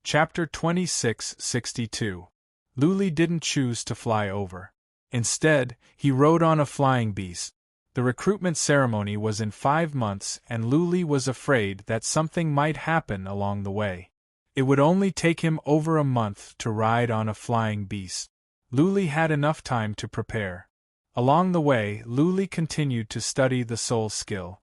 Chapter 2662. Luli didn't choose to fly over. Instead, he rode on a flying beast. The recruitment ceremony was in 5 months, and Luli was afraid that something might happen along the way. It would only take him over a month to ride on a flying beast. Luli had enough time to prepare. Along the way, Luli continued to study the soul skill.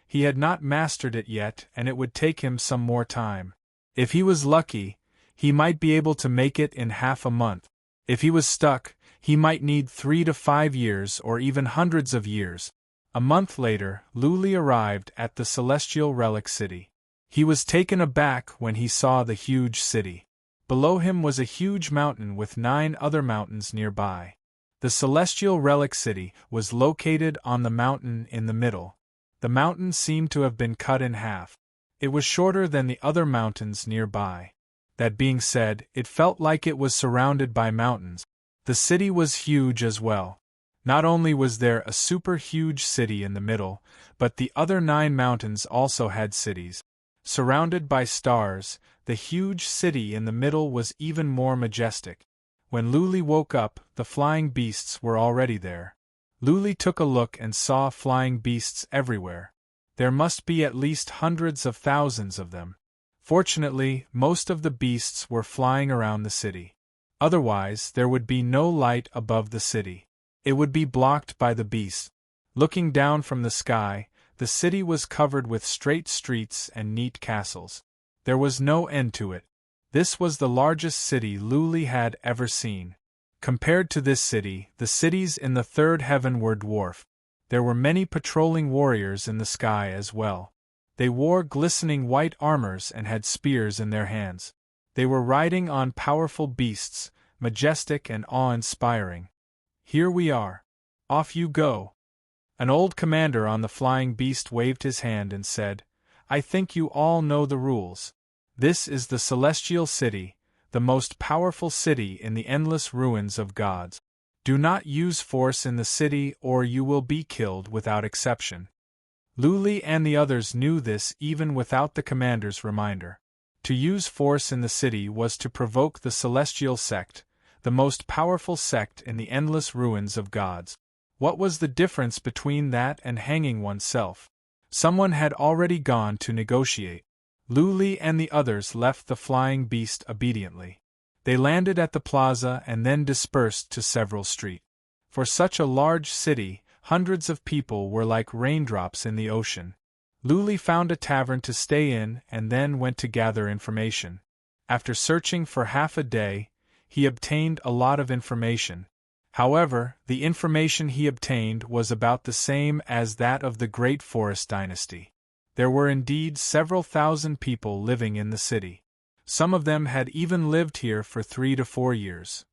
He had not mastered it yet, and it would take him some more time. If he was lucky, he might be able to make it in half a month. If he was stuck, he might need 3 to 5 years or even hundreds of years. A month later, Luli arrived at the Celestial Relic City. He was taken aback when he saw the huge city. Below him was a huge mountain with 9 other mountains nearby. The Celestial Relic City was located on the mountain in the middle. The mountain seemed to have been cut in half. It was shorter than the other mountains nearby. That being said, it felt like it was surrounded by mountains. The city was huge as well. Not only was there a super huge city in the middle, but the other 9 mountains also had cities. Surrounded by stars, the huge city in the middle was even more majestic. When Luli woke up, the flying beasts were already there. Luli took a look and saw flying beasts everywhere. There must be at least hundreds of thousands of them. Fortunately, most of the beasts were flying around the city. Otherwise, there would be no light above the city. It would be blocked by the beasts. Looking down from the sky, the city was covered with straight streets and neat castles. There was no end to it. This was the largest city Luli had ever seen. Compared to this city, the cities in the third heaven were dwarfed. There were many patrolling warriors in the sky as well. They wore glistening white armors and had spears in their hands. They were riding on powerful beasts, majestic and awe-inspiring. Here we are. Off you go. An old commander on the flying beast waved his hand and said, "I think you all know the rules. This is the Celestial City, the most powerful city in the endless ruins of gods. Do not use force in the city or you will be killed without exception." Luli and the others knew this even without the commander's reminder. To use force in the city was to provoke the Celestial Sect, the most powerful sect in the endless ruins of gods. What was the difference between that and hanging oneself? Someone had already gone to negotiate. Luli and the others left the flying beast obediently. They landed at the plaza and then dispersed to several streets. For such a large city, hundreds of people were like raindrops in the ocean. Luli found a tavern to stay in and then went to gather information. After searching for half a day, he obtained a lot of information. However, the information he obtained was about the same as that of the Great Forest Dynasty. There were indeed several thousand people living in the city. Some of them had even lived here for 3 to 4 years.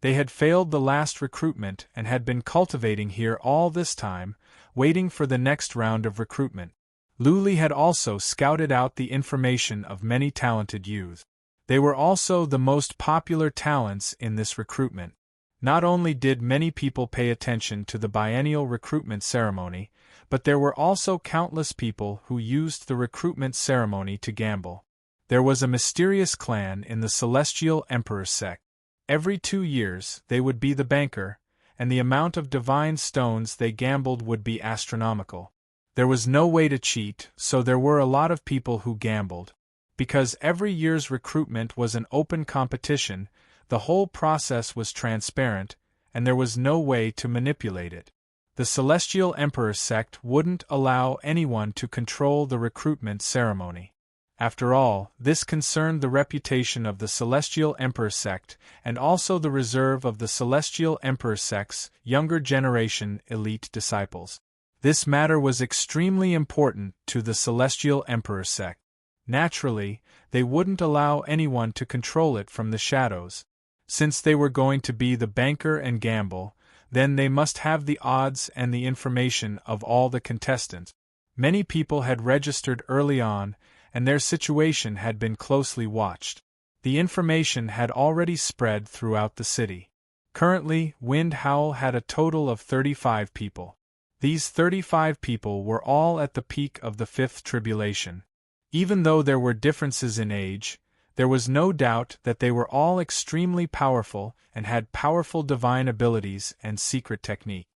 They had failed the last recruitment and had been cultivating here all this time, waiting for the next round of recruitment. Luli had also scouted out the information of many talented youths. They were also the most popular talents in this recruitment. Not only did many people pay attention to the biennial recruitment ceremony, but there were also countless people who used the recruitment ceremony to gamble. There was a mysterious clan in the Celestial Emperor sect. Every 2 years, they would be the banker, and the amount of divine stones they gambled would be astronomical. There was no way to cheat, so there were a lot of people who gambled. Because every year's recruitment was an open competition, the whole process was transparent, and there was no way to manipulate it. The Celestial Emperor sect wouldn't allow anyone to control the recruitment ceremony. After all, this concerned the reputation of the Celestial Emperor sect and also the reserve of the Celestial Emperor sect's younger generation elite disciples. This matter was extremely important to the Celestial Emperor sect. Naturally, they wouldn't allow anyone to control it from the shadows. Since they were going to be the banker and gamble, then they must have the odds and the information of all the contestants. Many people had registered early on, and their situation had been closely watched. The information had already spread throughout the city. Currently, Wind Howl had a total of 35 people. These 35 people were all at the peak of the 5th tribulation. Even though there were differences in age, there was no doubt that they were all extremely powerful and had powerful divine abilities and secret technique.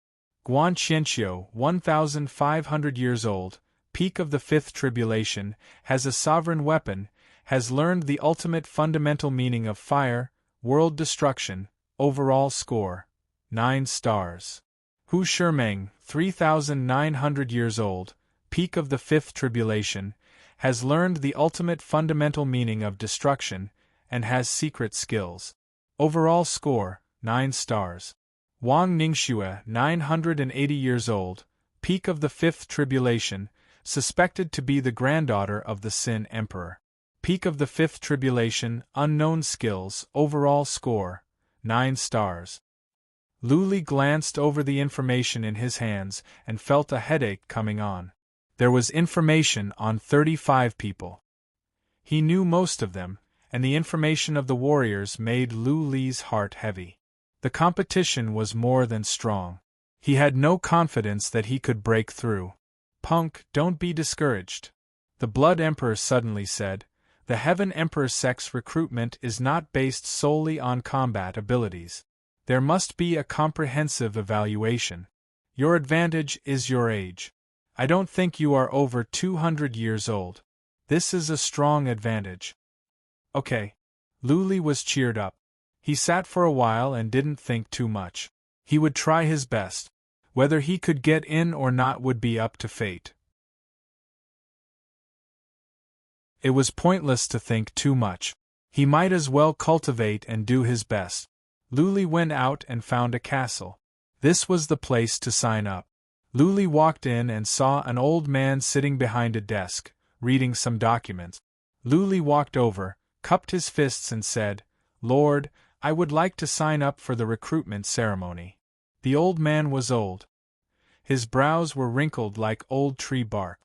Guan Qianqiu, 1,500 years old, peak of the fifth tribulation, has a sovereign weapon, has learned the ultimate fundamental meaning of fire, world destruction, overall score, 9 stars. Hu Shimeng, 3,900 years old, peak of the fifth tribulation, has learned the ultimate fundamental meaning of destruction, and has secret skills. Overall score, 9 stars. Wang Ningxue, 980 years old, peak of the fifth tribulation, suspected to be the granddaughter of the Sin Emperor. Peak of the fifth tribulation, unknown skills, overall score, 9 stars. Lu Li glanced over the information in his hands and felt a headache coming on. There was information on 35 people. He knew most of them, and the information of the warriors made Lu Li's heart heavy. The competition was more than strong. He had no confidence that he could break through. "Punk, don't be discouraged," the Blood Emperor suddenly said. "The Heaven Emperor sex recruitment is not based solely on combat abilities. There must be a comprehensive evaluation. Your advantage is your age. I don't think you are over 200 years old. This is a strong advantage." Okay. Lu Li was cheered up. He sat for a while and didn't think too much. He would try his best. Whether he could get in or not would be up to fate. It was pointless to think too much. He might as well cultivate and do his best. Lu Li went out and found a castle. This was the place to sign up. Lu Li walked in and saw an old man sitting behind a desk, reading some documents. Lu Li walked over, cupped his fists and said, "Lord, I would like to sign up for the recruitment ceremony." The old man was old. His brows were wrinkled like old tree bark.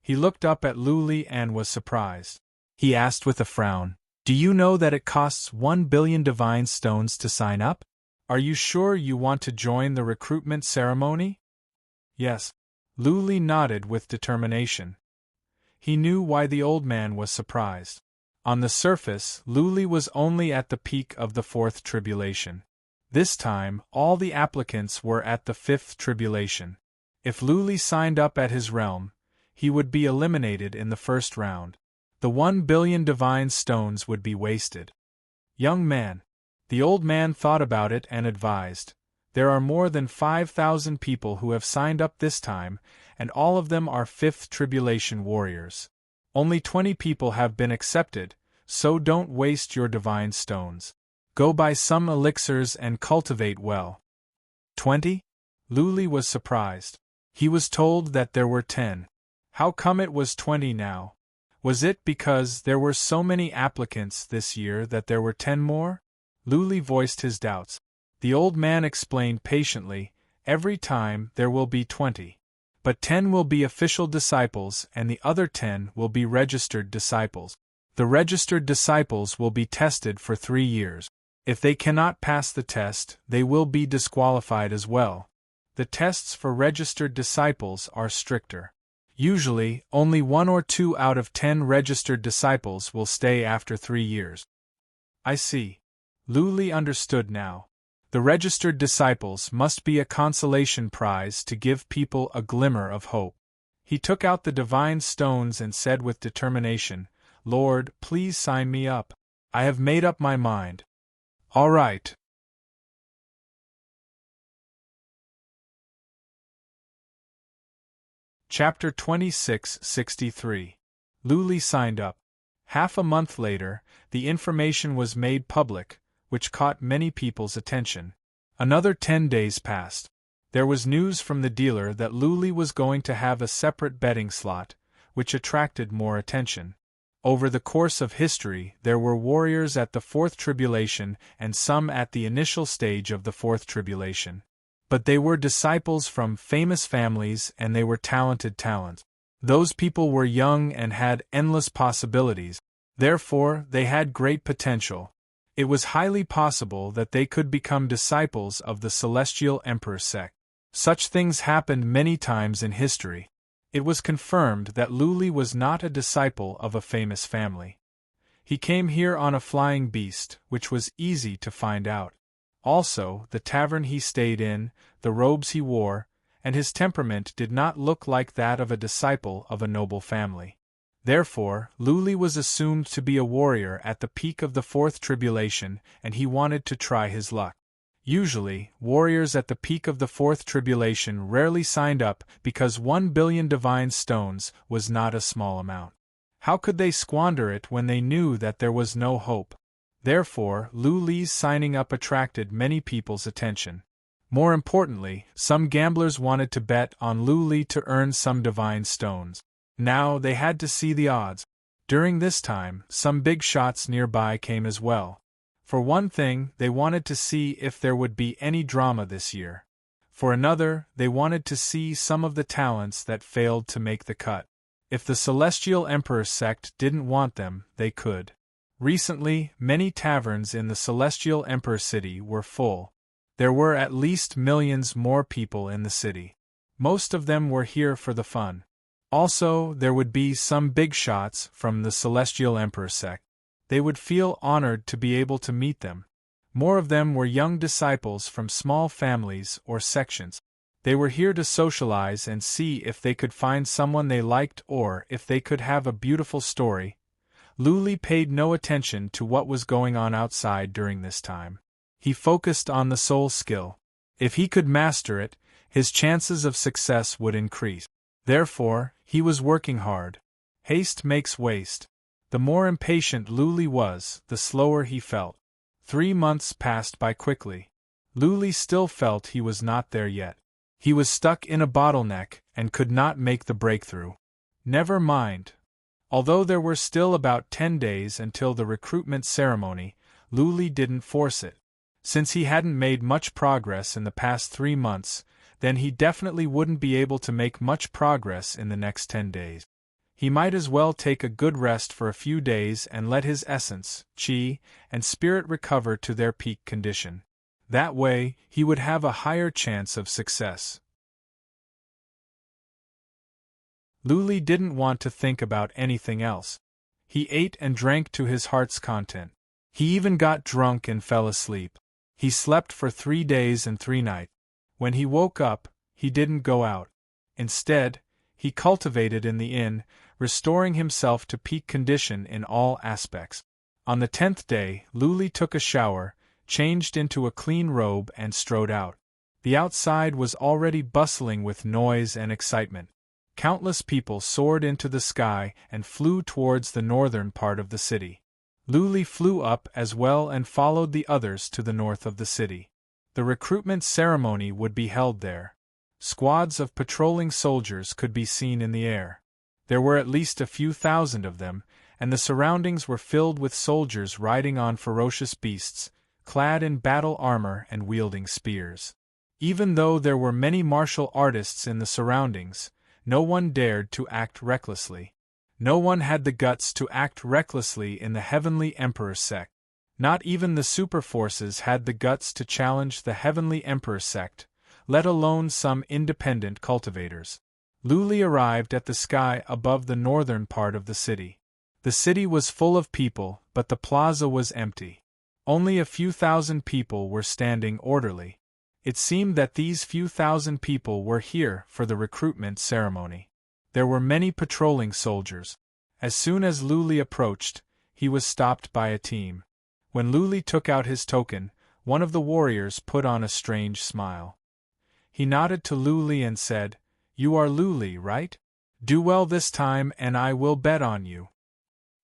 He looked up at Lu Li and was surprised. He asked with a frown, "Do you know that it costs 1 billion divine stones to sign up? Are you sure you want to join the recruitment ceremony?" "Yes." Lu Li nodded with determination. He knew why the old man was surprised. On the surface, Lu Li was only at the peak of the fourth tribulation. This time, all the applicants were at the fifth tribulation. If Lu Li signed up at his realm, he would be eliminated in the first round. The 1 billion divine stones would be wasted. "Young man." The old man thought about it and advised, "There are more than 5,000 people who have signed up this time, and all of them are fifth tribulation warriors. Only 20 people have been accepted, so don't waste your divine stones. Go buy some elixirs and cultivate well." 20? Lu Li was surprised. He was told that there were 10. How come it was 20 now? Was it because there were so many applicants this year that there were 10 more? Lu Li voiced his doubts. The old man explained patiently, "Every time there will be 20. But 10 will be official disciples and the other 10 will be registered disciples. The registered disciples will be tested for 3 years. If they cannot pass the test, they will be disqualified as well. The tests for registered disciples are stricter. Usually, only 1 or 2 out of 10 registered disciples will stay after 3 years." "I see." Lu Li understood now. The registered disciples must be a consolation prize to give people a glimmer of hope. He took out the divine stones and said with determination, "Lord, please sign me up. I have made up my mind." "All right." Chapter 2663. Lu Li signed up. Half a month later, the information was made public, which caught many people's attention. Another 10 days passed. There was news from the dealer that Lu Li was going to have a separate betting slot, which attracted more attention. Over the course of history, there were warriors at the fourth tribulation and some at the initial stage of the fourth tribulation. But they were disciples from famous families and they were talented talents. Those people were young and had endless possibilities. Therefore, they had great potential. It was highly possible that they could become disciples of the Celestial Emperor sect. Such things happened many times in history. It was confirmed that Luli was not a disciple of a famous family. He came here on a flying beast, which was easy to find out. Also, the tavern he stayed in, the robes he wore, and his temperament did not look like that of a disciple of a noble family. Therefore, Luli was assumed to be a warrior at the peak of the fourth tribulation, and he wanted to try his luck. Usually, warriors at the peak of the fourth tribulation rarely signed up because 1 billion divine stones was not a small amount. How could they squander it when they knew that there was no hope? Therefore, Luli's signing up attracted many people's attention. More importantly, some gamblers wanted to bet on Luli to earn some divine stones. Now they had to see the odds. During this time, some big shots nearby came as well. For one thing, they wanted to see if there would be any drama this year. For another, they wanted to see some of the talents that failed to make the cut. If the Celestial Emperor sect didn't want them, they could. Recently, many taverns in the Celestial Emperor city were full. There were at least millions more people in the city. Most of them were here for the fun. Also, there would be some big shots from the Celestial Emperor sect. They would feel honored to be able to meet them. More of them were young disciples from small families or sections. They were here to socialize and see if they could find someone they liked or if they could have a beautiful story. Luli paid no attention to what was going on outside during this time. He focused on the soul skill. If he could master it, his chances of success would increase. Therefore, he was working hard. Haste makes waste. The more impatient Luli was, the slower he felt. 3 months passed by quickly. Luli still felt he was not there yet. He was stuck in a bottleneck and could not make the breakthrough. Never mind. Although there were still about 10 days until the recruitment ceremony, Luli didn't force it. Since he hadn't made much progress in the past 3 months, then he definitely wouldn't be able to make much progress in the next 10 days. He might as well take a good rest for a few days and let his essence, chi, and spirit recover to their peak condition. That way, he would have a higher chance of success. Luli didn't want to think about anything else. He ate and drank to his heart's content. He even got drunk and fell asleep. He slept for 3 days and 3 nights. When he woke up, he didn't go out. Instead, he cultivated in the inn, restoring himself to peak condition in all aspects. On the 10th day, Luli took a shower, changed into a clean robe and strode out. The outside was already bustling with noise and excitement. Countless people soared into the sky and flew towards the northern part of the city. Luli flew up as well and followed the others to the north of the city. The recruitment ceremony would be held there. Squads of patrolling soldiers could be seen in the air. There were at least a few thousand of them, and the surroundings were filled with soldiers riding on ferocious beasts, clad in battle armor and wielding spears. Even though there were many martial artists in the surroundings, no one dared to act recklessly. No one had the guts to act recklessly in the Heavenly Emperor sect. Not even the super forces had the guts to challenge the Heavenly Emperor sect, let alone some independent cultivators. Luli arrived at the sky above the northern part of the city. The city was full of people, but the plaza was empty. Only a few thousand people were standing orderly. It seemed that these few thousand people were here for the recruitment ceremony. There were many patrolling soldiers. As soon as Luli approached, he was stopped by a team. When Luli took out his token, one of the warriors put on a strange smile. He nodded to Luli and said, "You are Luli, right? Do well this time and I will bet on you."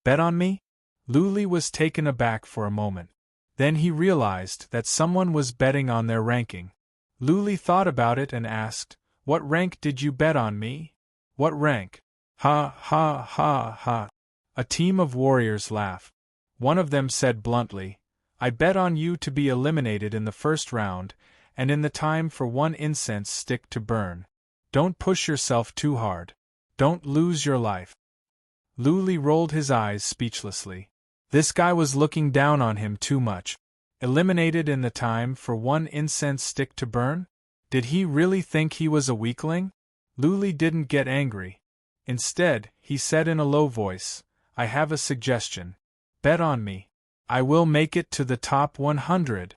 "Bet on me?" Luli was taken aback for a moment. Then he realized that someone was betting on their ranking. Luli thought about it and asked, "What rank did you bet on me?" "What rank?" "Ha ha ha ha." A team of warriors laughed. One of them said bluntly, "I bet on you to be eliminated in the first round, and in the time for 1 incense stick to burn. Don't push yourself too hard. Don't lose your life." Luli rolled his eyes speechlessly. This guy was looking down on him too much. Eliminated in the time for 1 incense stick to burn? Did he really think he was a weakling? Luli didn't get angry. Instead, he said in a low voice, "I have a suggestion. Bet on me. I will make it to the top 100.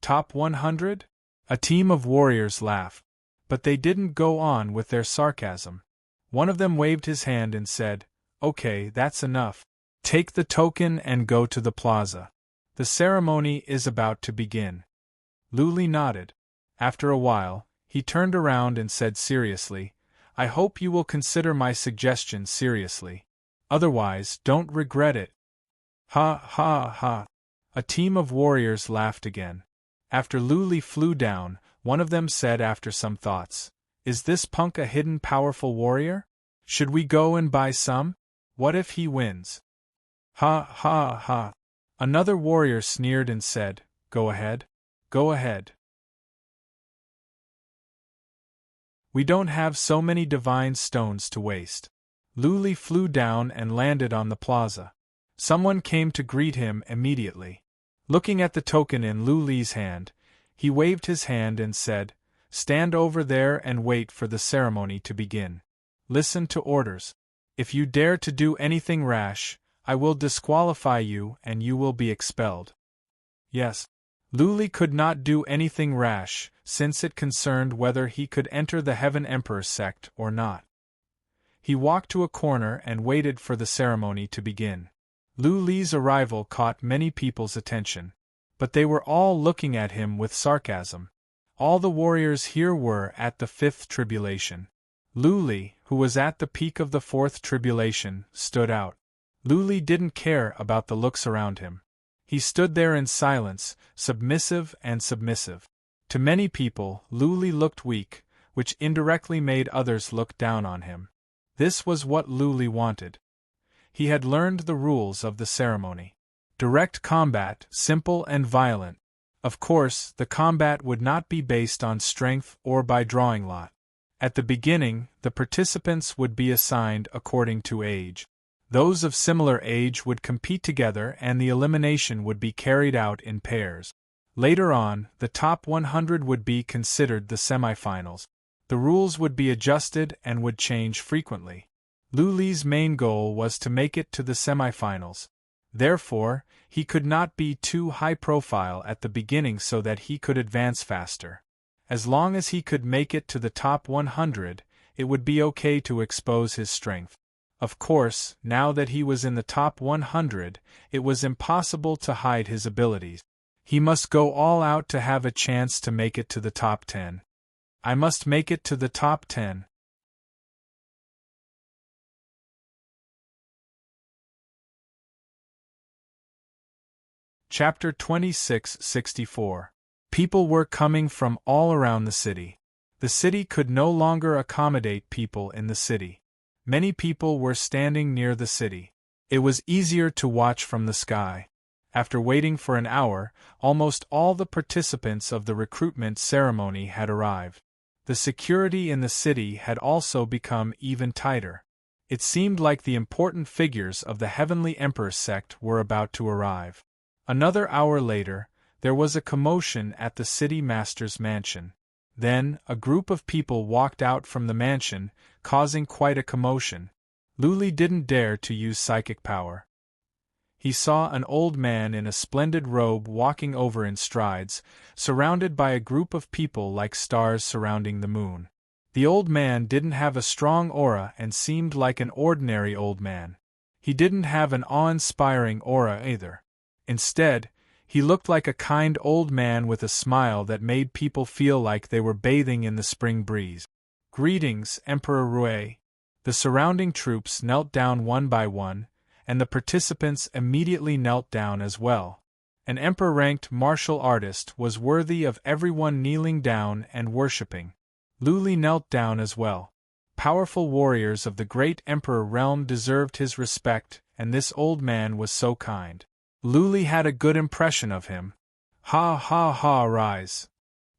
Top 100? A team of warriors laughed. But they didn't go on with their sarcasm. One of them waved his hand and said, "Okay, that's enough. Take the token and go to the plaza. The ceremony is about to begin." Luli nodded. After a while, he turned around and said seriously, "I hope you will consider my suggestion seriously. Otherwise, don't regret it." Ha ha ha. A team of warriors laughed again. After Luli flew down, one of them said after some thoughts, "Is this punk a hidden powerful warrior? Should we go and buy some? What if he wins?" Ha ha ha. Another warrior sneered and said, "Go ahead. Go ahead. We don't have so many divine stones to waste." Luli flew down and landed on the plaza. Someone came to greet him immediately. Looking at the token in Luli's hand, he waved his hand and said, "Stand over there and wait for the ceremony to begin. Listen to orders. If you dare to do anything rash, I will disqualify you and you will be expelled." Yes. Luli could not do anything rash, since it concerned whether he could enter the Heaven Emperor's sect or not. He walked to a corner and waited for the ceremony to begin. Luli's arrival caught many people's attention. But they were all looking at him with sarcasm. All the warriors here were at the fifth tribulation. Luli, who was at the peak of the fourth tribulation, stood out. Luli didn't care about the looks around him. He stood there in silence, submissive and submissive. To many people, Luli looked weak, which indirectly made others look down on him. This was what Luli wanted. He had learned the rules of the ceremony. Direct combat, simple and violent. Of course, the combat would not be based on strength or by drawing lot. At the beginning, the participants would be assigned according to age. Those of similar age would compete together and the elimination would be carried out in pairs. Later on, the top 100 would be considered the semifinals. The rules would be adjusted and would change frequently. Luli's main goal was to make it to the semifinals. Therefore, he could not be too high profile at the beginning so that he could advance faster. As long as he could make it to the top 100, it would be okay to expose his strength. Of course, now that he was in the top 100, it was impossible to hide his abilities. He must go all out to have a chance to make it to the top 10. I must make it to the top 10. Chapter 26-64. People were coming from all around the city. The city could no longer accommodate people in the city. Many people were standing near the city. It was easier to watch from the sky. After waiting for an hour, almost all the participants of the recruitment ceremony had arrived. The security in the city had also become even tighter. It seemed like the important figures of the Heavenly Emperor sect were about to arrive. Another hour later, there was a commotion at the city master's mansion. Then, a group of people walked out from the mansion, causing quite a commotion. Luli didn't dare to use psychic power. He saw an old man in a splendid robe walking over in strides, surrounded by a group of people like stars surrounding the moon. The old man didn't have a strong aura and seemed like an ordinary old man. He didn't have an awe-inspiring aura either. Instead, he looked like a kind old man with a smile that made people feel like they were bathing in the spring breeze. "Greetings, Emperor Rui." The surrounding troops knelt down one by one, and the participants immediately knelt down as well. An emperor-ranked martial artist was worthy of everyone kneeling down and worshipping. Luli knelt down as well. Powerful warriors of the great emperor realm deserved his respect, and this old man was so kind. Luli had a good impression of him. "Ha ha ha, rise."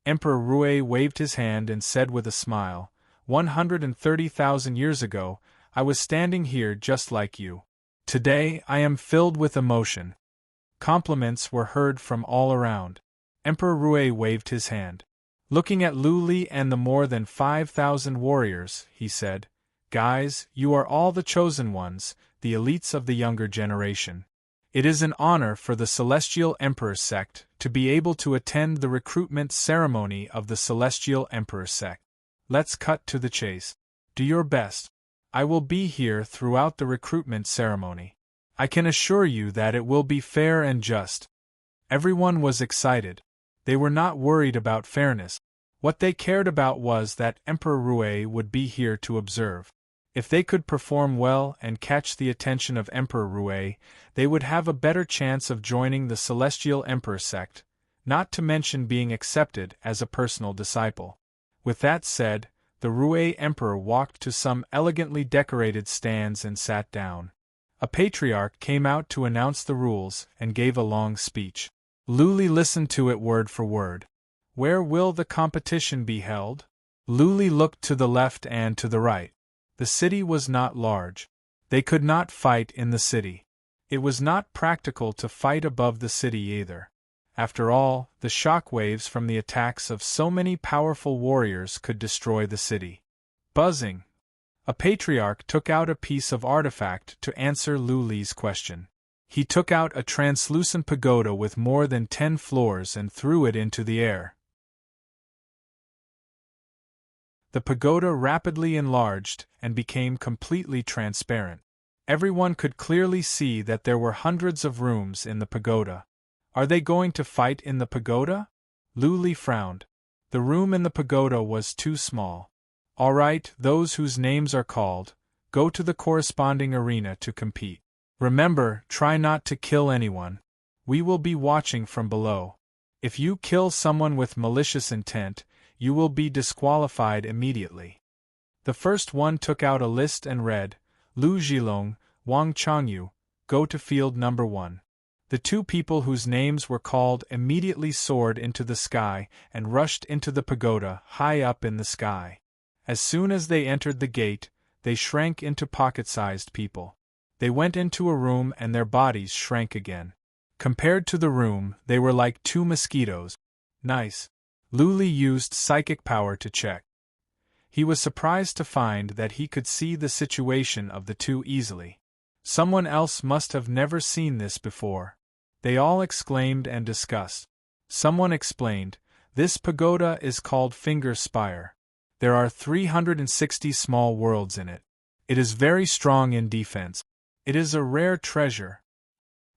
Emperor Rui waved his hand and said with a smile, 130,000 years ago, I was standing here just like you. Today I am filled with emotion." Compliments were heard from all around. Emperor Rui waved his hand. Looking at Luli and the more than 5,000 warriors, he said, Guys, you are all the chosen ones, the elites of the younger generation. It is an honor for the Celestial Emperor sect to be able to attend the recruitment ceremony of the Celestial Emperor sect. Let's cut to the chase. Do your best. I will be here throughout the recruitment ceremony. I can assure you that it will be fair and just. Everyone was excited. They were not worried about fairness. What they cared about was that Emperor Rue would be here to observe. If they could perform well and catch the attention of Emperor Rue, they would have a better chance of joining the Celestial Emperor sect, not to mention being accepted as a personal disciple. With that said, the Rue Emperor walked to some elegantly decorated stands and sat down. A patriarch came out to announce the rules and gave a long speech. Luli listened to it word for word. Where will the competition be held? Luli looked to the left and to the right. The city was not large. They could not fight in the city. It was not practical to fight above the city either. After all, the shock waves from the attacks of so many powerful warriors could destroy the city. Buzzing. A patriarch took out a piece of artifact to answer Luli's question. He took out a translucent pagoda with more than 10 floors and threw it into the air. The pagoda rapidly enlarged and became completely transparent. Everyone could clearly see that there were hundreds of rooms in the pagoda. Are they going to fight in the pagoda? Luli frowned. The room in the pagoda was too small. All right, those whose names are called, go to the corresponding arena to compete. Remember, try not to kill anyone. We will be watching from below. If you kill someone with malicious intent, you will be disqualified immediately. The first one took out a list and read, Lu Zhilong, Wang Changyu, go to field number 1. The two people whose names were called immediately soared into the sky and rushed into the pagoda high up in the sky. As soon as they entered the gate, they shrank into pocket-sized people. They went into a room and their bodies shrank again. Compared to the room, they were like 2 mosquitoes. Nice. Luli used psychic power to check. He was surprised to find that he could see the situation of the two easily. Someone else must have never seen this before. They all exclaimed and discussed. Someone explained, this pagoda is called Finger Spire. There are 360 small worlds in it. It is very strong in defense. It is a rare treasure.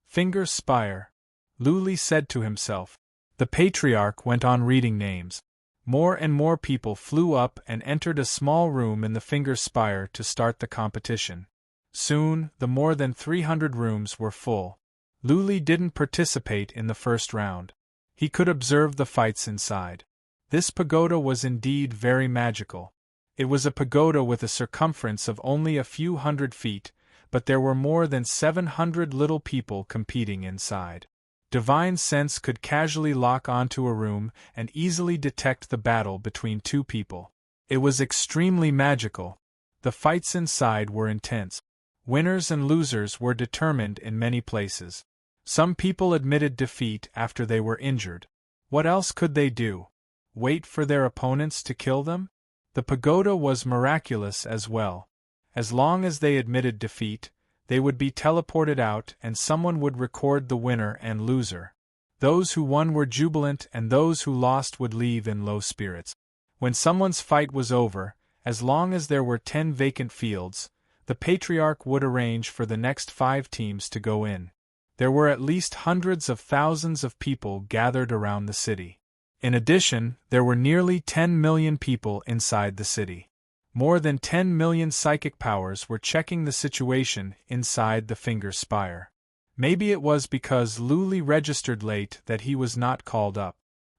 Finger Spire, Luli said to himself. The patriarch went on reading names. More and more people flew up and entered a small room in the Finger Spire to start the competition. Soon, the more than 300 rooms were full. Luli didn't participate in the first round. He could observe the fights inside. This pagoda was indeed very magical. It was a pagoda with a circumference of only a few hundred feet, but there were more than 700 little people competing inside. Divine Sense could casually lock onto a room and easily detect the battle between two people. It was extremely magical. The fights inside were intense. Winners and losers were determined in many places. Some people admitted defeat after they were injured. What else could they do? Wait for their opponents to kill them? The pagoda was miraculous as well. As long as they admitted defeat, they would be teleported out and someone would record the winner and loser. Those who won were jubilant and those who lost would leave in low spirits. When someone's fight was over, as long as there were 10 vacant fields, the patriarch would arrange for the next 5 teams to go in. There were at least hundreds of thousands of people gathered around the city. In addition, there were nearly 10 million people inside the city. More than 10 million psychic powers were checking the situation inside the Finger Spire. Maybe it was because Luli registered late that he was not called up.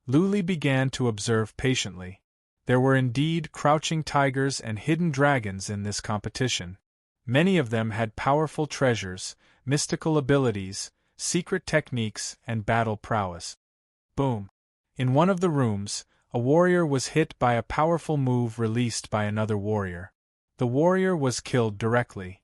Luli began to observe patiently. There were indeed crouching tigers and hidden dragons in this competition. Many of them had powerful treasures, mystical abilities, secret techniques, and battle prowess. Boom! In one of the rooms, a warrior was hit by a powerful move released by another warrior. The warrior was killed directly.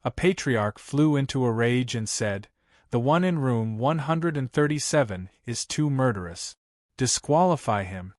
A patriarch flew into a rage and said, "The one in room 137 is too murderous. Disqualify him."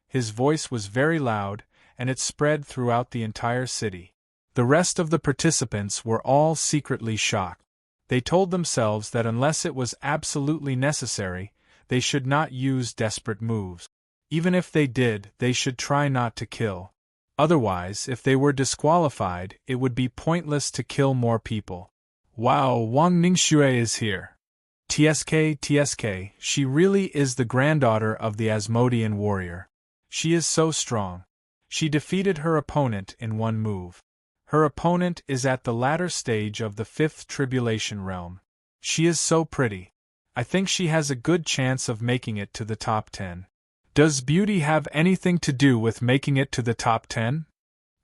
His voice was very loud, and it spread throughout the entire city. The rest of the participants were all secretly shocked. They told themselves that unless it was absolutely necessary, they should not use desperate moves. Even if they did, they should try not to kill. Otherwise, if they were disqualified, it would be pointless to kill more people. Wow, Wang Ningxue is here. TSK, she really is the granddaughter of the Asmodean warrior. She is so strong. She defeated her opponent in one move. Her opponent is at the latter stage of the 5th tribulation realm. She is so pretty. I think she has a good chance of making it to the top 10. Does beauty have anything to do with making it to the top 10?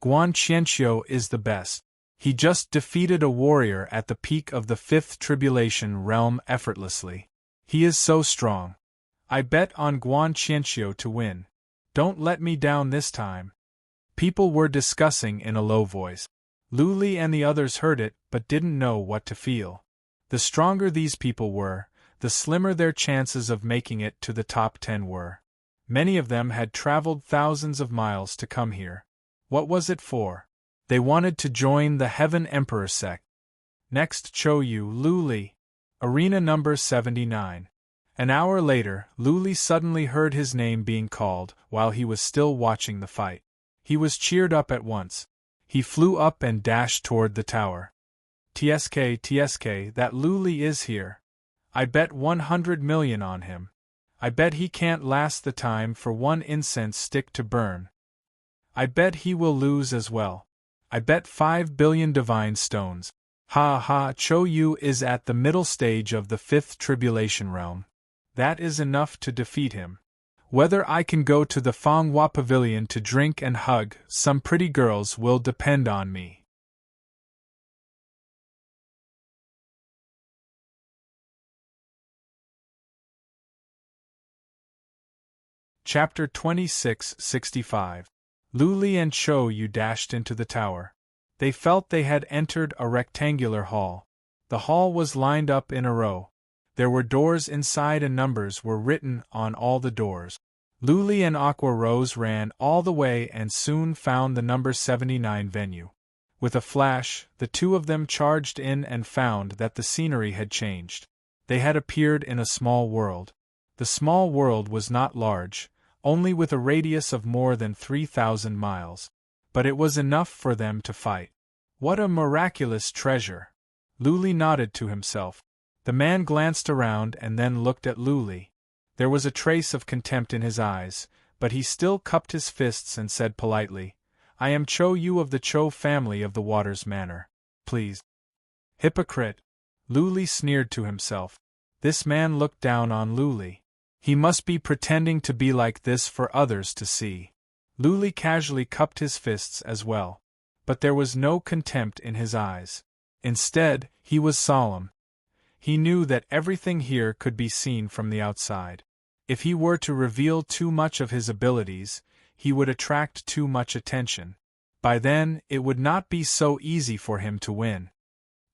Guan Qianqiu is the best. He just defeated a warrior at the peak of the 5th tribulation realm effortlessly. He is so strong. I bet on Guan Qianqiu to win. Don't let me down this time. People were discussing in a low voice. Lu Li and the others heard it but didn't know what to feel. The stronger these people were, the slimmer their chances of making it to the top 10 were. Many of them had traveled thousands of miles to come here. What was it for? They wanted to join the Heaven Emperor sect. Next, Chou Yu Lu Li. Arena number 79. An hour later, Lu Li suddenly heard his name being called while he was still watching the fight. He was cheered up at once. He flew up and dashed toward the tower. TSK, that Lu Li is here. I bet 100 million on him. I bet he can't last the time for one incense stick to burn. I bet he will lose as well. I bet 5 billion divine stones. Ha ha, Chou Yu is at the middle stage of the 5th tribulation realm. That is enough to defeat him. Whether I can go to the Fanghua Pavilion to drink and hug some pretty girls will depend on me. Chapter 2665. Lu Li and Chou Yu dashed into the tower. They felt they had entered a rectangular hall. The hall was lined up in a row. There were doors inside and numbers were written on all the doors. Lu Li and Aqua Rose ran all the way and soon found the number 79 venue. With a flash, the two of them charged in and found that the scenery had changed. They had appeared in a small world. The small world was not large, only with a radius of more than 3,000 miles. But it was enough for them to fight. What a miraculous treasure! Lu Li nodded to himself. The man glanced around and then looked at Lu Li. There was a trace of contempt in his eyes, but he still cupped his fists and said politely, I am Chou Yu of the Chou family of the Waters Manor. Please. Hypocrite! Lu Li sneered to himself. This man looked down on Lu Li. He must be pretending to be like this for others to see. Lu Li casually cupped his fists as well. But there was no contempt in his eyes. Instead, he was solemn. He knew that everything here could be seen from the outside. If he were to reveal too much of his abilities, he would attract too much attention. By then, it would not be so easy for him to win.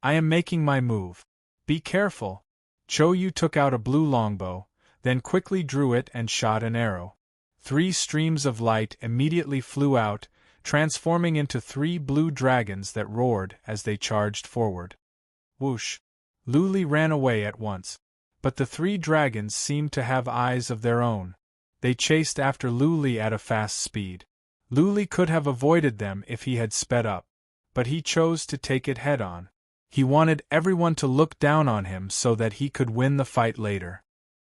I am making my move. Be careful. Chou Yu took out a blue longbow, then quickly drew it and shot an arrow. 3 streams of light immediately flew out, transforming into 3 blue dragons that roared as they charged forward. Whoosh! Lu Li ran away at once. But the 3 dragons seemed to have eyes of their own. They chased after Lu Li at a fast speed. Lu Li could have avoided them if he had sped up. But he chose to take it head-on. He wanted everyone to look down on him so that he could win the fight later.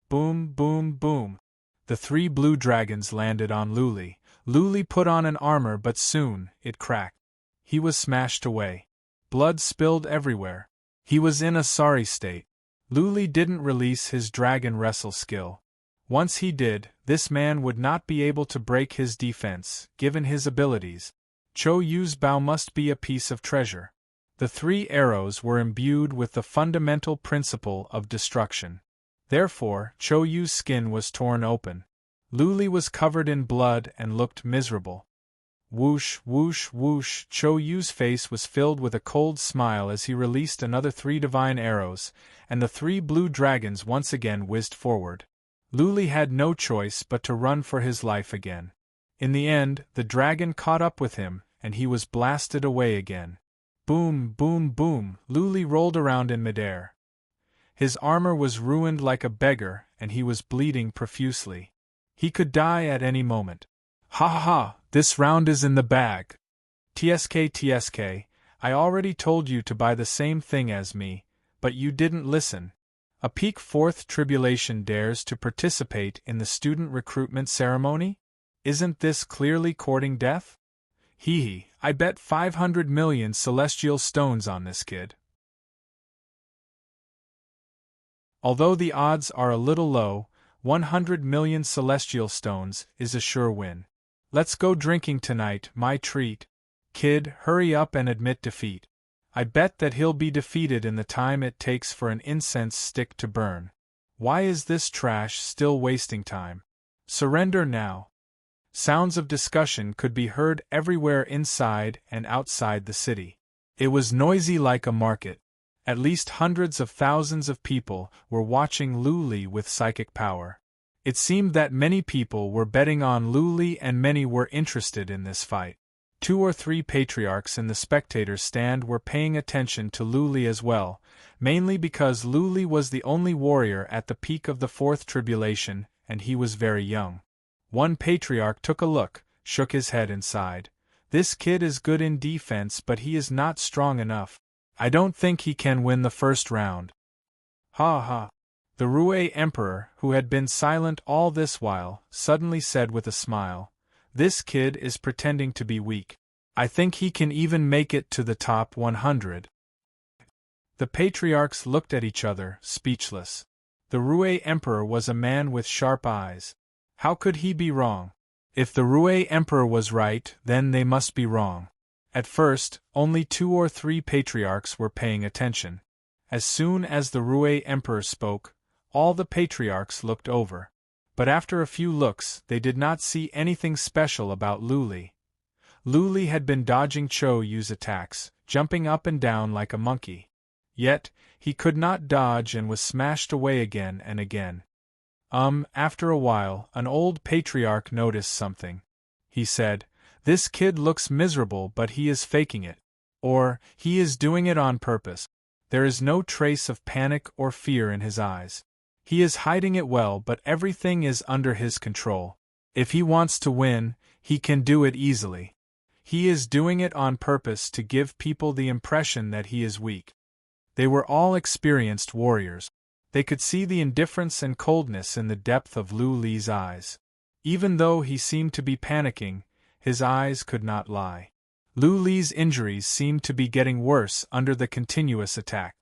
Boom, boom, boom. The 3 blue dragons landed on Lu Li. Lu Li put on an armor but soon, it cracked. He was smashed away. Blood spilled everywhere. He was in a sorry state. Lu Li didn't release his dragon wrestle skill. Once he did, this man would not be able to break his defense, given his abilities. Chou Yu's bow must be a piece of treasure. The 3 arrows were imbued with the fundamental principle of destruction. Therefore, Chou Yu's skin was torn open. Lu Li was covered in blood and looked miserable. Whoosh, whoosh, whoosh, Chou Yu's face was filled with a cold smile as he released another 3 divine arrows, and the 3 blue dragons once again whizzed forward. Lu Li had no choice but to run for his life again. In the end, the dragon caught up with him, and he was blasted away again. Boom, boom, boom, Luli rolled around in midair. His armor was ruined like a beggar, and he was bleeding profusely. He could die at any moment. Ha ha ha, this round is in the bag. TSK, I already told you to buy the same thing as me, but you didn't listen. A peak fourth tribulation dares to participate in the student recruitment ceremony? Isn't this clearly courting death? Hee hee, I bet 500 million celestial stones on this kid. Although the odds are a little low, 100 million celestial stones is a sure win. Let's go drinking tonight, my treat. Kid, hurry up and admit defeat. I bet that he'll be defeated in the time it takes for an incense stick to burn. Why is this trash still wasting time? Surrender now. Sounds of discussion could be heard everywhere inside and outside the city. It was noisy like a market. At least hundreds of thousands of people were watching Luli with psychic power. It seemed that many people were betting on Luli and many were interested in this fight. 2 or 3 patriarchs in the spectators' stand were paying attention to Luli as well, mainly because Luli was the only warrior at the peak of the fourth tribulation, and he was very young. One patriarch took a look, shook his head and sighed. This kid is good in defense, but he is not strong enough. I don't think he can win the first round. Ha ha. The Rue Emperor, who had been silent all this while, suddenly said with a smile, "This kid is pretending to be weak. I think he can even make it to the top 100. The patriarchs looked at each other, speechless. The Rue Emperor was a man with sharp eyes. How could he be wrong? If the Rue Emperor was right, then they must be wrong. At first, only 2 or 3 patriarchs were paying attention. As soon as the Rue Emperor spoke, all the patriarchs looked over. But after a few looks, they did not see anything special about Luli. Luli had been dodging Cho Yu's attacks, jumping up and down like a monkey. Yet, he could not dodge and was smashed away again and again. After a while, an old patriarch noticed something. He said, "This kid looks miserable, but he is faking it. Or, he is doing it on purpose. There is no trace of panic or fear in his eyes. He is hiding it well, but everything is under his control. If he wants to win, he can do it easily. He is doing it on purpose to give people the impression that he is weak." They were all experienced warriors. They could see the indifference and coldness in the depth of Lu Li's eyes. Even though he seemed to be panicking, his eyes could not lie. Lu Li's injuries seemed to be getting worse under the continuous attack.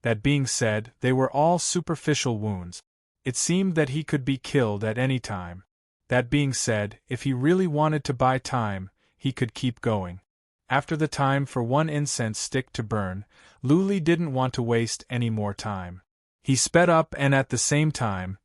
That being said, they were all superficial wounds. It seemed that he could be killed at any time. That being said, if he really wanted to buy time, he could keep going. After the time for one incense stick to burn, Lu Li didn't want to waste any more time. He sped up and at the same time,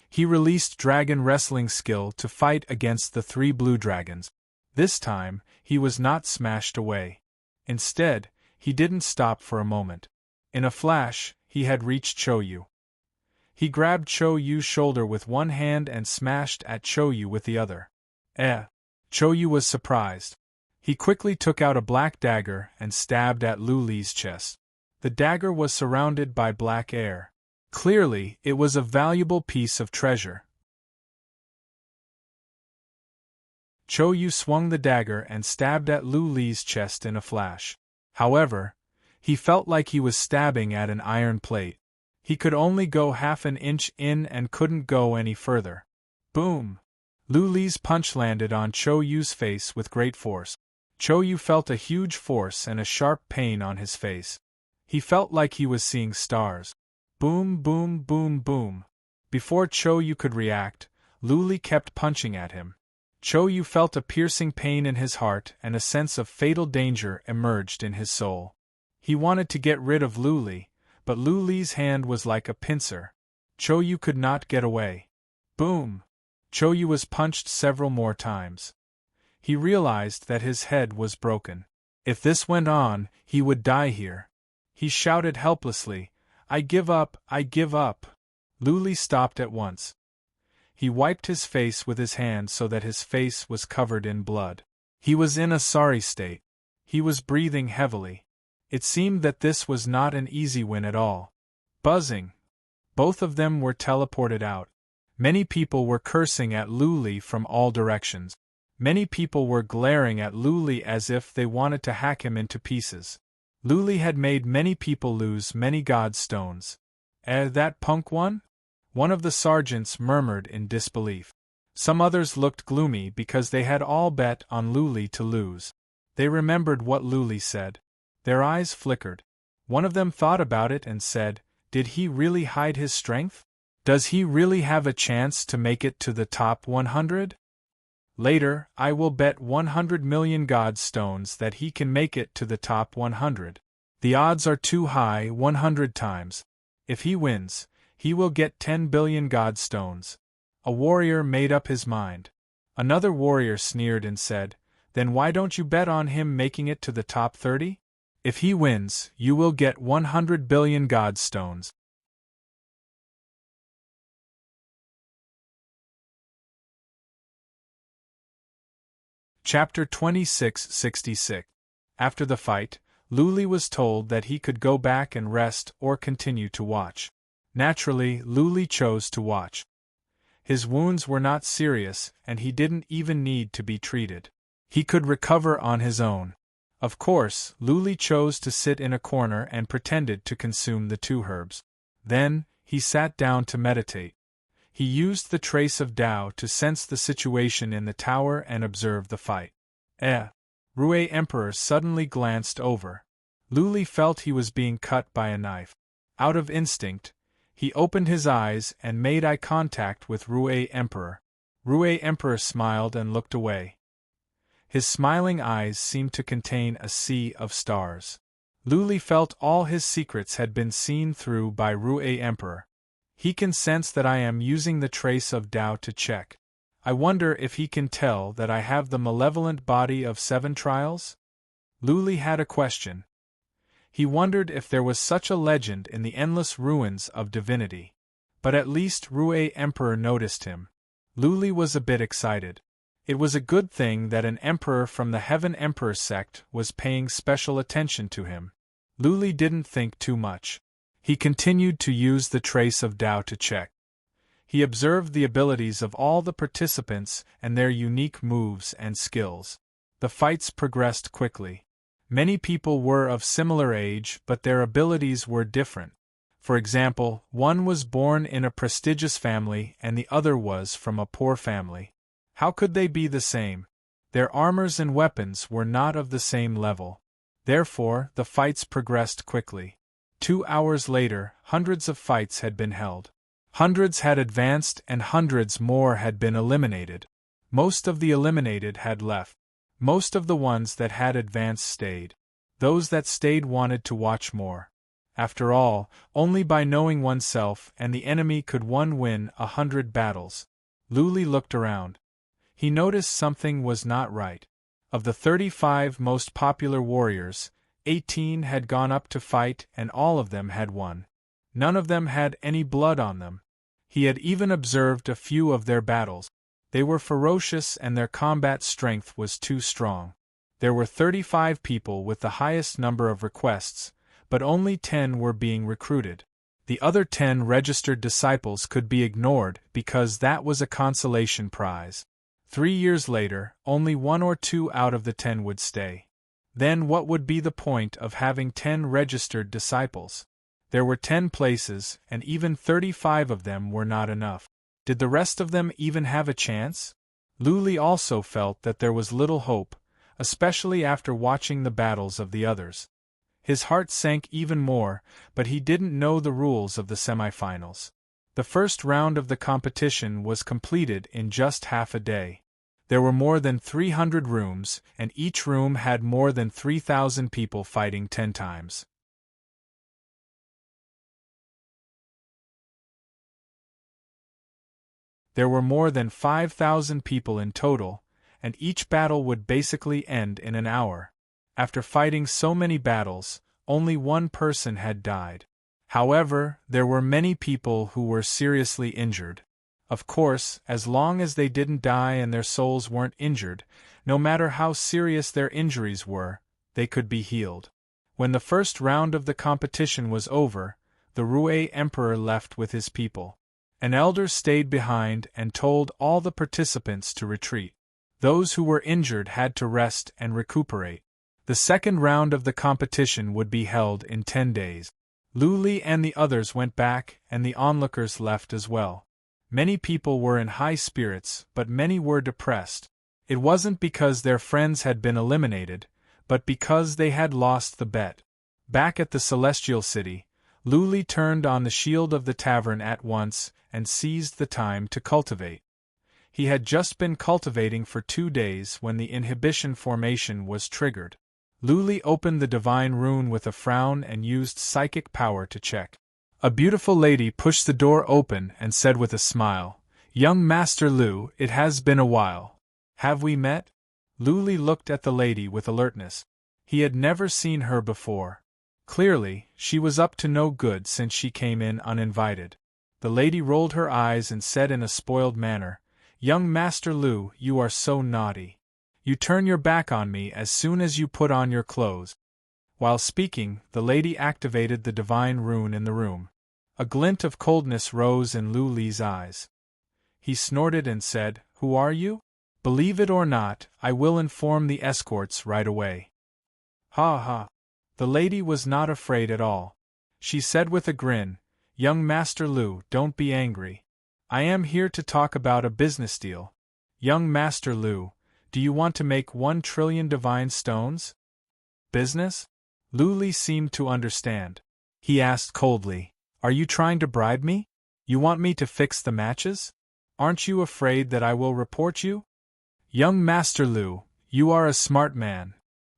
he released dragon wrestling skill to fight against the 3 blue dragons. This time, he was not smashed away. Instead, he didn't stop for a moment. In a flash, he had reached Cho Yu. He grabbed Cho Yu's shoulder with one hand and smashed at Cho Yu with the other. Cho Yu was surprised. He quickly took out a black dagger and stabbed at Lu Li's chest. The dagger was surrounded by black air. Clearly, it was a valuable piece of treasure. Cho Yu swung the dagger and stabbed at Lu Li's chest in a flash. However, he felt like he was stabbing at an iron plate. He could only go half an inch in and couldn't go any further. Boom! Lu Li's punch landed on Cho Yu's face with great force. Cho Yu felt a huge force and a sharp pain on his face. He felt like he was seeing stars. Boom, boom, boom, boom. Before Cho Yu could react, Lu Li kept punching at him. Cho Yu felt a piercing pain in his heart and a sense of fatal danger emerged in his soul. He wanted to get rid of Lu Li, but Lu Li's hand was like a pincer. Cho Yu could not get away. Boom! Cho Yu was punched several more times. He realized that his head was broken. If this went on, he would die here. He shouted helplessly, "I give up, I give up." Lu Li stopped at once. He wiped his face with his hand so that his face was covered in blood. He was in a sorry state. He was breathing heavily. It seemed that this was not an easy win at all. Buzzing. Both of them were teleported out. Many people were cursing at Luli from all directions. Many people were glaring at Luli as if they wanted to hack him into pieces. Luli had made many people lose many god stones. That punk one? One of the sergeants murmured in disbelief. Some others looked gloomy because they had all bet on Luli to lose. They remembered what Luli said. Their eyes flickered. One of them thought about it and said, "Did he really hide his strength? Does he really have a chance to make it to the top 100? Later, I will bet 100 million god stones that he can make it to the top 100. The odds are too high 100 times. If he wins, he will get 10 billion god stones." A warrior made up his mind. Another warrior sneered and said, "Then why don't you bet on him making it to the top 30? If he wins, you will get 100 billion god stones." Chapter 2666. After the fight, Luli was told that he could go back and rest or continue to watch. Naturally, Luli chose to watch. His wounds were not serious and he didn't even need to be treated. He could recover on his own. Of course, Luli chose to sit in a corner and pretended to consume the 2 herbs. Then, he sat down to meditate. He used the trace of Tao to sense the situation in the tower and observe the fight. Rue Emperor suddenly glanced over. Luli felt he was being cut by a knife. Out of instinct, he opened his eyes and made eye contact with Rue Emperor. Rue Emperor smiled and looked away. His smiling eyes seemed to contain a sea of stars. Luli felt all his secrets had been seen through by Rue Emperor. He can sense that I am using the trace of Tao to check. I wonder if he can tell that I have the malevolent body of 7 trials? Luli had a question. He wondered if there was such a legend in the endless ruins of divinity. But at least Rue Emperor noticed him. Luli was a bit excited. It was a good thing that an emperor from the Heaven Emperor sect was paying special attention to him. Luli didn't think too much. He continued to use the trace of Tao to check. He observed the abilities of all the participants and their unique moves and skills. The fights progressed quickly. Many people were of similar age, but their abilities were different. For example, one was born in a prestigious family and the other was from a poor family. How could they be the same? Their armors and weapons were not of the same level. Therefore, the fights progressed quickly. 2 hours later, hundreds of fights had been held. Hundreds had advanced and hundreds more had been eliminated. Most of the eliminated had left. Most of the ones that had advanced stayed. Those that stayed wanted to watch more. After all, only by knowing oneself and the enemy could one win 100 battles. Luli looked around. He noticed something was not right. Of the 35 most popular warriors, 18 had gone up to fight and all of them had won. None of them had any blood on them. He had even observed a few of their battles. They were ferocious and their combat strength was too strong. There were 35 people with the highest number of requests, but only 10 were being recruited. The other 10 registered disciples could be ignored because that was a consolation prize. 3 years later, only 1 or 2 out of the 10 would stay. Then what would be the point of having 10 registered disciples? There were 10 places, and even 35 of them were not enough. Did the rest of them even have a chance? Luli also felt that there was little hope, especially after watching the battles of the others. His heart sank even more, but he didn't know the rules of the semifinals. The first round of the competition was completed in just half a day. There were more than 300 rooms, and each room had more than 3,000 people fighting 10 times. There were more than 5,000 people in total, and each battle would basically end in an hour. After fighting so many battles, only 1 person had died. However, there were many people who were seriously injured. Of course, as long as they didn't die and their souls weren't injured, no matter how serious their injuries were, they could be healed. When the first round of the competition was over, the Rue Emperor left with his people. An elder stayed behind and told all the participants to retreat. Those who were injured had to rest and recuperate. The second round of the competition would be held in 10 days. Luli and the others went back, and the onlookers left as well. Many people were in high spirits, but many were depressed. It wasn't because their friends had been eliminated, but because they had lost the bet. Back at the Celestial City, Luli turned on the shield of the tavern at once and seized the time to cultivate. He had just been cultivating for 2 days when the inhibition formation was triggered. Luli opened the divine rune with a frown and used psychic power to check. A beautiful lady pushed the door open and said with a smile, "Young Master Lu, it has been a while. Have we met?" Luli looked at the lady with alertness. He had never seen her before. Clearly, she was up to no good since she came in uninvited. The lady rolled her eyes and said in a spoiled manner, "Young Master Lu, you are so naughty. You turn your back on me as soon as you put on your clothes." While speaking, the lady activated the divine rune in the room. A glint of coldness rose in Lu Li's eyes. He snorted and said, "Who are you? Believe it or not, I will inform the escorts right away." "Ha ha." The lady was not afraid at all. She said with a grin, "Young Master Lu, don't be angry. I am here to talk about a business deal. Young Master Lu, do you want to make 1 trillion divine stones?" "Business?" Lu Li seemed to understand. He asked coldly, "Are you trying to bribe me? You want me to fix the matches? Aren't you afraid that I will report you?" "Young Master Lu, you are a smart man."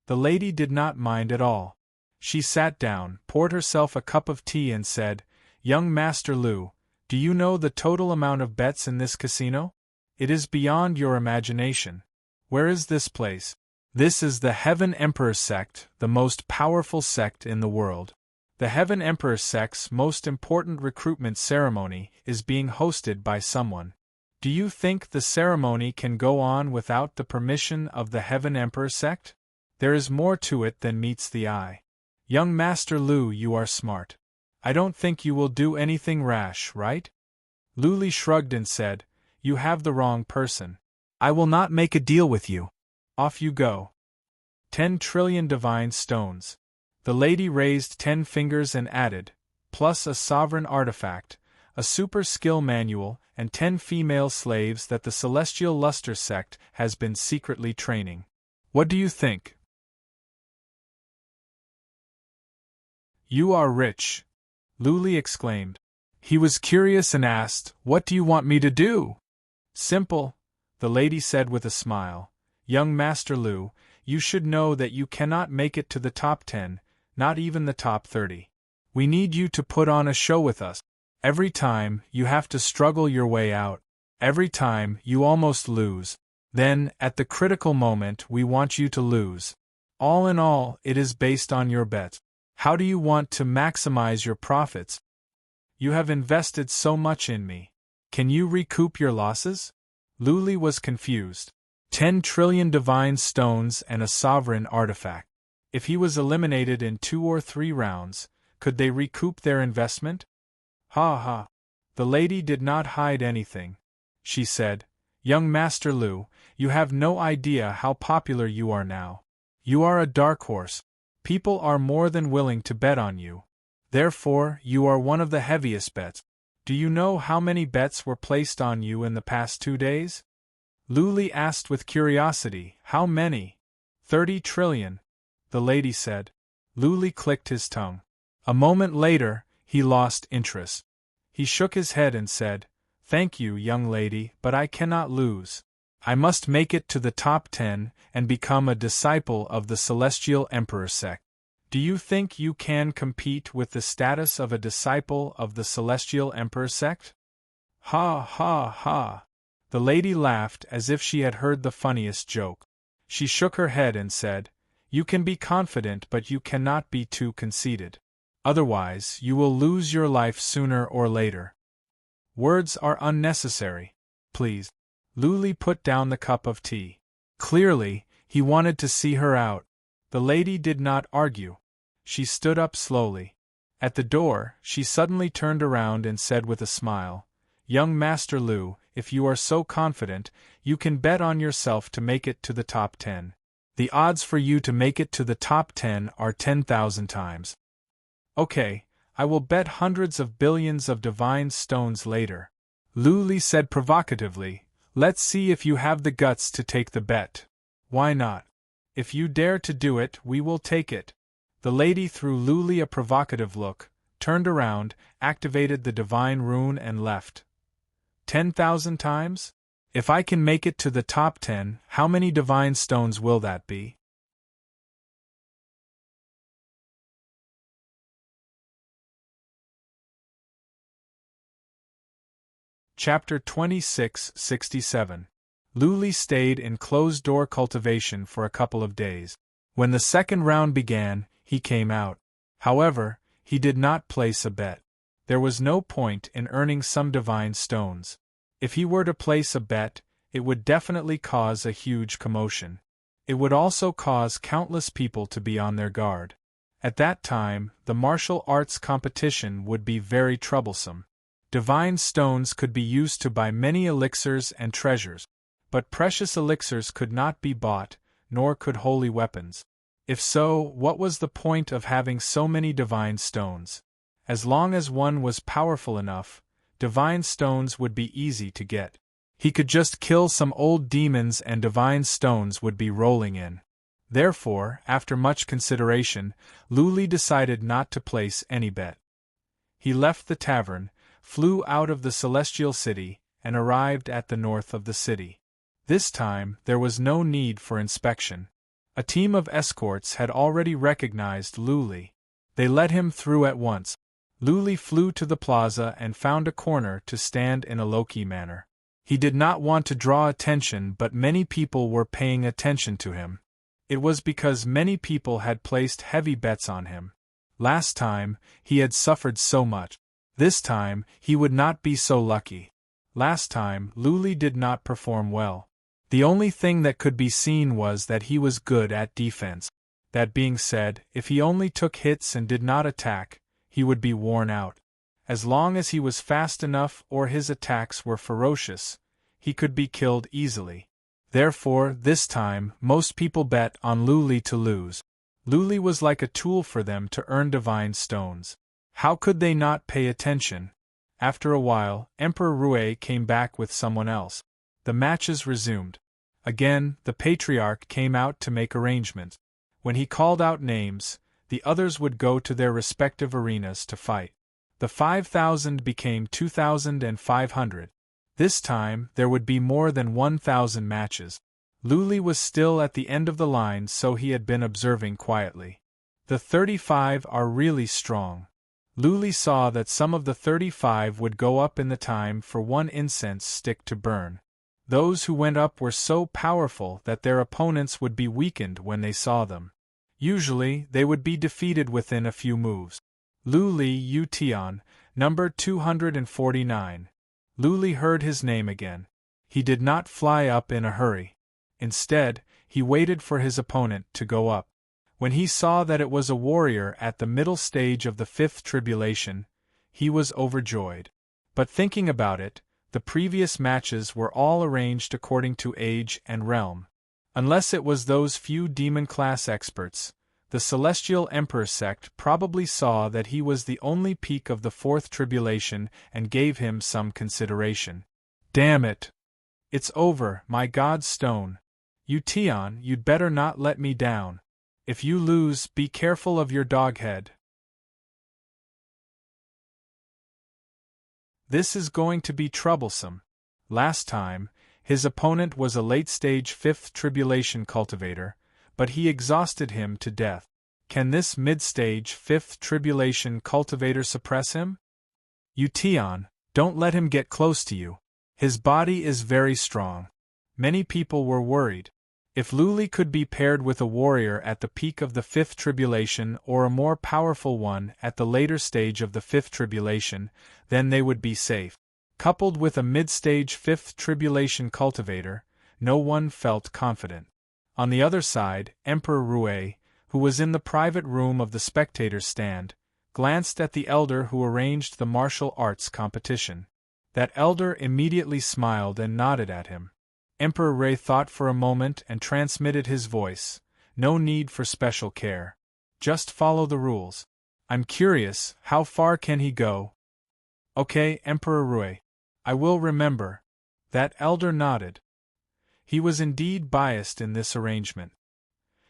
The lady did not mind at all. She sat down, poured herself a cup of tea and said, "Young Master Lu, do you know the total amount of bets in this casino? It is beyond your imagination. Where is this place? This is the Heaven Emperor sect, the most powerful sect in the world. The Heaven Emperor sect's most important recruitment ceremony is being hosted by someone. Do you think the ceremony can go on without the permission of the Heaven Emperor sect? There is more to it than meets the eye. Young Master Lu, you are smart. I don't think you will do anything rash, right?" Lu Li shrugged and said, "You have the wrong person. I will not make a deal with you. Off you go. 10 trillion divine stones." The lady raised 10 fingers and added, plus a sovereign artifact, a super skill manual, and 10 female slaves that the Celestial Luster sect has been secretly training. What do you think? "You are rich," Lu Li exclaimed. He was curious and asked, "What do you want me to do?" "Simple," the lady said with a smile. "Young Master Lu, you should know that you cannot make it to the top 10, not even the top 30. We need you to put on a show with us. Every time, you have to struggle your way out. Every time, you almost lose. Then, at the critical moment, we want you to lose. All in all, it is based on your bet. How do you want to maximize your profits? You have invested so much in me. Can you recoup your losses?" Lu Li was confused. 10 trillion divine stones and a sovereign artifact. If he was eliminated in 2 or 3 rounds, could they recoup their investment? "Ha ha." The lady did not hide anything. She said, "Young Master Lu, you have no idea how popular you are now. You are a dark horse. People are more than willing to bet on you. Therefore, you are one of the heaviest bets. Do you know how many bets were placed on you in the past 2 days?" Lu Li asked with curiosity, "How many?" 30 trillion, the lady said. Lu Li clicked his tongue. A moment later, he lost interest. He shook his head and said, "Thank you, young lady, but I cannot lose. I must make it to the top 10 and become a disciple of the Celestial Emperor sect. Do you think you can compete with the status of a disciple of the Celestial Emperor sect?" "Ha ha ha." The lady laughed as if she had heard the funniest joke. She shook her head and said, "You can be confident, but you cannot be too conceited. Otherwise, you will lose your life sooner or later." Words are unnecessary. Please. Luli put down the cup of tea. Clearly, he wanted to see her out. The lady did not argue. She stood up slowly. At the door, she suddenly turned around and said with a smile, "Young Master Lu, if you are so confident, you can bet on yourself to make it to the top 10. The odds for you to make it to the top 10 are 10,000 times. Okay, I will bet hundreds of billions of divine stones later." Lu Li said provocatively, "Let's see if you have the guts to take the bet." "Why not? If you dare to do it, we will take it." The lady threw Lu Li a provocative look, turned around, activated the divine rune and left. 10,000 times? If I can make it to the top 10, how many divine stones will that be? Chapter 2667. Lu Li stayed in closed-door cultivation for a couple of days. When the second round began, he came out. However, he did not place a bet. There was no point in earning some divine stones. If he were to place a bet, it would definitely cause a huge commotion. It would also cause countless people to be on their guard. At that time, the martial arts competition would be very troublesome. Divine stones could be used to buy many elixirs and treasures, but precious elixirs could not be bought, nor could holy weapons. If so, what was the point of having so many divine stones? As long as one was powerful enough, divine stones would be easy to get. He could just kill some old demons and divine stones would be rolling in. Therefore, after much consideration, Lu Li decided not to place any bet. He left the tavern, flew out of the celestial city, and arrived at the north of the city. This time, there was no need for inspection. A team of escorts had already recognized Lu Li. They let him through at once. Lu Li flew to the plaza and found a corner to stand in a low-key manner. He did not want to draw attention, but many people were paying attention to him. It was because many people had placed heavy bets on him. Last time, he had suffered so much. This time, he would not be so lucky. Last time, Lu Li did not perform well. The only thing that could be seen was that he was good at defense. That being said, if he only took hits and did not attack, he would be worn out. As long as he was fast enough or his attacks were ferocious, he could be killed easily. Therefore, this time, most people bet on Lu Li to lose. Lu Li was like a tool for them to earn divine stones. How could they not pay attention? After a while, Emperor Rui came back with someone else. The matches resumed. Again, the Patriarch came out to make arrangements. When he called out names, the others would go to their respective arenas to fight. The 5,000 became 2,500. This time, there would be more than 1,000 matches. Lu Li was still at the end of the line, so he had been observing quietly. The 35 are really strong. Lu Li saw that some of the 35 would go up in the time for one incense stick to burn. Those who went up were so powerful that their opponents would be weakened when they saw them. Usually, they would be defeated within a few moves. Lu Li Yu Tian, number 249. Lu Li heard his name again. He did not fly up in a hurry. Instead, he waited for his opponent to go up. When he saw that it was a warrior at the middle stage of the fifth tribulation, he was overjoyed. But thinking about it, the previous matches were all arranged according to age and realm. Unless it was those few demon-class experts, the Celestial Emperor sect probably saw that he was the only peak of the fourth tribulation and gave him some consideration. Damn it! It's over, my god stone. Yu Tian, you'd better not let me down. If you lose, be careful of your doghead. This is going to be troublesome. Last time, his opponent was a late-stage fifth tribulation cultivator, but he exhausted him to death. Can this mid-stage fifth tribulation cultivator suppress him? Yu Tian, don't let him get close to you. His body is very strong. Many people were worried. If Lu Li could be paired with a warrior at the peak of the fifth tribulation or a more powerful one at the later stage of the fifth tribulation, then they would be safe. Coupled with a mid-stage fifth tribulation cultivator, no one felt confident. On the other side, Emperor Rue, who was in the private room of the spectators' stand, glanced at the elder who arranged the martial arts competition. That elder immediately smiled and nodded at him. Emperor Rue thought for a moment and transmitted his voice. No need for special care. Just follow the rules. I'm curious, how far can he go? Okay, Emperor Rue. I will remember. That elder nodded. He was indeed biased in this arrangement.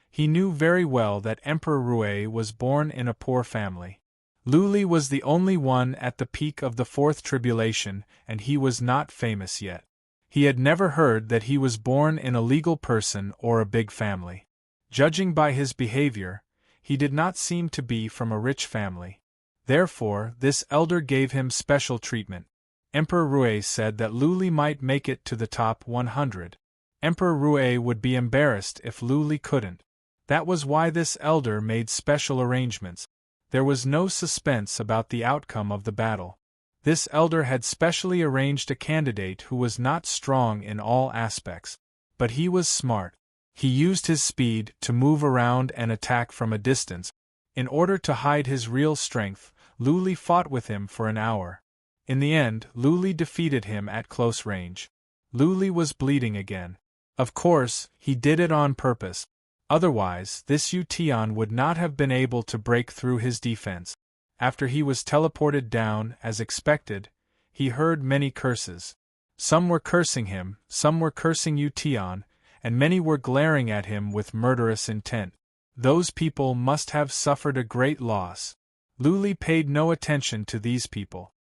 He knew very well that Emperor Rue was born in a poor family. Luli was the only one at the peak of the fourth tribulation, and he was not famous yet. He had never heard that he was born in a legal person or a big family. Judging by his behavior, he did not seem to be from a rich family. Therefore, this elder gave him special treatment. Emperor Rue said that Luli might make it to the top 100. Emperor Rue would be embarrassed if Luli couldn't. That was why this elder made special arrangements. There was no suspense about the outcome of the battle. This elder had specially arranged a candidate who was not strong in all aspects. But he was smart. He used his speed to move around and attack from a distance. In order to hide his real strength, Luli fought with him for an hour. In the end, Luli defeated him at close range. Luli was bleeding again. Of course, he did it on purpose. Otherwise, this Ution would not have been able to break through his defense. After he was teleported down, as expected, he heard many curses. Some were cursing him, some were cursing Ution, and many were glaring at him with murderous intent. Those people must have suffered a great loss. Luli paid no attention to these people.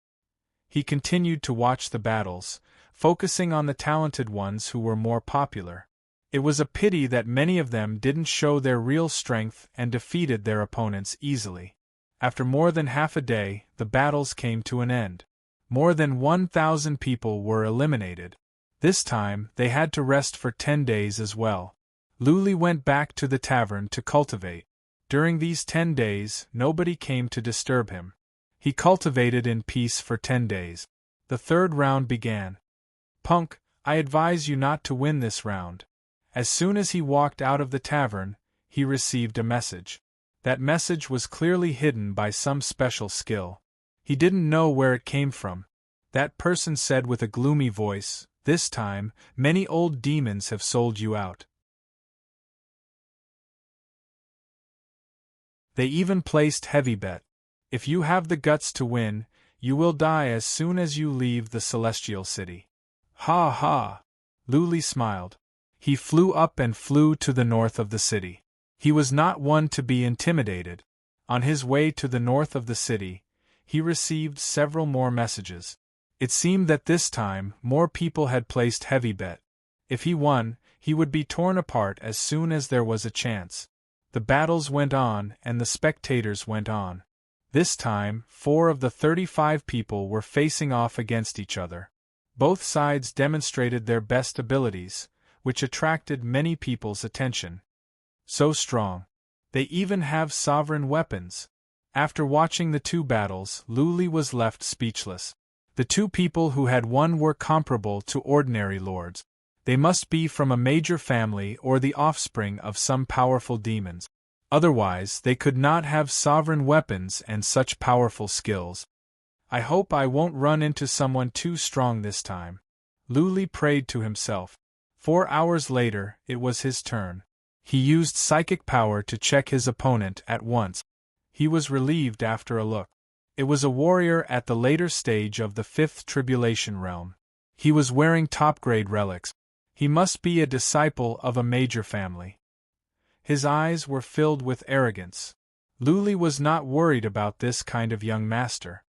He continued to watch the battles, focusing on the talented ones who were more popular. It was a pity that many of them didn't show their real strength and defeated their opponents easily. After more than half a day, the battles came to an end. More than 1,000 people were eliminated. This time, they had to rest for 10 days as well. Luli went back to the tavern to cultivate. During these 10 days, nobody came to disturb him. He cultivated in peace for 10 days. The third round began. Punk, I advise you not to win this round. As soon as he walked out of the tavern, he received a message. That message was clearly hidden by some special skill. He didn't know where it came from. That person said with a gloomy voice, "This time, many old demons have sold you out. They even placed heavy bet. If you have the guts to win, you will die as soon as you leave the celestial city." Ha ha! Luli smiled. He flew up and flew to the north of the city. He was not one to be intimidated. On his way to the north of the city, he received several more messages. It seemed that this time, more people had placed heavy bet. If he won, he would be torn apart as soon as there was a chance. The battles went on and the spectators went on. This time, 4 of the 35 people were facing off against each other. Both sides demonstrated their best abilities, which attracted many people's attention. So strong. They even have sovereign weapons. After watching the 2 battles, Luli was left speechless. The 2 people who had won were comparable to ordinary lords. They must be from a major family or the offspring of some powerful demons. Otherwise, they could not have sovereign weapons and such powerful skills. I hope I won't run into someone too strong this time. Luli prayed to himself. 4 hours later, it was his turn. He used psychic power to check his opponent at once. He was relieved after a look. It was a warrior at the later stage of the 5th tribulation realm. He was wearing top-grade relics. He must be a disciple of a major family. His eyes were filled with arrogance. Luli was not worried about this kind of young master.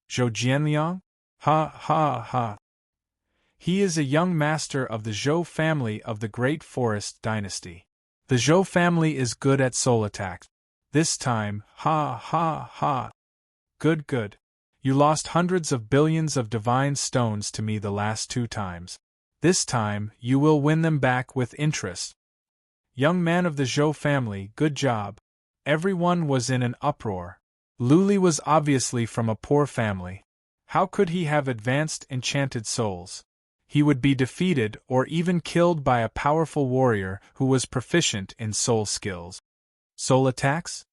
Zhou Jianliang? Ha ha ha. He is a young master of the Zhou family of the Great Forest Dynasty. The Zhou family is good at soul attacks. This time, ha ha ha. Good good. You lost hundreds of billions of divine stones to me the last 2 times. This time, you will win them back with interest. Young man of the Zhou family, good job. Everyone was in an uproar. Luli was obviously from a poor family. How could he have advanced enchanted souls? He would be defeated or even killed by a powerful warrior who was proficient in soul skills. Soul attacks?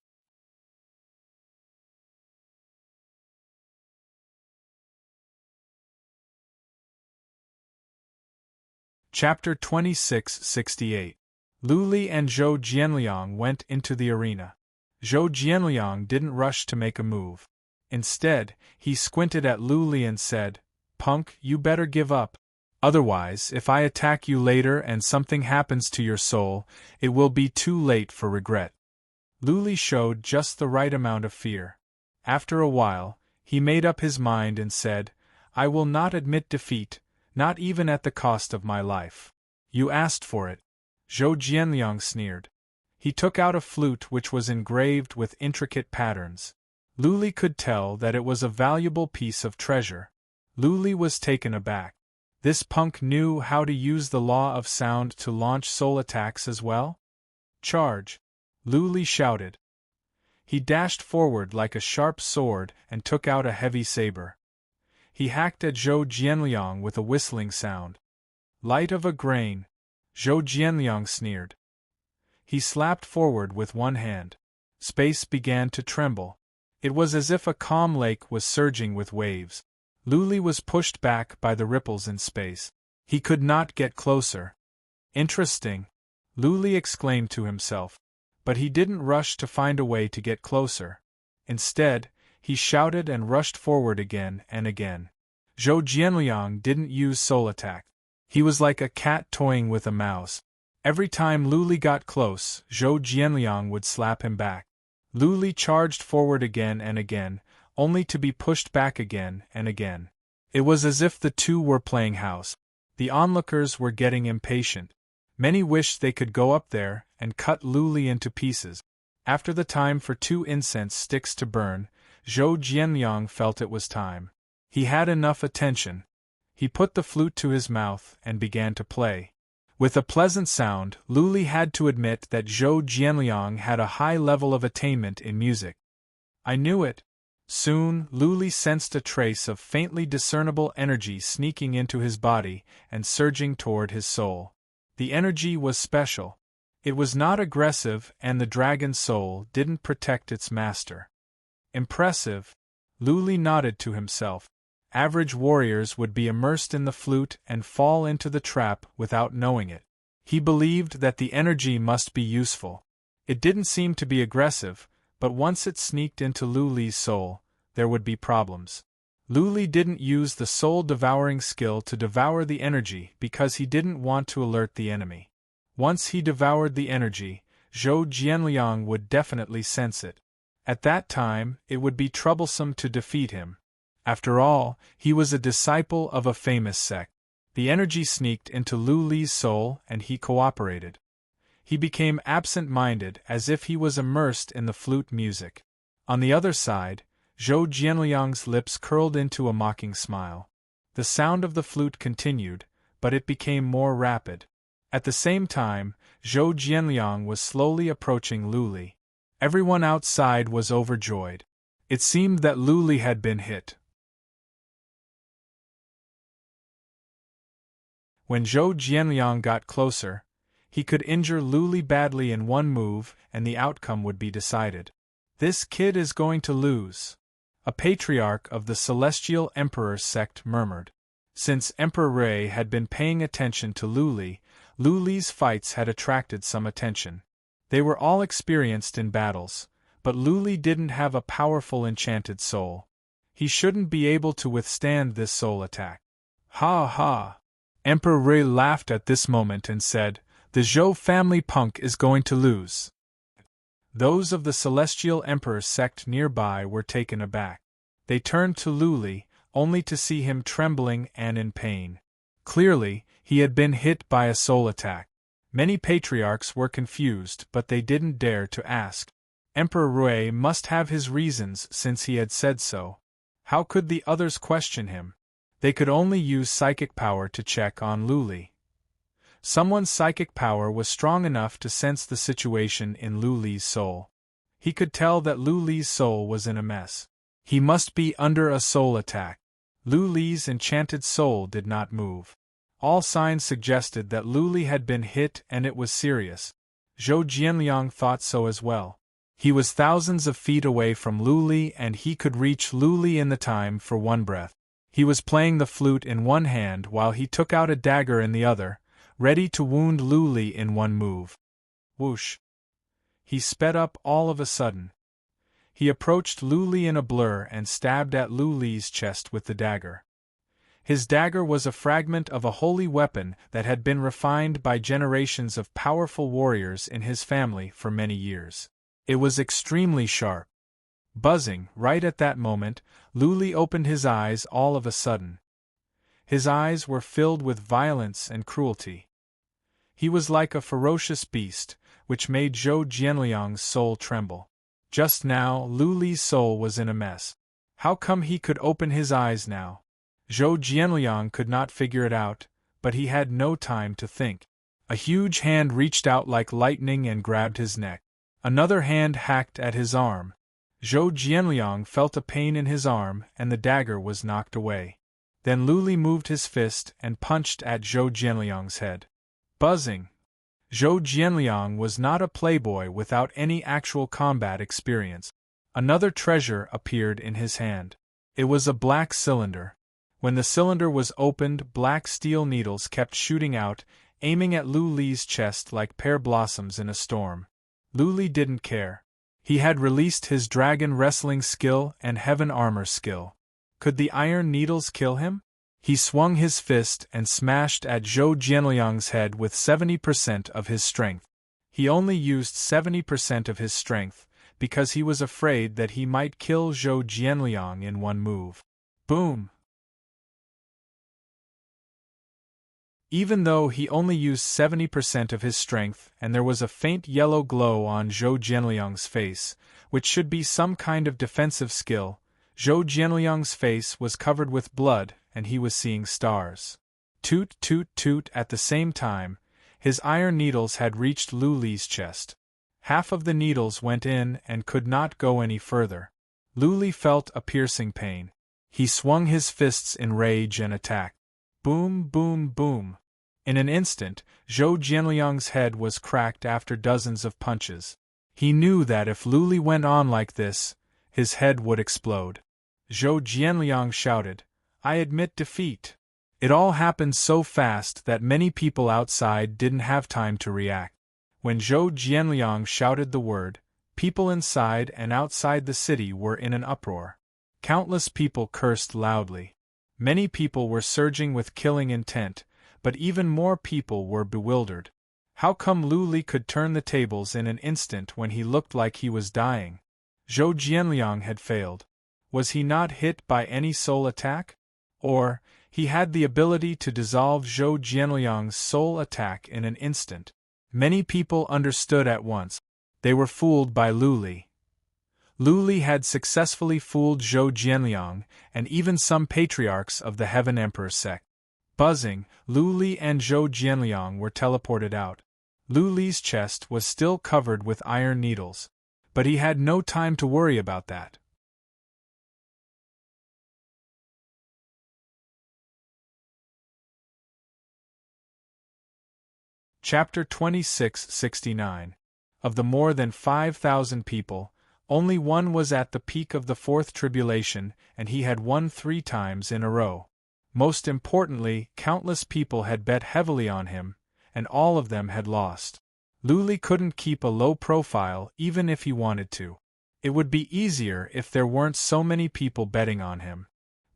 Chapter 2668. Lu Li and Zhou Jianliang went into the arena. Zhou Jianliang didn't rush to make a move. Instead, he squinted at Lu Li and said, "Punk, you better give up. Otherwise, if I attack you later and something happens to your soul, it will be too late for regret." Lu Li showed just the right amount of fear. After a while, he made up his mind and said, "I will not admit defeat, not even at the cost of my life." "You asked for it." Zhou Jianliang sneered. He took out a flute which was engraved with intricate patterns. Lu Li could tell that it was a valuable piece of treasure. Lu Li was taken aback. This punk knew how to use the law of sound to launch soul attacks as well? "Charge!" Lu Li shouted. He dashed forward like a sharp sword and took out a heavy saber. He hacked at Zhou Jianliang with a whistling sound. "Light of a grain," Zhou Jianliang sneered. He slapped forward with one hand. Space began to tremble. It was as if a calm lake was surging with waves. Lu Li was pushed back by the ripples in space. He could not get closer. "Interesting," Lu Li exclaimed to himself. But he didn't rush to find a way to get closer. Instead, he shouted and rushed forward again and again. Zhou Jianliang didn't use soul attack. He was like a cat toying with a mouse. Every time Lu Li got close, Zhou Jianliang would slap him back. Lu Li charged forward again and again, only to be pushed back again and again. It was as if the two were playing house. The onlookers were getting impatient. Many wished they could go up there and cut Lu Li into pieces. After the time for 2 incense sticks to burn, Zhou Jianliang felt it was time. He had enough attention. He put the flute to his mouth and began to play. With a pleasant sound, Lu Li had to admit that Zhou Jianliang had a high level of attainment in music. "I knew it." Soon, Lu Li sensed a trace of faintly discernible energy sneaking into his body and surging toward his soul. The energy was special. It was not aggressive, and the dragon soul didn't protect its master. Impressive. Lu Li nodded to himself. Average warriors would be immersed in the flute and fall into the trap without knowing it. He believed that the energy must be useful. It didn't seem to be aggressive, but once it sneaked into Lu Li's soul, there would be problems. Lu Li didn't use the soul-devouring skill to devour the energy because he didn't want to alert the enemy. Once he devoured the energy, Zhou Jianliang would definitely sense it. At that time, it would be troublesome to defeat him. After all, he was a disciple of a famous sect. The energy sneaked into Lu Li's soul and he cooperated. He became absent-minded as if he was immersed in the flute music. On the other side, Zhou Jianliang's lips curled into a mocking smile. The sound of the flute continued, but it became more rapid. At the same time, Zhou Jianliang was slowly approaching Lu Li. Everyone outside was overjoyed. It seemed that Lu Li had been hit. When Zhou Jianliang got closer, he could injure Lu Li badly in one move and the outcome would be decided. "This kid is going to lose," a patriarch of the Celestial Emperor sect murmured. Since Emperor Rui had been paying attention to Lu Li's fights had attracted some attention. They were all experienced in battles, but Lu Li didn't have a powerful enchanted soul. He shouldn't be able to withstand this soul attack. "Ha ha!" Emperor Rui laughed at this moment and said, "The Zhou family punk is going to lose." Those of the Celestial Emperor sect nearby were taken aback. They turned to Lu Li, only to see him trembling and in pain. Clearly, he had been hit by a soul attack. Many patriarchs were confused, but they didn't dare to ask. Emperor Rui must have his reasons since he had said so. How could the others question him? They could only use psychic power to check on Lu Li. Someone's psychic power was strong enough to sense the situation in Lu Li's soul. He could tell that Lu Li's soul was in a mess. He must be under a soul attack. Lu Li's enchanted soul did not move. All signs suggested that Lu Li had been hit and it was serious. Zhou Jianliang thought so as well. He was thousands of feet away from Lu Li and he could reach Lu Li in the time for one breath. He was playing the flute in one hand while he took out a dagger in the other, ready to wound Lu Li in one move. Whoosh! He sped up all of a sudden. He approached Lu Li in a blur and stabbed at Lu Li's chest with the dagger. His dagger was a fragment of a holy weapon that had been refined by generations of powerful warriors in his family for many years. It was extremely sharp. Buzzing, right at that moment, Lu Li opened his eyes all of a sudden. His eyes were filled with violence and cruelty. He was like a ferocious beast, which made Zhou Jianliang's soul tremble. Just now, Lu Li's soul was in a mess. How come he could open his eyes now? Zhou Jianliang could not figure it out, but he had no time to think. A huge hand reached out like lightning and grabbed his neck. Another hand hacked at his arm. Zhou Jianliang felt a pain in his arm and the dagger was knocked away. Then Lu Li moved his fist and punched at Zhou Jianliang's head. Buzzing. Zhou Jianliang was not a playboy without any actual combat experience. Another treasure appeared in his hand. It was a black cylinder. When the cylinder was opened, black steel needles kept shooting out, aiming at Lu Li's chest like pear blossoms in a storm. Lu Li didn't care. He had released his dragon wrestling skill and heaven armor skill. Could the iron needles kill him? He swung his fist and smashed at Zhou Jianliang's head with 70% of his strength. He only used 70% of his strength, because he was afraid that he might kill Zhou Jianliang in one move. Boom! Even though he only used 70% of his strength and there was a faint yellow glow on Zhou Jianliang's face, which should be some kind of defensive skill, Zhou Jianliang's face was covered with blood and he was seeing stars. Toot toot toot at the same time, his iron needles had reached Lu Li's chest. Half of the needles went in and could not go any further. Lu Li felt a piercing pain. He swung his fists in rage and attacked. Boom, boom, boom. In an instant, Zhou Jianliang's head was cracked after dozens of punches. He knew that if Lu Li went on like this, his head would explode. Zhou Jianliang shouted, "I admit defeat." It all happened so fast that many people outside didn't have time to react. When Zhou Jianliang shouted the word, people inside and outside the city were in an uproar. Countless people cursed loudly. Many people were surging with killing intent, but even more people were bewildered. How come Lu Li could turn the tables in an instant when he looked like he was dying? Zhou Jianliang had failed. Was he not hit by any soul attack? Or, he had the ability to dissolve Zhou Jianliang's soul attack in an instant. Many people understood at once. They were fooled by Lu Li. Lu Li had successfully fooled Zhou Jianliang and even some patriarchs of the Heaven Emperor sect. Buzzing, Lu Li and Zhou Jianliang were teleported out. Lu Li's chest was still covered with iron needles, but he had no time to worry about that. Chapter 2669. Of the more than 5,000 people, only one was at the peak of the fourth tribulation, and he had won 3 times in a row. Most importantly, countless people had bet heavily on him, and all of them had lost. Lu Li couldn't keep a low profile even if he wanted to. It would be easier if there weren't so many people betting on him.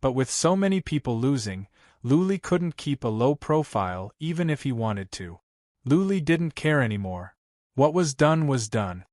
But with so many people losing, Lu Li couldn't keep a low profile even if he wanted to. Lu Li didn't care anymore. What was done was done.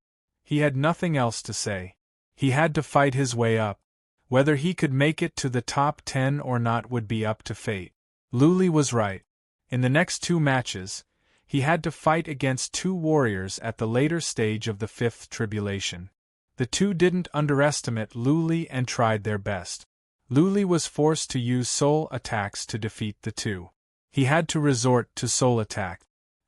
He had nothing else to say. He had to fight his way up. Whether he could make it to the top 10 or not would be up to fate. Lu Li was right. In the next 2 matches, he had to fight against 2 warriors at the later stage of the 5th tribulation. The 2 didn't underestimate Lu Li and tried their best. Lu Li was forced to use soul attacks to defeat the 2. He had to resort to soul attack.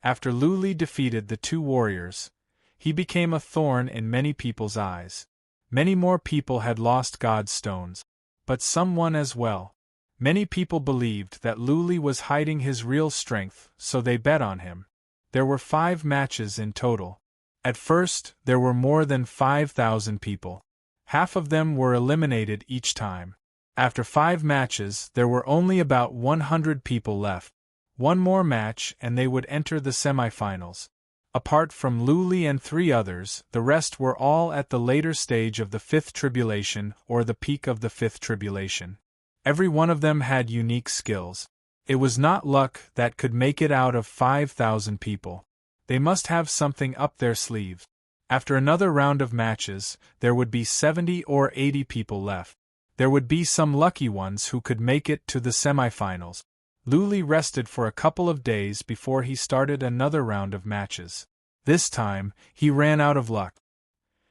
After Lu Li defeated the 2 warriors, he became a thorn in many people's eyes. Many more people had lost God's stones. But some won as well. Many people believed that Luli was hiding his real strength, so they bet on him. There were 5 matches in total. At first, there were more than 5,000 people. Half of them were eliminated each time. After 5 matches, there were only about 100 people left. One more match and they would enter the semifinals. Apart from Luli and 3 others, the rest were all at the later stage of the 5th tribulation or the peak of the 5th tribulation. Every one of them had unique skills. It was not luck that could make it out of 5,000 people. They must have something up their sleeves. After another round of matches, there would be 70 or 80 people left. There would be some lucky ones who could make it to the semifinals. Luli rested for a couple of days before he started another round of matches. This time, he ran out of luck.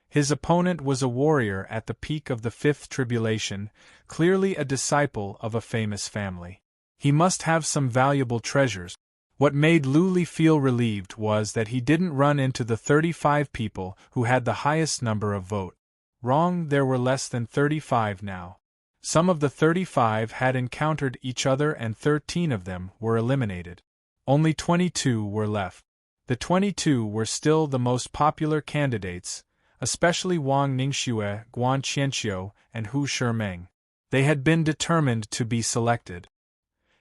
His opponent was a warrior at the peak of the 5th tribulation, clearly a disciple of a famous family. He must have some valuable treasures. What made Luli feel relieved was that he didn't run into the 35 people who had the highest number of votes. Wrong, there were less than 35 now. Some of the 35 had encountered each other and 13 of them were eliminated. Only 22 were left. The 22 were still the most popular candidates, especially Wang Ningxue, Guan Qianqiu, and Hu Shimeng. They had been determined to be selected.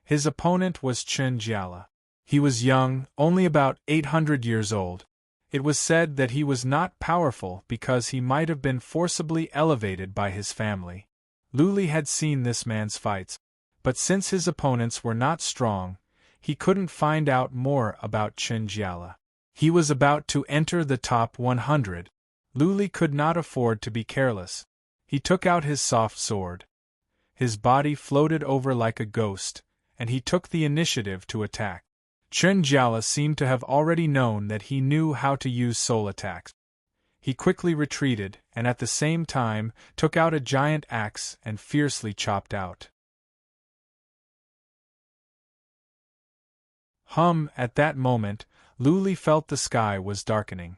His opponent was Chen Jiala. He was young, only about 800 years old. It was said that he was not powerful because he might have been forcibly elevated by his family. Luli had seen this man's fights, but since his opponents were not strong, he couldn't find out more about Chen Jiala. He was about to enter the top 100. Luli could not afford to be careless. He took out his soft sword. His body floated over like a ghost, and he took the initiative to attack. Chen Jiala seemed to have already known that he knew how to use soul attacks. He quickly retreated, and at the same time, took out a giant axe and fiercely chopped out. At that moment, Luli felt the sky was darkening.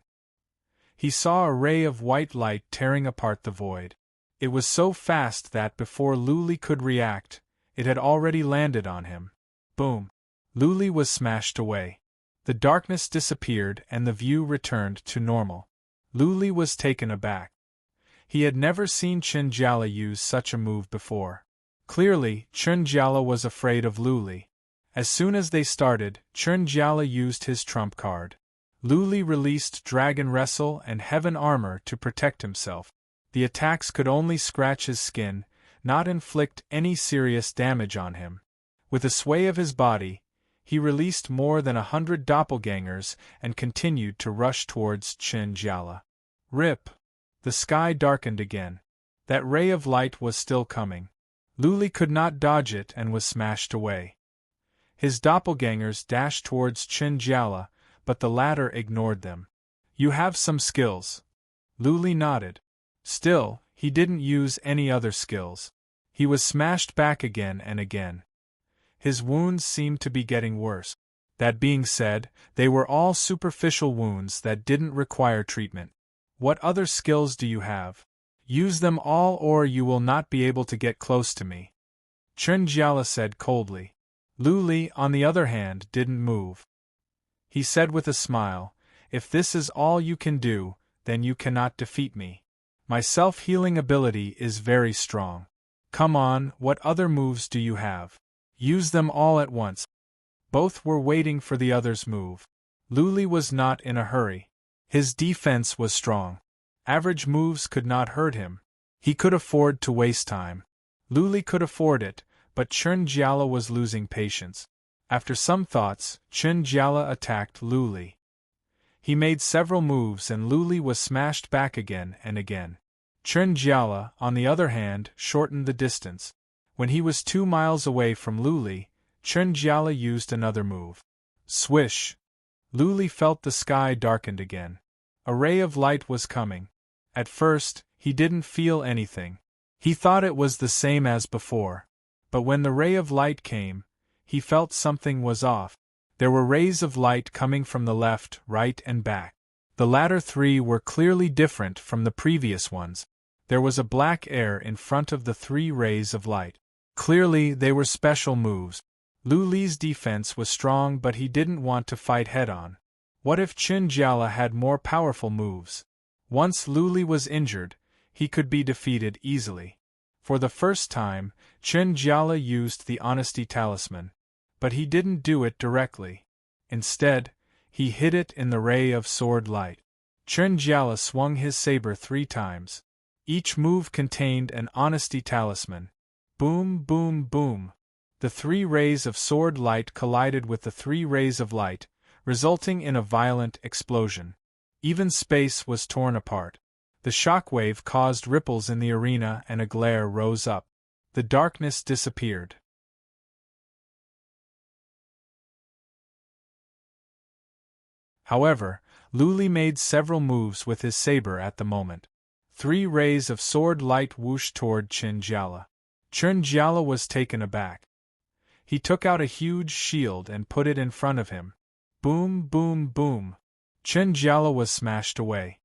He saw a ray of white light tearing apart the void. It was so fast that before Luli could react, it had already landed on him. Boom! Luli was smashed away. The darkness disappeared and the view returned to normal. Luli was taken aback. He had never seen Chen Jiala use such a move before. Clearly, Chen Jiala was afraid of Luli. As soon as they started, Chen Jiala used his trump card. Luli released Dragon Wrestle and Heaven Armor to protect himself. The attacks could only scratch his skin, not inflict any serious damage on him. With a sway of his body, he released more than 100 doppelgangers and continued to rush towards Chen Jiala. Rip! The sky darkened again. That ray of light was still coming. Luli could not dodge it and was smashed away. His doppelgangers dashed towards Chen Jiala, but the latter ignored them. You have some skills. Luli nodded. Still, he didn't use any other skills. He was smashed back again and again. His wounds seemed to be getting worse. That being said, they were all superficial wounds that didn't require treatment. What other skills do you have? Use them all or you will not be able to get close to me. Chen Jiala said coldly. Luli, on the other hand, didn't move. He said with a smile, if this is all you can do, then you cannot defeat me. My self-healing ability is very strong. Come on, what other moves do you have? Use them all at once. Both were waiting for the other's move. Luli was not in a hurry. His defense was strong. Average moves could not hurt him. He could afford to waste time. Luli could afford it, but Chen Jiala was losing patience. After some thoughts, Chen Jiala attacked Luli. He made several moves and Luli was smashed back again and again. Chen Jiala, on the other hand, shortened the distance. When he was 2 miles away from Luli, Chen Jiala used another move. Swish! Luli felt the sky darkened again. A ray of light was coming. At first, he didn't feel anything. He thought it was the same as before. But when the ray of light came, he felt something was off. There were rays of light coming from the left, right, and back. The latter 3 were clearly different from the previous ones. There was a black air in front of the 3 rays of light. Clearly, they were special moves. Lu Li's defense was strong, but he didn't want to fight head-on. What if Qin Jiala had more powerful moves? Once Lu Li was injured, he could be defeated easily. For the first time, Qin Jiala used the Honesty Talisman. But he didn't do it directly. Instead, he hid it in the ray of sword light. Qin Jiala swung his saber 3 times. Each move contained an Honesty Talisman. Boom, boom, boom. The 3 rays of sword light collided with the 3 rays of light, resulting in a violent explosion. Even space was torn apart. The shockwave caused ripples in the arena and a glare rose up. The darkness disappeared. However, Lu Li made several moves with his saber at the moment. 3 rays of sword light whooshed toward Qin Jiala. Qin Jiala was taken aback. He took out a huge shield and put it in front of him. Boom, boom, boom. Qin Jiala was smashed away.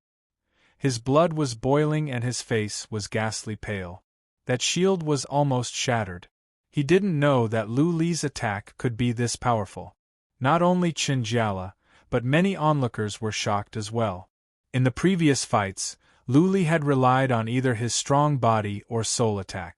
His blood was boiling and his face was ghastly pale. That shield was almost shattered. He didn't know that Lu Li's attack could be this powerful. Not only Qin Jiala, but many onlookers were shocked as well. In the previous fights, Lu Li had relied on either his strong body or soul attack.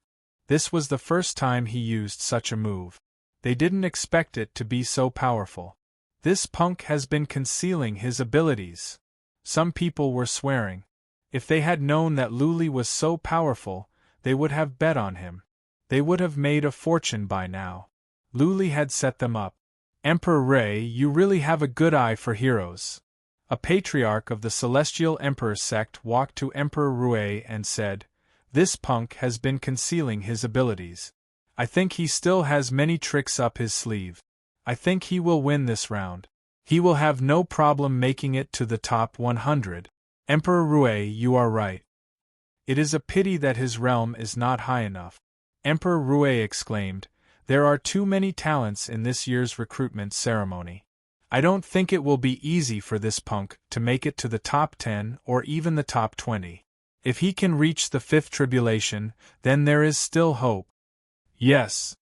This was the first time he used such a move. They didn't expect it to be so powerful. This punk has been concealing his abilities. Some people were swearing. If they had known that Lu Li was so powerful, they would have bet on him. They would have made a fortune by now. Lu Li had set them up. Emperor Rui, you really have a good eye for heroes. A patriarch of the Celestial Emperor sect walked to Emperor Rui and said, "This punk has been concealing his abilities. I think he still has many tricks up his sleeve. I think he will win this round. He will have no problem making it to the top 100. Emperor Rui, you are right. It is a pity that his realm is not high enough." Emperor Rui exclaimed, "There are too many talents in this year's recruitment ceremony. I don't think it will be easy for this punk to make it to the top 10 or even the top 20. If he can reach the 5th tribulation, then there is still hope." Yes.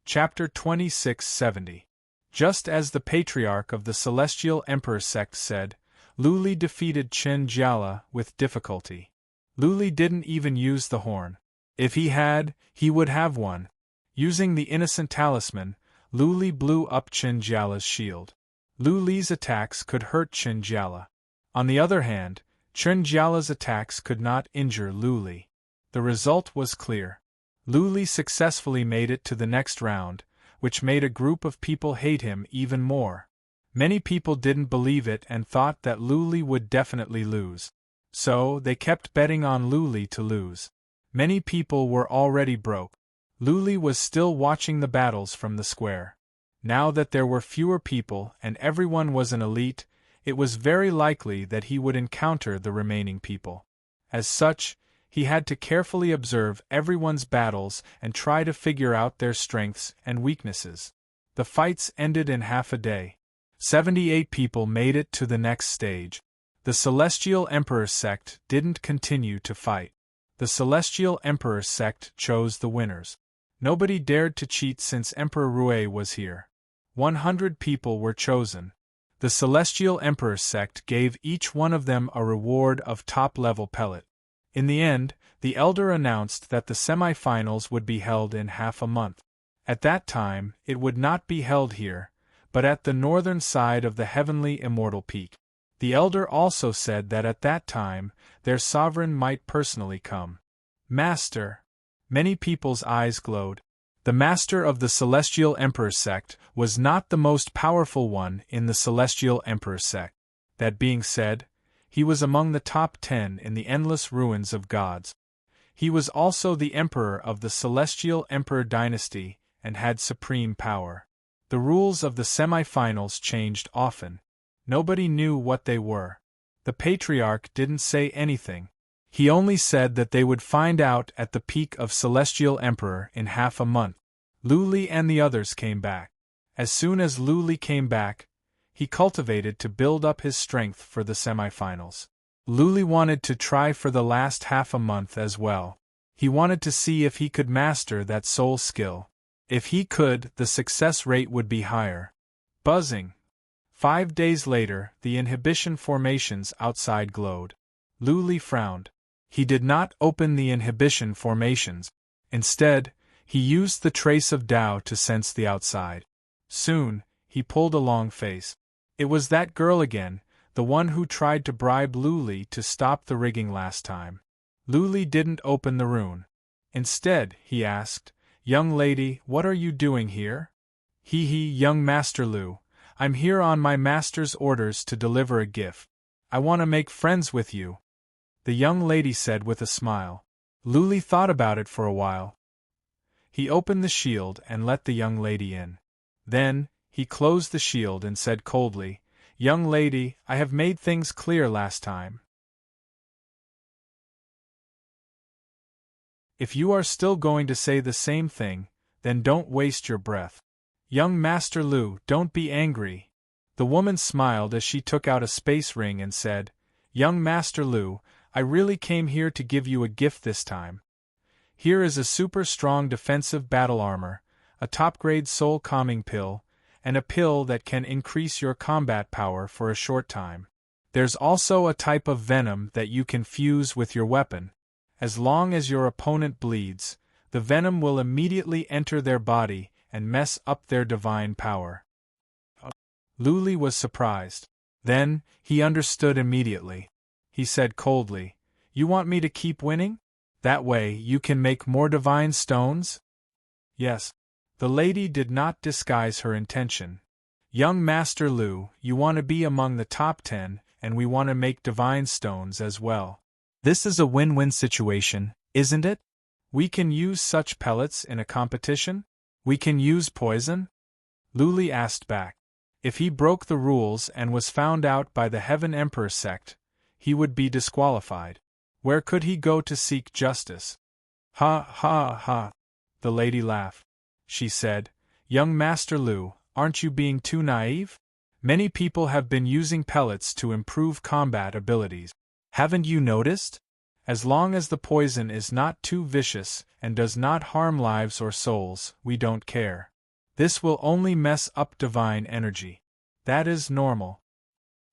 Chapter 2670. Just as the patriarch of the Celestial Emperor sect said, Lu Li defeated Qin Jiala with difficulty. Lu Li didn't even use the horn. If he had, he would have won. Using the innocent talisman, Lu Li blew up Qin Jiala's shield. Lu Li's attacks could hurt Qin Jiala. On the other hand, Qin Jiala's attacks could not injure Lu Li. The result was clear. Lu Li successfully made it to the next round, which made a group of people hate him even more. Many people didn't believe it and thought that Lu Li would definitely lose. So, they kept betting on Lu Li to lose. Many people were already broke. Lu Li was still watching the battles from the square. Now that there were fewer people and everyone was an elite, it was very likely that he would encounter the remaining people. As such, he had to carefully observe everyone's battles and try to figure out their strengths and weaknesses. The fights ended in half a day. 78 people made it to the next stage. The Celestial Emperor sect didn't continue to fight. The Celestial Emperor sect chose the winners. Nobody dared to cheat since Emperor Rui was here. 100 people were chosen. The Celestial Emperor sect gave each one of them a reward of top-level pellet. In the end, the Elder announced that the semi-finals would be held in half a month. At that time, it would not be held here, but at the northern side of the heavenly immortal peak. The Elder also said that at that time, their sovereign might personally come. Master! Many people's eyes glowed. The master of the Celestial Emperor sect was not the most powerful one in the Celestial Emperor sect. That being said, he was among the top 10 in the endless ruins of gods. He was also the emperor of the Celestial Emperor dynasty and had supreme power. The rules of the semi-finals changed often. Nobody knew what they were. The patriarch didn't say anything. He only said that they would find out at the peak of Celestial Emperor in half a month. Lu Li and the others came back. As soon as Lu Li came back, he cultivated to build up his strength for the semifinals. Luli wanted to try for the last half a month as well. He wanted to see if he could master that soul skill. If he could, the success rate would be higher. Buzzing. 5 days later, the inhibition formations outside glowed. Luli frowned. He did not open the inhibition formations. Instead, he used the trace of Tao to sense the outside. Soon, he pulled a long face. It was that girl again, the one who tried to bribe Luli to stop the rigging last time. Luli didn't open the rune. Instead, he asked, "Young lady, what are you doing here?" "Hee, young Master Lu, I'm here on my master's orders to deliver a gift. I want to make friends with you," the young lady said with a smile. Luli thought about it for a while. He opened the shield and let the young lady in. Then, he closed the shield and said coldly, "Young lady, I have made things clear last time. If you are still going to say the same thing, then don't waste your breath. Young Master Lu, don't be angry." The woman smiled as she took out a space ring and said, "Young Master Lu, I really came here to give you a gift this time. Here is a super strong defensive battle armor, a top-grade soul calming pill, and a pill that can increase your combat power for a short time. There's also a type of venom that you can fuse with your weapon. As long as your opponent bleeds, the venom will immediately enter their body and mess up their divine power." Luli was surprised. Then, he understood immediately. He said coldly, "You want me to keep winning? That way you can make more divine stones?" "Yes." The lady did not disguise her intention. "Young Master Lu, you want to be among the top 10, and we want to make divine stones as well. This is a win-win situation, isn't it? We can use such pellets in a competition? We can use poison?" Luli asked back. If he broke the rules and was found out by the Heaven Emperor sect, he would be disqualified. Where could he go to seek justice? "Ha ha ha," the lady laughed. She said, "Young Master Lu, aren't you being too naive? Many people have been using pellets to improve combat abilities. Haven't you noticed? As long as the poison is not too vicious and does not harm lives or souls, we don't care. This will only mess up divine energy. That is normal."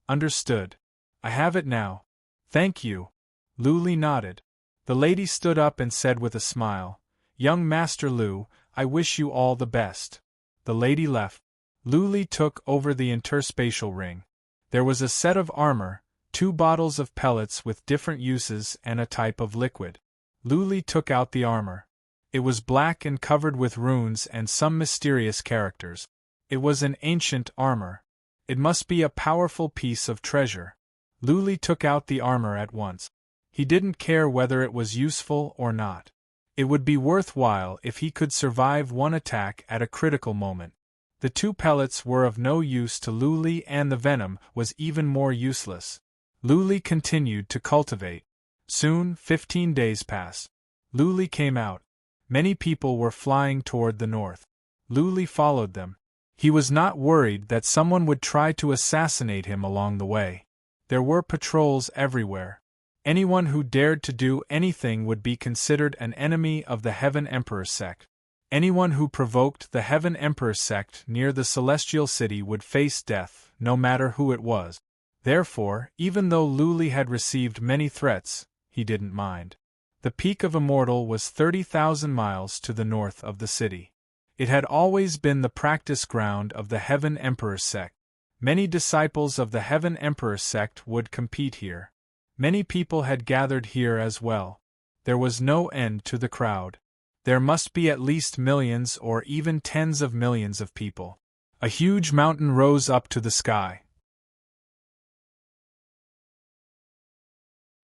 "Understood. I have it now. Thank you." Luli nodded. The lady stood up and said with a smile, "Young Master Lu, I wish you all the best." The lady left. Luli took over the interspatial ring. There was a set of armor, 2 bottles of pellets with different uses and a type of liquid. Luli took out the armor. It was black and covered with runes and some mysterious characters. It was an ancient armor. It must be a powerful piece of treasure. Luli took out the armor at once. He didn't care whether it was useful or not. It would be worthwhile if he could survive one attack at a critical moment. The 2 pellets were of no use to Luli and the venom was even more useless. Luli continued to cultivate. Soon, 15 days passed. Luli came out. Many people were flying toward the north. Luli followed them. He was not worried that someone would try to assassinate him along the way. There were patrols everywhere. Anyone who dared to do anything would be considered an enemy of the Heaven Emperor sect. Anyone who provoked the Heaven Emperor sect near the Celestial City would face death, no matter who it was. Therefore, even though Luli had received many threats, he didn't mind. The Peak of Immortal was 30,000 miles to the north of the city. It had always been the practice ground of the Heaven Emperor sect. Many disciples of the Heaven Emperor sect would compete here. Many people had gathered here as well. There was no end to the crowd. There must be at least millions or even tens of millions of people. A huge mountain rose up to the sky.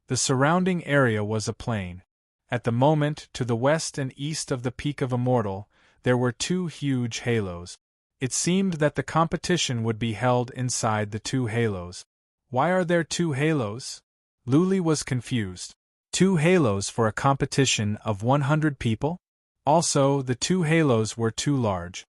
The surrounding area was a plain. At the moment, to the west and east of the Peak of Immortal, there were 2 huge halos. It seemed that the competition would be held inside the 2 halos. Why are there 2 halos? Luli was confused. 2 halos for a competition of 100 people? Also, the 2 halos were too large.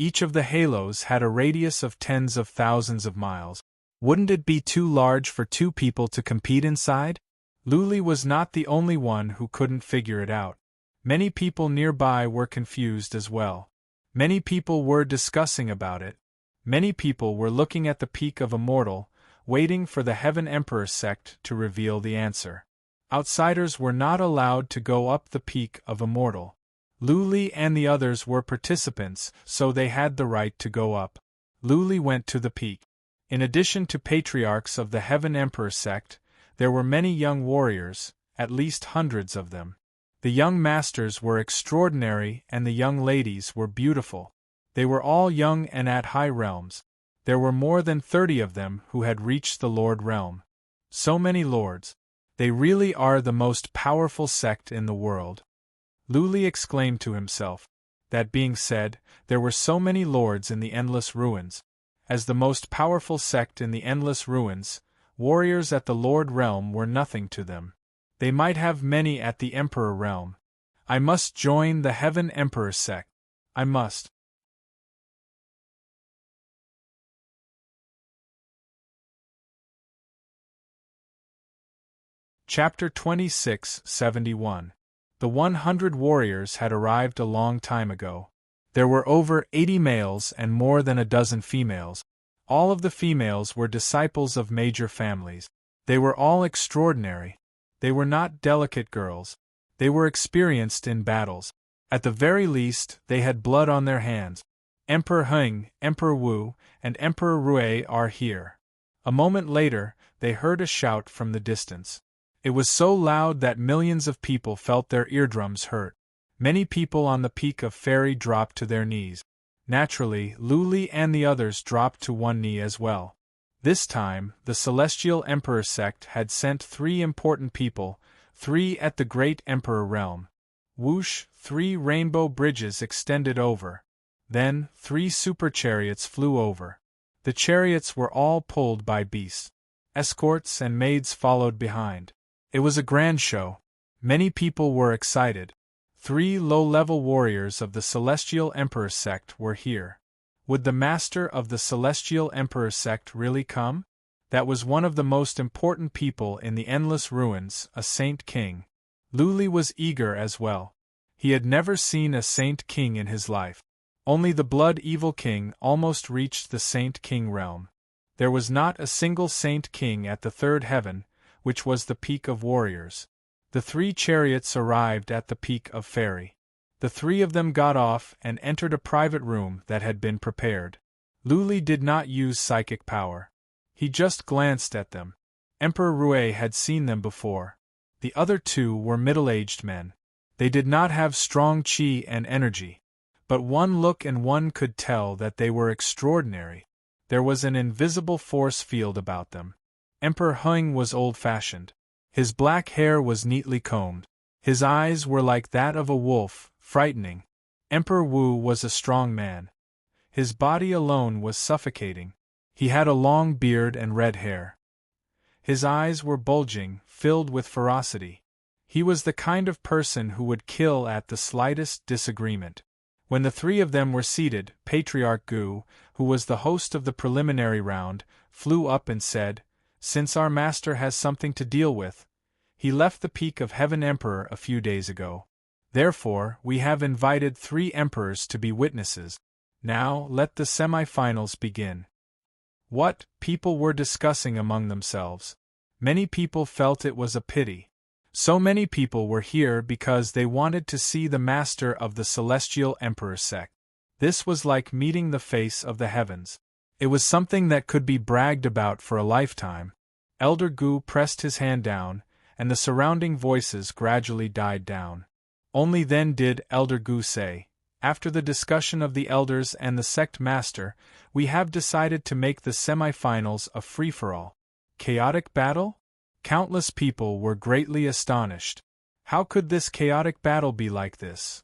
Each of the halos had a radius of tens of thousands of miles. Wouldn't it be too large for two people to compete inside? Luli was not the only one who couldn't figure it out. Many people nearby were confused as well. Many people were discussing about it. Many people were looking at the peak of Immortal, waiting for the Heaven Emperor sect to reveal the answer. Outsiders were not allowed to go up the peak of Immortal. Luli and the others were participants, so they had the right to go up. Luli went to the peak. In addition to patriarchs of the Heaven Emperor sect, there were many young warriors, at least hundreds of them. The young masters were extraordinary and the young ladies were beautiful. They were all young and at high realms. There were more than 30 of them who had reached the Lord realm. So many lords. They really are the most powerful sect in the world. Luli exclaimed to himself. That being said, there were so many lords in the Endless Ruins. As the most powerful sect in the Endless Ruins, warriors at the Lord realm were nothing to them. They might have many at the Emperor realm. I must join the Heaven Emperor sect. I must. Chapter 2671. The 100 warriors had arrived a long time ago. There were over 80 males and more than a dozen females. All of the females were disciples of major families. They were all extraordinary. They were not delicate girls. They were experienced in battles. At the very least, they had blood on their hands. Emperor Heng, Emperor Wu, and Emperor Rui are here. A moment later, they heard a shout from the distance. It was so loud that millions of people felt their eardrums hurt. Many people on the peak of Fairy dropped to their knees. Naturally, Luli and the others dropped to one knee as well. This time, the Celestial Emperor sect had sent 3 important people, 3 at the Great Emperor realm. Whoosh, 3 rainbow bridges extended over. Then, 3 super chariots flew over. The chariots were all pulled by beasts. Escorts and maids followed behind. It was a grand show. Many people were excited. 3 low-level warriors of the Celestial Emperor sect were here. Would the master of the Celestial Emperor sect really come? That was one of the most important people in the Endless Ruins, a Saint King. Luli was eager as well. He had never seen a Saint King in his life. Only the Blood Evil King almost reached the Saint King realm. There was not a single Saint King at the third heaven, which was the peak of warriors. The 3 chariots arrived at the peak of Fairy. The 3 of them got off and entered a private room that had been prepared. Luli did not use psychic power. He just glanced at them. Emperor Rui had seen them before. The other 2 were middle-aged men. They did not have strong chi and energy. But one look and one could tell that they were extraordinary. There was an invisible force field about them. Emperor Heng was old-fashioned. His black hair was neatly combed. His eyes were like that of a wolf, frightening. Emperor Wu was a strong man. His body alone was suffocating. He had a long beard and red hair. His eyes were bulging, filled with ferocity. He was the kind of person who would kill at the slightest disagreement. When the 3 of them were seated, Patriarch Gu, who was the host of the preliminary round, flew up and said, "Since our master has something to deal with, he left the peak of Heaven Emperor a few days ago. Therefore, we have invited 3 emperors to be witnesses. Now, let the semi-finals begin." What people were discussing among themselves. Many people felt it was a pity. So many people were here because they wanted to see the master of the Celestial Emperor sect. This was like meeting the face of the heavens. It was something that could be bragged about for a lifetime. Elder Gu pressed his hand down, and the surrounding voices gradually died down. Only then did Elder Gu say, "After the discussion of the elders and the sect master, we have decided to make the semi-finals a free-for-all." Chaotic battle? Countless people were greatly astonished. How could this chaotic battle be like this?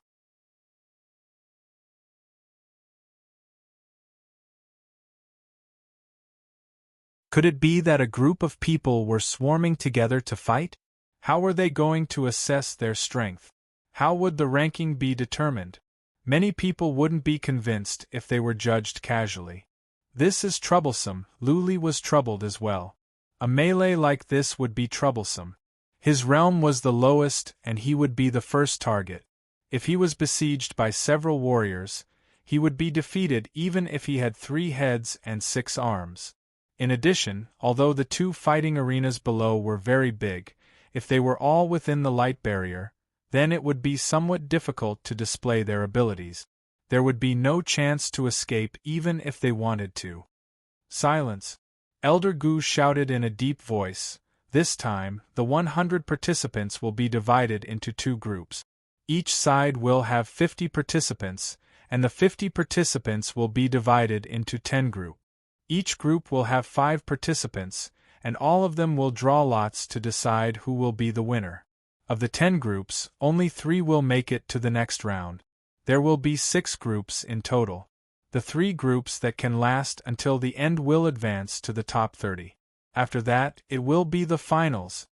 Could it be that a group of people were swarming together to fight? How were they going to assess their strength? How would the ranking be determined? Many people wouldn't be convinced if they were judged casually. This is troublesome. Luli was troubled as well. A melee like this would be troublesome. His realm was the lowest and he would be the first target. If he was besieged by several warriors, he would be defeated even if he had 3 heads and 6 arms. In addition, although the 2 fighting arenas below were very big, if they were all within the light barrier, then it would be somewhat difficult to display their abilities. There would be no chance to escape even if they wanted to. Silence. Elder Gu shouted in a deep voice. This time, the 100 participants will be divided into 2 groups. Each side will have 50 participants, and the 50 participants will be divided into 10 groups. Each group will have 5 participants, and all of them will draw lots to decide who will be the winner. Of the 10 groups, only 3 will make it to the next round. There will be 6 groups in total. The 3 groups that can last until the end will advance to the top 30. After that, it will be the finals.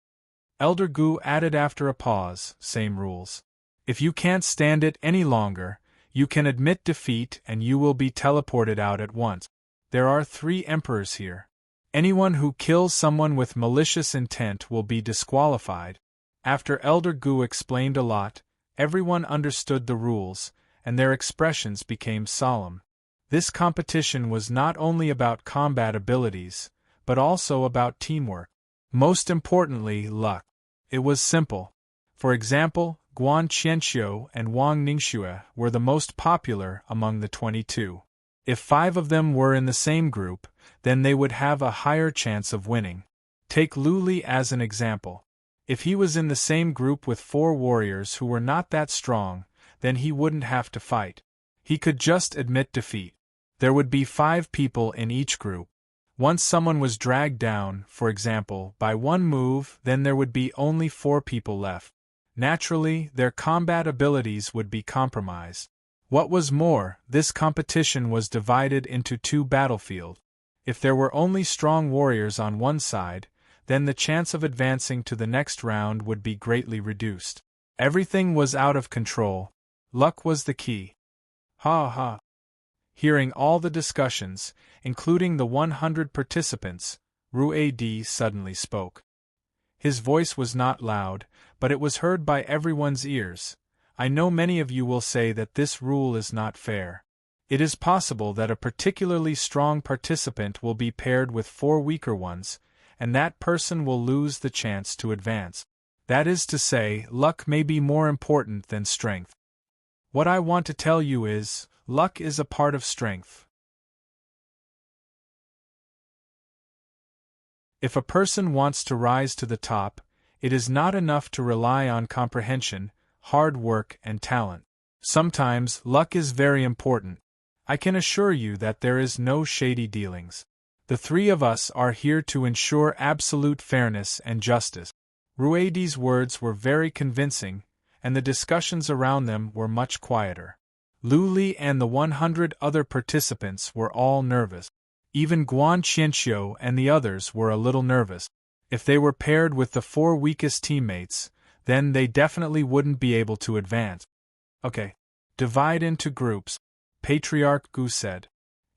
Elder Gu added after a pause, same rules. If you can't stand it any longer, you can admit defeat and you will be teleported out at once. There are 3 emperors here. Anyone who kills someone with malicious intent will be disqualified. After Elder Gu explained a lot, everyone understood the rules, and their expressions became solemn. This competition was not only about combat abilities, but also about teamwork. Most importantly, luck. It was simple. For example, Guan Qianxiu and Wang Ningxue were the most popular among the 22. If 5 of them were in the same group, then they would have a higher chance of winning. Take Luli as an example. If he was in the same group with 4 warriors who were not that strong, then he wouldn't have to fight. He could just admit defeat. There would be 5 people in each group. Once someone was dragged down, for example, by one move, then there would be only 4 people left. Naturally, their combat abilities would be compromised. What was more, this competition was divided into 2 battlefields. If there were only strong warriors on one side, then the chance of advancing to the next round would be greatly reduced. Everything was out of control. Luck was the key. Ha ha. Hearing all the discussions, including the 100 participants, Ruedi suddenly spoke. His voice was not loud, but it was heard by everyone's ears. I know many of you will say that this rule is not fair. It is possible that a particularly strong participant will be paired with 4 weaker ones, and that person will lose the chance to advance. That is to say, luck may be more important than strength. What I want to tell you is, luck is a part of strength. If a person wants to rise to the top, it is not enough to rely on comprehension, hard work, and talent. Sometimes, luck is very important. I can assure you that there is no shady dealings. The 3 of us are here to ensure absolute fairness and justice. Ruedi's words were very convincing, and the discussions around them were much quieter. Luli and the 100 other participants were all nervous. Even Guan Qianxiu and the others were a little nervous. If they were paired with the 4 weakest teammates, then they definitely wouldn't be able to advance. Okay. Divide into groups, Patriarch Gu said.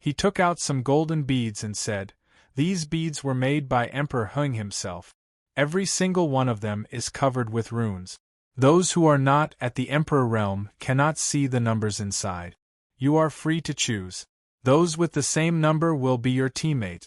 He took out some golden beads and said, "These beads were made by Emperor Heng himself. Every single one of them is covered with runes. Those who are not at the Emperor realm cannot see the numbers inside. You are free to choose. Those with the same number will be your teammates."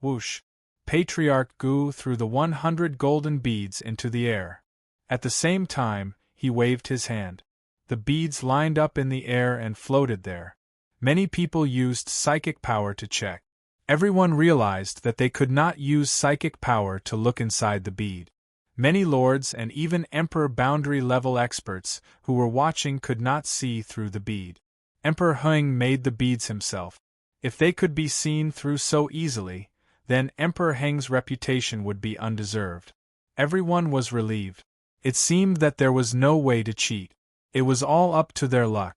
Whoosh! Patriarch Gu threw the 100 golden beads into the air. At the same time, he waved his hand. The beads lined up in the air and floated there. Many people used psychic power to check. Everyone realized that they could not use psychic power to look inside the bead. Many lords and even Emperor boundary level experts who were watching could not see through the bead. Emperor Heng made the beads himself. If they could be seen through so easily, then Emperor Heng's reputation would be undeserved. Everyone was relieved. It seemed that there was no way to cheat. It was all up to their luck.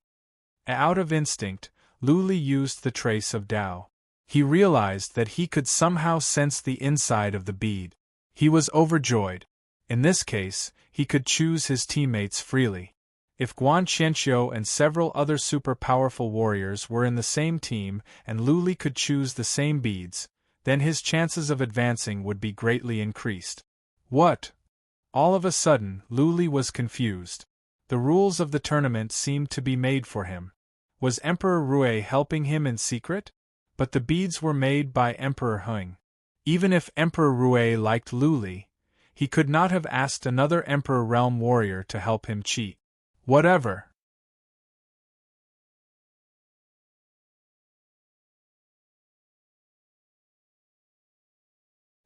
Out of instinct, Luli used the trace of Tao. He realized that he could somehow sense the inside of the bead. He was overjoyed. In this case, he could choose his teammates freely. If Guan Qianqiu and several other super powerful warriors were in the same team and Luli could choose the same beads, then his chances of advancing would be greatly increased. What? All of a sudden, Luli was confused. The rules of the tournament seemed to be made for him. Was Emperor Rui helping him in secret? But the beads were made by Emperor Heng. Even if Emperor Rui liked Luli, he could not have asked another Emperor Realm warrior to help him cheat. Whatever.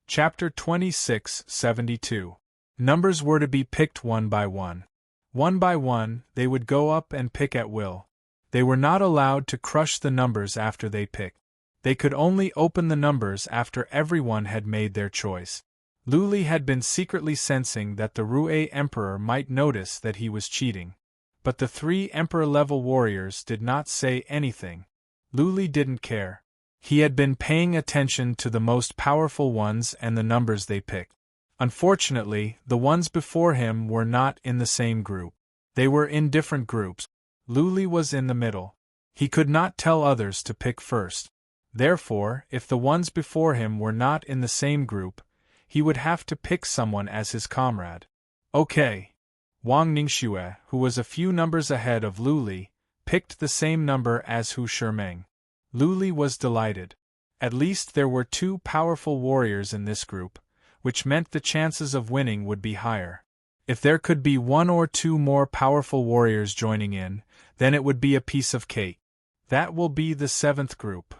Chapter 2672. Numbers were to be picked one by one. One by one, they would go up and pick at will. They were not allowed to crush the numbers after they picked. They could only open the numbers after everyone had made their choice. Luli had been secretly sensing that the Rui Emperor might notice that he was cheating. But the 3 Emperor-level warriors did not say anything. Luli didn't care. He had been paying attention to the most powerful ones and the numbers they picked. Unfortunately, the ones before him were not in the same group. They were in different groups. Luli was in the middle. He could not tell others to pick first. Therefore, if the ones before him were not in the same group, he would have to pick someone as his comrade. Okay. Wang Ningxue, who was a few numbers ahead of Luli, picked the same number as Hu Shimeng. Luli was delighted. At least there were 2 powerful warriors in this group, which meant the chances of winning would be higher. If there could be 1 or 2 more powerful warriors joining in, then it would be a piece of cake. That will be the 7th group.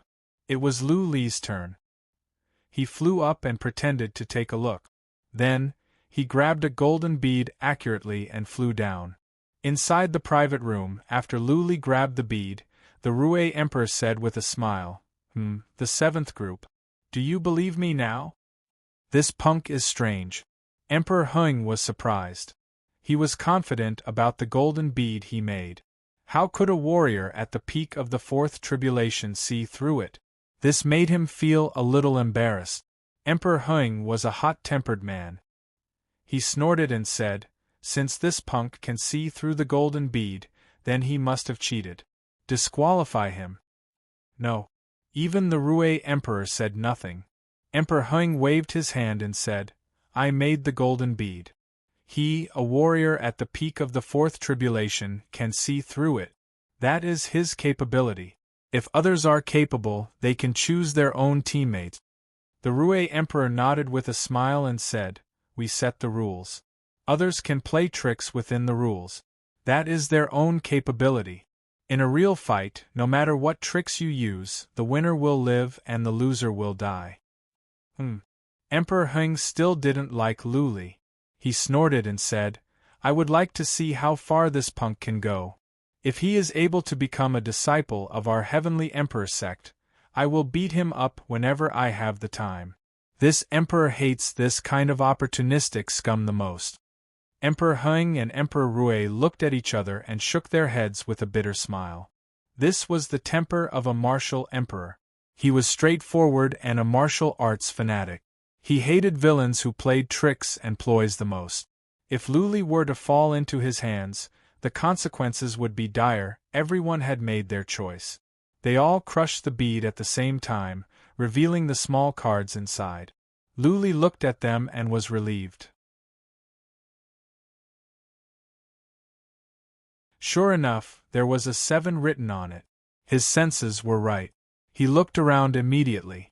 It was Luli's turn. He flew up and pretended to take a look. Then, he grabbed a golden bead accurately and flew down. Inside the private room, after Luli grabbed the bead, the Rui Emperor said with a smile, the 7th group. Do you believe me now? This punk is strange. Emperor Heng was surprised. He was confident about the golden bead he made. How could a warrior at the peak of the 4th tribulation see through it? This made him feel a little embarrassed. Emperor Heng was a hot-tempered man. He snorted and said, "Since this punk can see through the golden bead, then he must have cheated. Disqualify him." No. Even the Rui Emperor said nothing. Emperor Heng waved his hand and said, "I made the golden bead. He, a warrior at the peak of the 4th tribulation, can see through it. That is his capability. If others are capable, they can choose their own teammates." The Rui Emperor nodded with a smile and said, "We set the rules. Others can play tricks within the rules. That is their own capability. In a real fight, no matter what tricks you use, the winner will live and the loser will die." Emperor Heng still didn't like Luli. He snorted and said, "I would like to see how far this punk can go. If he is able to become a disciple of our Heavenly Emperor sect, I will beat him up whenever I have the time. This emperor hates this kind of opportunistic scum the most." Emperor Heng and Emperor Rui looked at each other and shook their heads with a bitter smile. This was the temper of a martial emperor. He was straightforward and a martial arts fanatic. He hated villains who played tricks and ploys the most. If Luli were to fall into his hands, the consequences would be dire. Everyone had made their choice. They all crushed the bead at the same time, revealing the small cards inside. Luli looked at them and was relieved. Sure enough, there was a 7 written on it. His senses were right. He looked around immediately.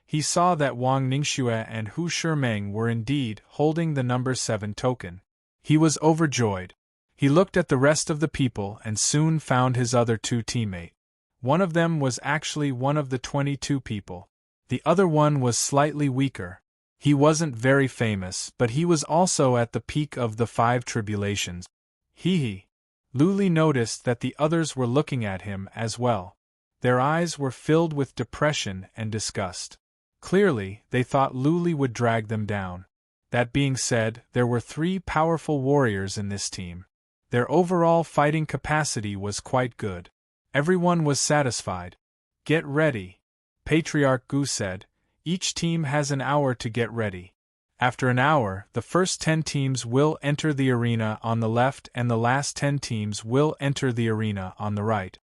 He saw that Wang Ningxue and Hu Shimeng were indeed holding the number 7 token. He was overjoyed. He looked at the rest of the people and soon found his other 2 teammates. One of them was actually one of the 22 people. The other one was slightly weaker. He wasn't very famous, but he was also at the peak of the 5 tribulations. Hee. Luli noticed that the others were looking at him as well. Their eyes were filled with depression and disgust. Clearly, they thought Luli would drag them down. That being said, there were 3 powerful warriors in this team. Their overall fighting capacity was quite good. Everyone was satisfied. "Get ready," Patriarch Gu said. "Each team has an hour to get ready. After an hour, the first 10 teams will enter the arena on the left and the last 10 teams will enter the arena on the right.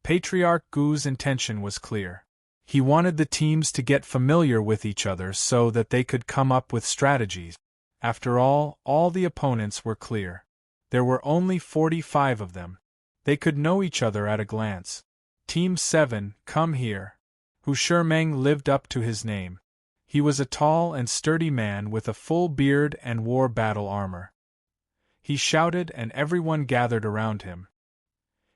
Patriarch Gu's intention was clear. He wanted the teams to get familiar with each other so that they could come up with strategies. After all the opponents were clear. There were only 45 of them. They could know each other at a glance. Team 7, come here. Hu Shimeng lived up to his name. He was a tall and sturdy man with a full beard and wore battle armor. He shouted and everyone gathered around him.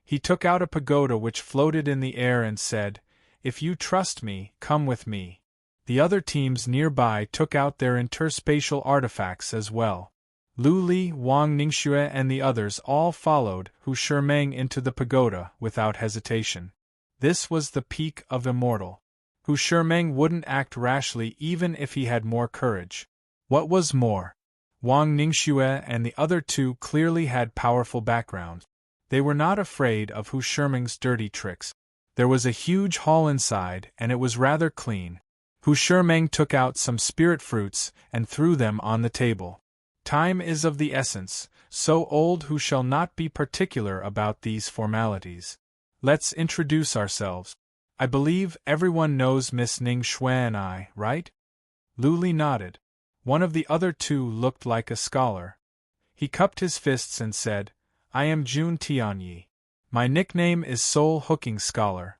He took out a pagoda which floated in the air and said, "If you trust me, come with me." The other teams nearby took out their interspatial artifacts as well. Lu Li, Wang Ningxue and the others all followed Hu Shimeng into the pagoda without hesitation. This was the peak of immortal. Hu Shimeng wouldn't act rashly even if he had more courage. What was more, Wang Ningxue and the other two clearly had powerful backgrounds. They were not afraid of Hu Shimeng's dirty tricks. There was a huge hall inside and it was rather clean. Hu Shimeng took out some spirit fruits and threw them on the table. Time is of the essence, so old who shall not be particular about these formalities. Let's introduce ourselves. I believe everyone knows Miss Ning Shui and I, right? Lu Li nodded. One of the other two looked like a scholar. He cupped his fists and said, "I am Jun Tianyi. My nickname is Soul Hooking Scholar."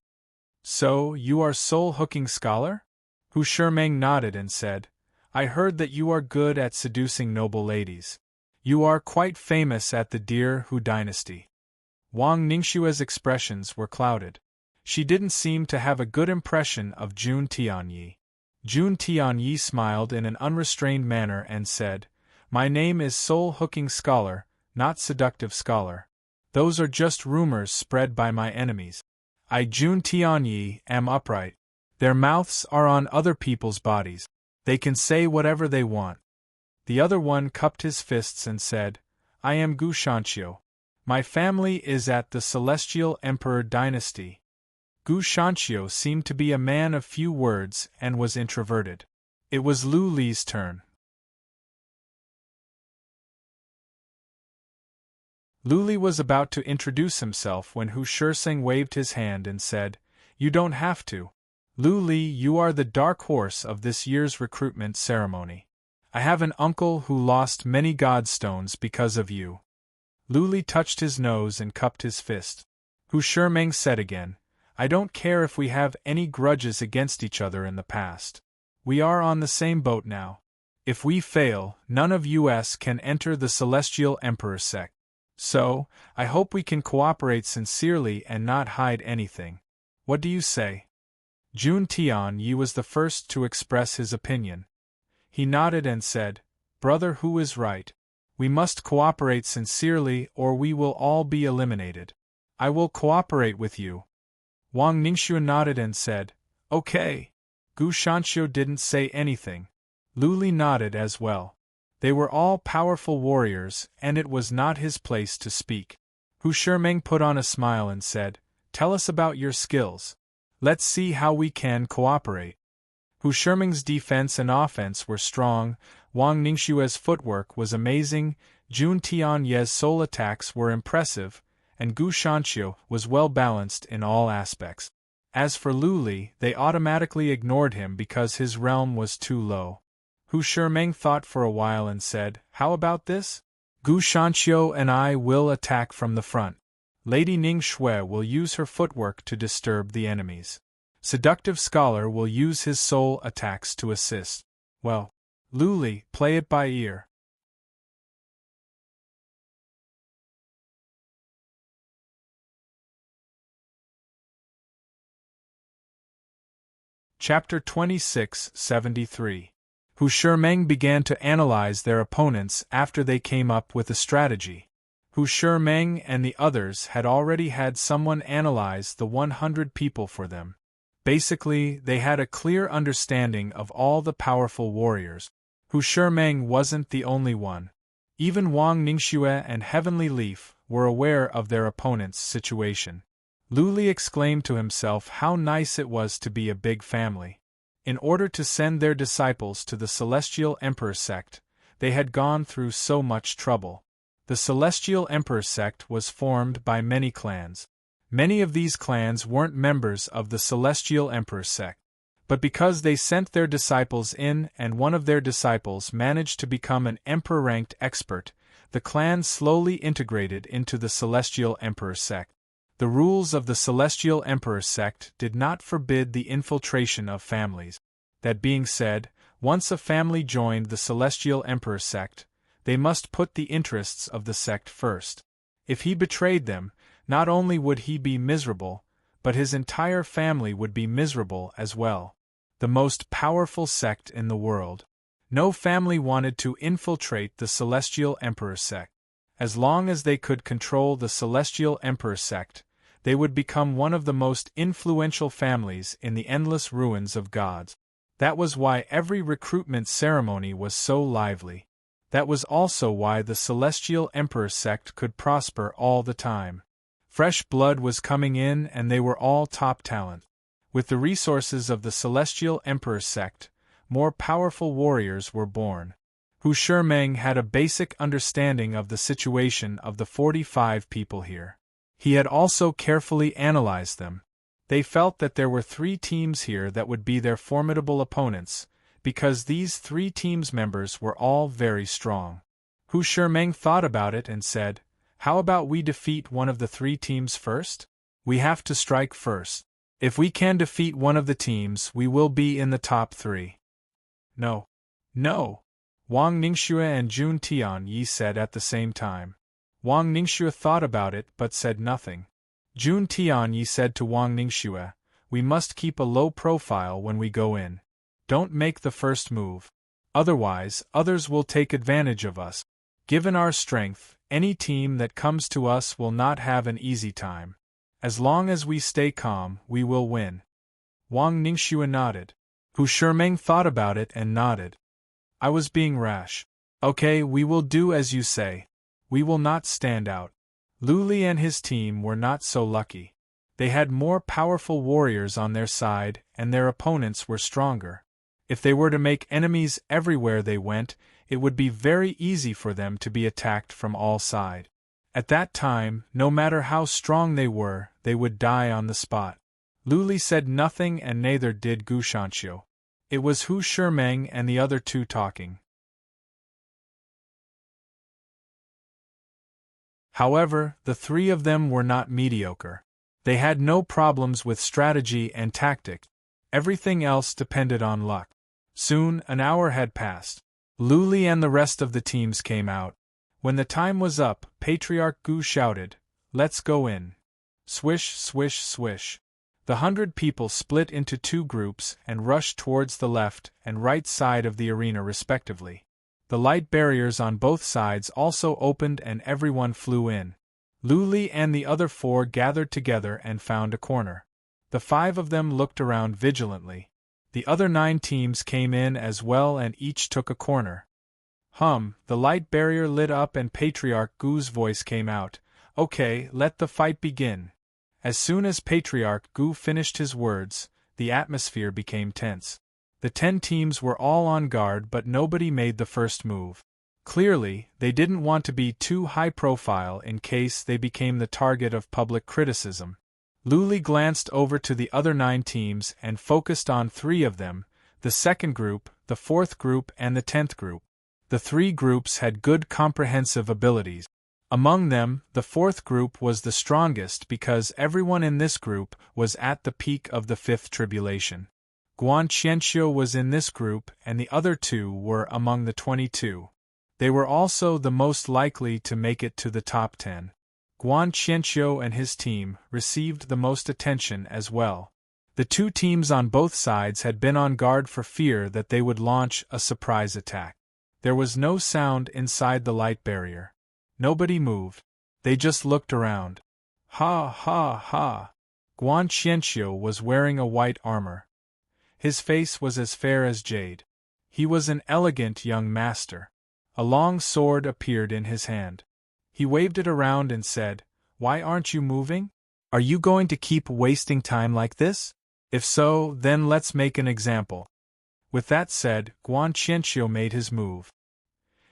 "So, you are Soul Hooking Scholar?" Hu Shimeng nodded and said, "I heard that you are good at seducing noble ladies. You are quite famous at the dear Hu dynasty." Wang Ningxue's expressions were clouded. She didn't seem to have a good impression of Jun Tianyi. Jun Tianyi smiled in an unrestrained manner and said, "My name is Soul Hooking Scholar, not Seductive Scholar. Those are just rumors spread by my enemies. I, Jun Tianyi, am upright. Their mouths are on other people's bodies. They can say whatever they want." The other one cupped his fists and said, "I am Gu Shanqiu. My family is at the Celestial Emperor dynasty." Gu Shanqiu seemed to be a man of few words and was introverted. It was Lu Li's turn. Lu Li was about to introduce himself when Hu Shimeng waved his hand and said, "You don't have to. Lu Li, you are the dark horse of this year's recruitment ceremony. I have an uncle who lost many godstones because of you." Lu Li touched his nose and cupped his fist. Hu Shimeng said again, "I don't care if we have any grudges against each other in the past. We are on the same boat now. If we fail, none of us can enter the Celestial Emperor sect. So, I hope we can cooperate sincerely and not hide anything. What do you say?" Jun Tianyi was the first to express his opinion. He nodded and said, "Brother Hu is right. We must cooperate sincerely or we will all be eliminated. I will cooperate with you." Wang Ningxue nodded and said, "Okay." Gu Shanqiu didn't say anything. Lu Li nodded as well. They were all powerful warriors, and it was not his place to speak. Hu Shimeng put on a smile and said, "Tell us about your skills. Let's see how we can cooperate." Hu Shimeng's defense and offense were strong, Wang Ningxue's footwork was amazing, Jun Tianyi's soul attacks were impressive, and Gu Shanqiu was well balanced in all aspects. As for Lu Li, they automatically ignored him because his realm was too low. Hu Shimeng thought for a while and said, "How about this? Gu Shanqiu and I will attack from the front. Lady Ning Shui will use her footwork to disturb the enemies. Seductive Scholar will use his soul attacks to assist. Well, Lu Li, play it by ear." Chapter 2673. Hu Shimeng began to analyze their opponents after they came up with a strategy. Hu Shimeng and the others had already had someone analyze the 100 people for them. Basically, they had a clear understanding of all the powerful warriors. Hu Shimeng wasn't the only one. Even Wang Ningxue and Heavenly Leaf were aware of their opponent's situation. Lu Li exclaimed to himself how nice it was to be a big family. In order to send their disciples to the Celestial Emperor sect, they had gone through so much trouble. The Celestial Emperor sect was formed by many clans. Many of these clans weren't members of the Celestial Emperor sect. But because they sent their disciples in and one of their disciples managed to become an emperor-ranked expert, the clan slowly integrated into the Celestial Emperor sect. The rules of the Celestial Emperor sect did not forbid the infiltration of families. That being said, once a family joined the Celestial Emperor sect, they must put the interests of the sect first. If he betrayed them, not only would he be miserable, but his entire family would be miserable as well. The most powerful sect in the world. No family wanted to infiltrate the Celestial Emperor sect. As long as they could control the Celestial Emperor sect, they would become one of the most influential families in the endless ruins of gods. That was why every recruitment ceremony was so lively. That was also why the Celestial Emperor sect could prosper all the time. Fresh blood was coming in and they were all top talent. With the resources of the Celestial Emperor sect, more powerful warriors were born. Hu Shimeng had a basic understanding of the situation of the 45 people here. He had also carefully analyzed them. They felt that there were 3 teams here that would be their formidable opponents, because these 3 teams' members were all very strong. Hu Shimeng thought about it and said, "How about we defeat one of the 3 teams first? We have to strike first. If we can defeat one of the teams, we will be in the top 3. No. No! Wang Ningxue and Jun Tianyi said at the same time. Wang Ningxue thought about it but said nothing. Jun Tianyi said to Wang Ningxue, "We must keep a low profile when we go in. Don't make the first move. Otherwise, others will take advantage of us. Given our strength, any team that comes to us will not have an easy time. As long as we stay calm, we will win." Wang Ningxue nodded. Hu Shimeng thought about it and nodded. "I was being rash. Okay, we will do as you say. We will not stand out." Lu Li and his team were not so lucky. They had more powerful warriors on their side and their opponents were stronger. If they were to make enemies everywhere they went, it would be very easy for them to be attacked from all sides. At that time, no matter how strong they were, they would die on the spot. Lu Li said nothing and neither did Gu Shanxiu. It was Hu Shimeng and the other 2 talking. However, the 3 of them were not mediocre. They had no problems with strategy and tactics. Everything else depended on luck. Soon, an hour had passed. Lu Li and the rest of the teams came out. When the time was up, Patriarch Gu shouted, "Let's go in." Swish, swish, swish. The 100 people split into 2 groups and rushed towards the left and right side of the arena respectively. The light barriers on both sides also opened and everyone flew in. Lu Li and the other 4 gathered together and found a corner. The 5 of them looked around vigilantly. The other 9 teams came in as well and each took a corner. The light barrier lit up and Patriarch Gu's voice came out, "Okay, let the fight begin." As soon as Patriarch Gu finished his words, the atmosphere became tense. The 10 teams were all on guard but nobody made the first move. Clearly, they didn't want to be too high profile in case they became the target of public criticism. Lu Li glanced over to the other 9 teams and focused on 3 of them, the 2nd group, the 4th group and the 10th group. The 3 groups had good comprehensive abilities. Among them, the 4th group was the strongest because everyone in this group was at the peak of the 5th tribulation. Guan Qianxiu was in this group and the other 2 were among the 22. They were also the most likely to make it to the top 10. Guan Qianxiu and his team received the most attention as well. The 2 teams on both sides had been on guard for fear that they would launch a surprise attack. There was no sound inside the light barrier. Nobody moved. They just looked around. Ha ha ha! Guan Qianxiu was wearing a white armor. His face was as fair as jade. He was an elegant young master. A long sword appeared in his hand. He waved it around and said, "Why aren't you moving? Are you going to keep wasting time like this? If so, then let's make an example." With that said, Guan Qianqiu made his move.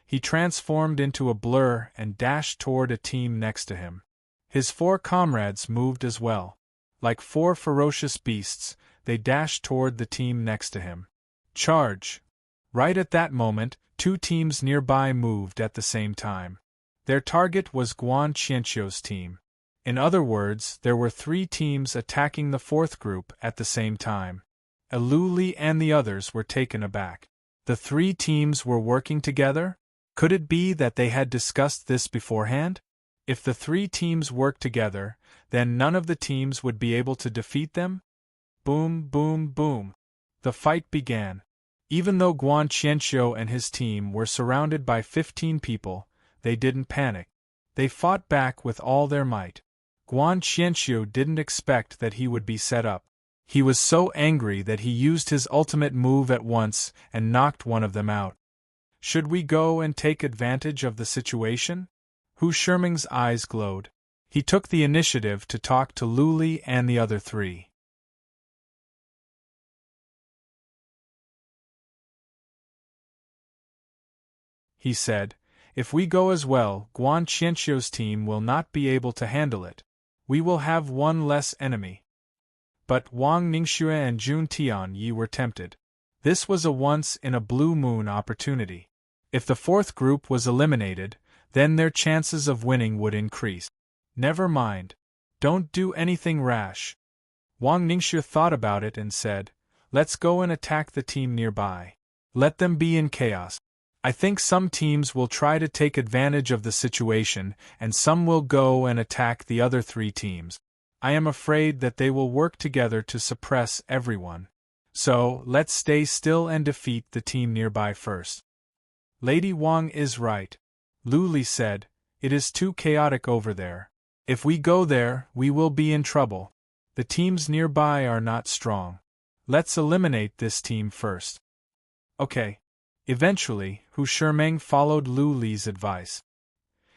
He transformed into a blur and dashed toward a team next to him. His 4 comrades moved as well. Like 4 ferocious beasts, they dashed toward the team next to him. Charge! Right at that moment, 2 teams nearby moved at the same time. Their target was Guan Qianqiu's team. In other words, there were 3 teams attacking the 4th group at the same time. Lu Li and the others were taken aback. The 3 teams were working together? Could it be that they had discussed this beforehand? If the 3 teams worked together, then none of the teams would be able to defeat them? Boom, boom, boom. The fight began. Even though Guan Qianqiu and his team were surrounded by 15 people, they didn't panic. They fought back with all their might. Guan Qianqiu didn't expect that he would be set up. He was so angry that he used his ultimate move at once and knocked one of them out. Should we go and take advantage of the situation? Hu Shiming's eyes glowed. He took the initiative to talk to Lu Li and the other 3. He said, "If we go as well, Guan Qianqiu's team will not be able to handle it. We will have 1 less enemy." But Wang Ningxue and Jun Tianyi were tempted. This was a once-in-a-blue-moon opportunity. If the 4th group was eliminated, then their chances of winning would increase. Never mind. Don't do anything rash. Wang Ningxue thought about it and said, "Let's go and attack the team nearby. Let them be in chaos. I think some teams will try to take advantage of the situation and some will go and attack the other 3 teams. I am afraid that they will work together to suppress everyone. So, let's stay still and defeat the team nearby first." Lady Wang is right. Lu Li said, "It is too chaotic over there. If we go there, we will be in trouble. The teams nearby are not strong. Let's eliminate this team first." Okay. Eventually, Hu Shiming followed Lu Li's advice.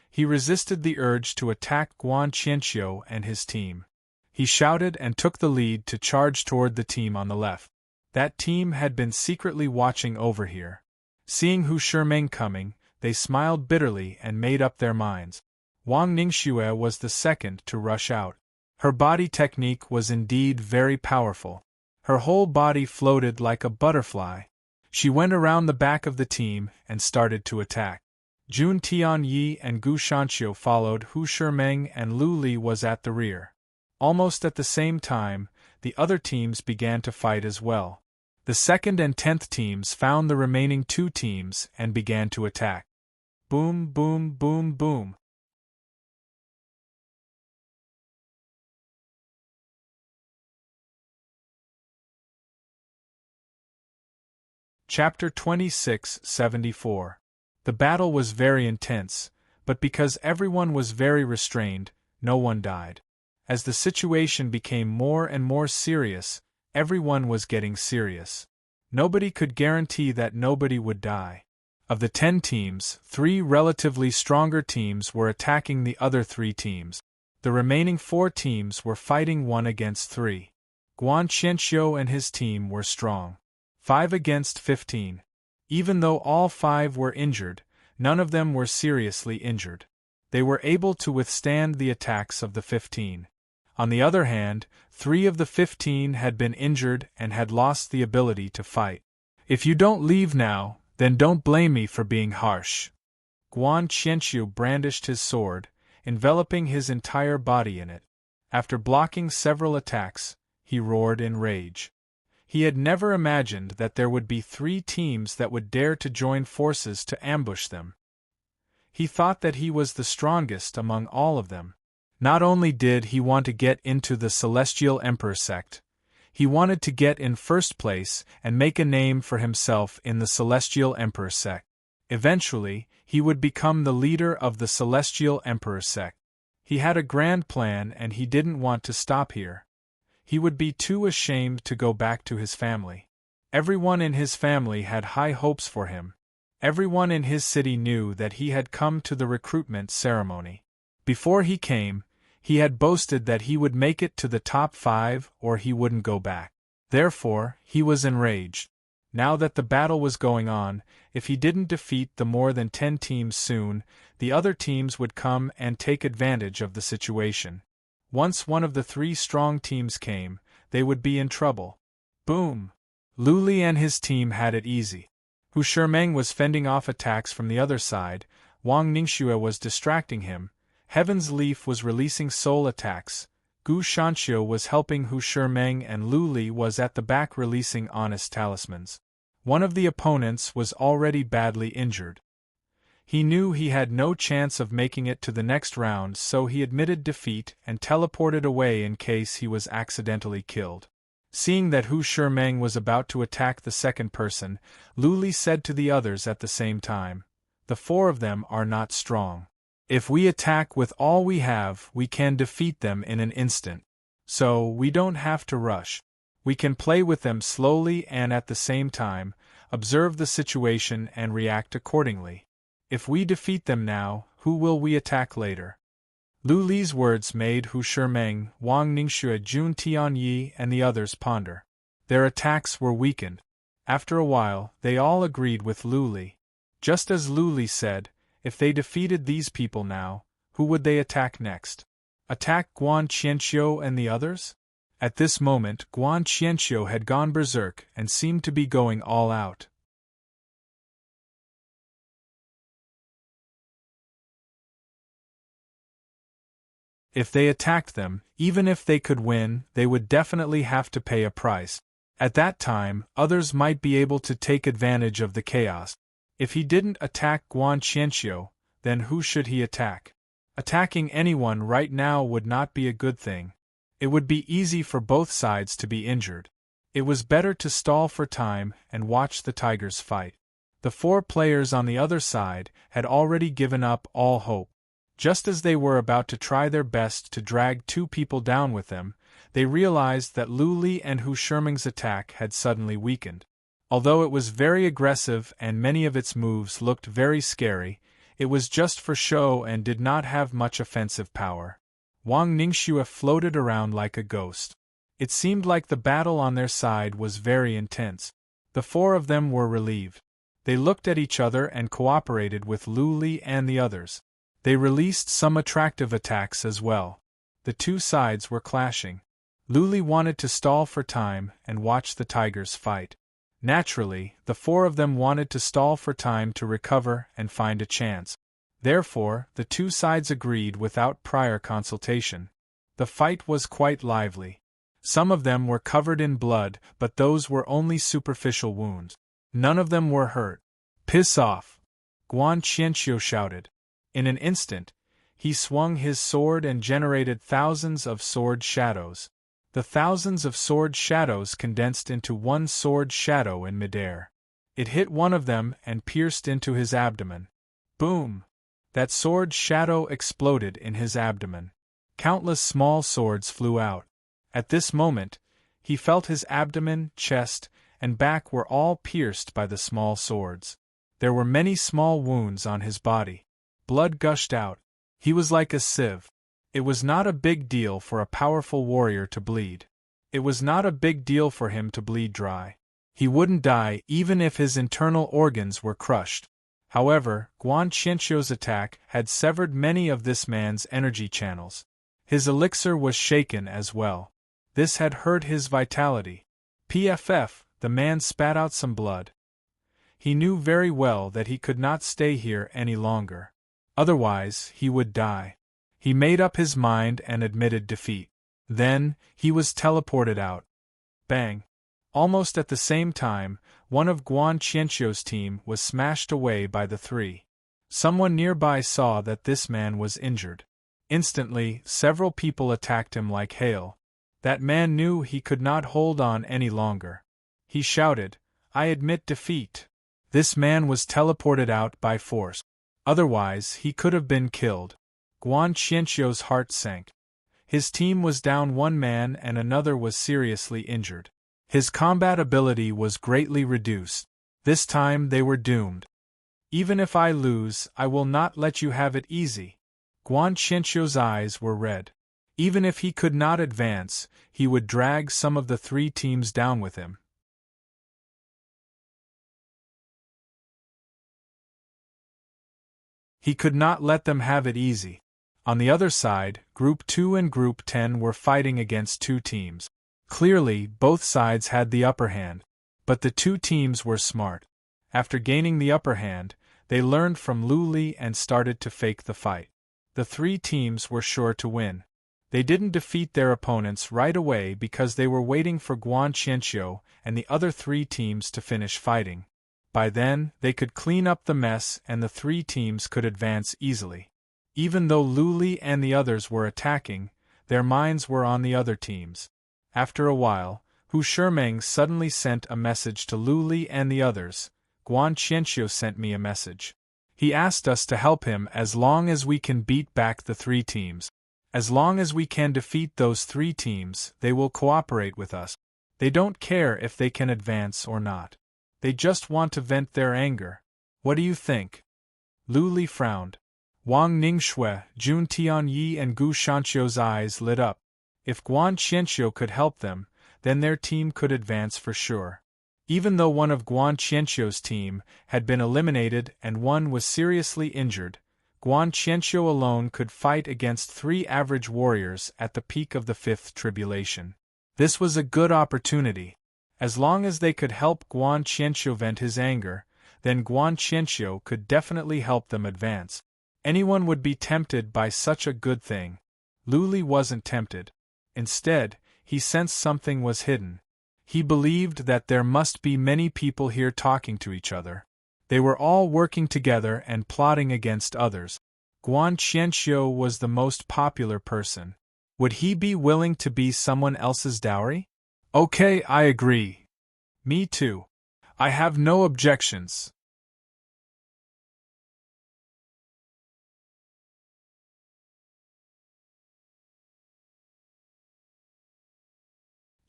He resisted the urge to attack Guan Qianqiu and his team. He shouted and took the lead to charge toward the team on the left. That team had been secretly watching over here. Seeing Hu Shiming coming, they smiled bitterly and made up their minds. Wang Ningxue was the second to rush out. Her body technique was indeed very powerful. Her whole body floated like a butterfly. She went around the back of the team and started to attack. Jun Tianyi and Gu Shanqiu followed. Hu Shiming and Lu Li was at the rear. Almost at the same time, the other teams began to fight as well. The 2nd and 10th teams found the remaining 2 teams and began to attack. Boom, boom, boom, boom. Chapter 26-74. The battle was very intense, but because everyone was very restrained, no one died. As the situation became more and more serious, everyone was getting serious. Nobody could guarantee that nobody would die. Of the 10 teams, 3 relatively stronger teams were attacking the other 3 teams. The remaining 4 teams were fighting 1 against 3. Guan Qianqiu and his team were strong. 5 against 15. Even though all 5 were injured, none of them were seriously injured. They were able to withstand the attacks of the 15. On the other hand, 3 of the 15 had been injured and had lost the ability to fight. "If you don't leave now, then don't blame me for being harsh." Guan Qianqiu brandished his sword, enveloping his entire body in it. After blocking several attacks, he roared in rage. He had never imagined that there would be 3 teams that would dare to join forces to ambush them. He thought that he was the strongest among all of them. Not only did he want to get into the Celestial Emperor sect, he wanted to get in first place and make a name for himself in the Celestial Emperor sect. Eventually, he would become the leader of the Celestial Emperor sect. He had a grand plan and he didn't want to stop here. He would be too ashamed to go back to his family. Everyone in his family had high hopes for him. Everyone in his city knew that he had come to the recruitment ceremony. Before he came, he had boasted that he would make it to the top 5 or he wouldn't go back. Therefore, he was enraged. Now that the battle was going on, if he didn't defeat the more than 10 teams soon, the other teams would come and take advantage of the situation. Once one of the 3 strong teams came, they would be in trouble. Boom! Lu Li and his team had it easy. Hu Shimeng was fending off attacks from the other side, Wang Ningxue was distracting him, Heaven's Leaf was releasing soul attacks, Gu Shanxiu was helping Hu Shimeng, and Lu Li was at the back releasing honest talismans. One of the opponents was already badly injured. He knew he had no chance of making it to the next round, so he admitted defeat and teleported away in case he was accidentally killed. Seeing that Hu Shimeng was about to attack the second person, Lu Li said to the others at the same time, "The 4 of them are not strong. If we attack with all we have, we can defeat them in an instant. So, we don't have to rush. We can play with them slowly and at the same time, observe the situation and react accordingly. If we defeat them now, who will we attack later?" Lu Li's words made Hu Shimeng, Wang Ningxue, Jun Tianyi, and the others ponder. Their attacks were weakened. After a while, they all agreed with Lu Li. Just as Lu Li said, if they defeated these people now, who would they attack next? Attack Guan Qianqiu and the others? At this moment, Guan Qianqiu had gone berserk and seemed to be going all out. If they attacked them, even if they could win, they would definitely have to pay a price. At that time, others might be able to take advantage of the chaos. If he didn't attack Guan Qianqiu, then who should he attack? Attacking anyone right now would not be a good thing. It would be easy for both sides to be injured. It was better to stall for time and watch the tigers fight. The 4 players on the other side had already given up all hope. Just as they were about to try their best to drag 2 people down with them, they realized that Lu Li and Hu Shimeng's attack had suddenly weakened. Although it was very aggressive and many of its moves looked very scary, it was just for show and did not have much offensive power. Wang Ningxue floated around like a ghost. It seemed like the battle on their side was very intense. The 4 of them were relieved. They looked at each other and cooperated with Lu Li and the others. They released some attractive attacks as well. The 2 sides were clashing. Lu Li wanted to stall for time and watch the tigers fight. Naturally, the 4 of them wanted to stall for time to recover and find a chance. Therefore, the 2 sides agreed without prior consultation. The fight was quite lively. Some of them were covered in blood, but those were only superficial wounds. None of them were hurt. "Piss off!" Guan Qianqiu shouted. In an instant, he swung his sword and generated thousands of sword shadows. The thousands of sword shadows condensed into one sword shadow in midair. It hit one of them and pierced into his abdomen. Boom! That sword shadow exploded in his abdomen. Countless small swords flew out. At this moment, he felt his abdomen, chest, and back were all pierced by the small swords. There were many small wounds on his body. Blood gushed out. He was like a sieve. It was not a big deal for a powerful warrior to bleed. It was not a big deal for him to bleed dry. He wouldn't die even if his internal organs were crushed. However, Guan Qianqiu's attack had severed many of this man's energy channels. His elixir was shaken as well. This had hurt his vitality. PFF, the man spat out some blood. He knew very well that he could not stay here any longer. Otherwise, he would die. He made up his mind and admitted defeat. Then, he was teleported out. Bang! Almost at the same time, one of Guan Qianqiu's team was smashed away by the 3. Someone nearby saw that this man was injured. Instantly, several people attacked him like hail. That man knew he could not hold on any longer. He shouted, "I admit defeat." This man was teleported out by force. Otherwise, he could have been killed. Guan Qianqiu's heart sank. His team was down 1 man and another was seriously injured. His combat ability was greatly reduced. This time they were doomed. "Even if I lose, I will not let you have it easy." Guan Qianqiu's eyes were red. Even if he could not advance, he would drag some of the 3 teams down with him. He could not let them have it easy. On the other side, Group 2 and Group 10 were fighting against two teams. Clearly, both sides had the upper hand. But the two teams were smart. After gaining the upper hand, they learned from Lu Li and started to fake the fight. The three teams were sure to win. They didn't defeat their opponents right away because they were waiting for Guan Qianqiu and the other three teams to finish fighting. By then, they could clean up the mess and the three teams could advance easily. Even though Lu Li and the others were attacking, their minds were on the other teams. After a while, Hu Shimeng suddenly sent a message to Lu Li and the others. Guan Qianqiu sent me a message. He asked us to help him as long as we can beat back the three teams. As long as we can defeat those three teams, they will cooperate with us. They don't care if they can advance or not. They just want to vent their anger. What do you think? Lu Li frowned. Wang Ningxue, Jun Tianyi and Gu Shanqiu's eyes lit up. If Guan Qianqiu could help them, then their team could advance for sure. Even though one of Guan Qianqiu's team had been eliminated and one was seriously injured, Guan Qianqiu alone could fight against three average warriors at the peak of the fifth tribulation. This was a good opportunity. As long as they could help Guan Qianqiu vent his anger, then Guan Qianqiu could definitely help them advance. Anyone would be tempted by such a good thing. Lu Li wasn't tempted. Instead, he sensed something was hidden. He believed that there must be many people here talking to each other. They were all working together and plotting against others. Guan Qianqiu was the most popular person. Would he be willing to be someone else's dowry? Okay, I agree. Me too. I have no objections.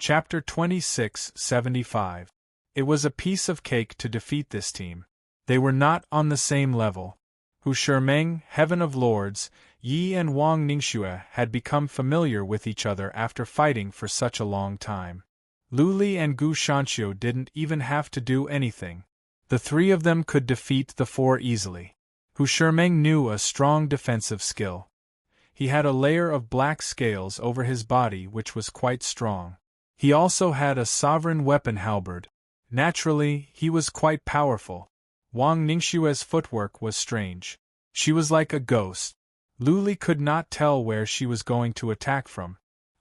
Chapter 2675. It was a piece of cake to defeat this team. They were not on the same level. Hu Shimeng, Heaven of Lords, Yi and Wang Ningxue had become familiar with each other after fighting for such a long time. Lu Li and Gu Shanqiu didn't even have to do anything. The three of them could defeat the four easily. Hu Shimeng knew a strong defensive skill. He had a layer of black scales over his body which was quite strong. He also had a sovereign weapon halberd. Naturally, he was quite powerful. Wang Ningxue's footwork was strange. She was like a ghost. Lu Li could not tell where she was going to attack from.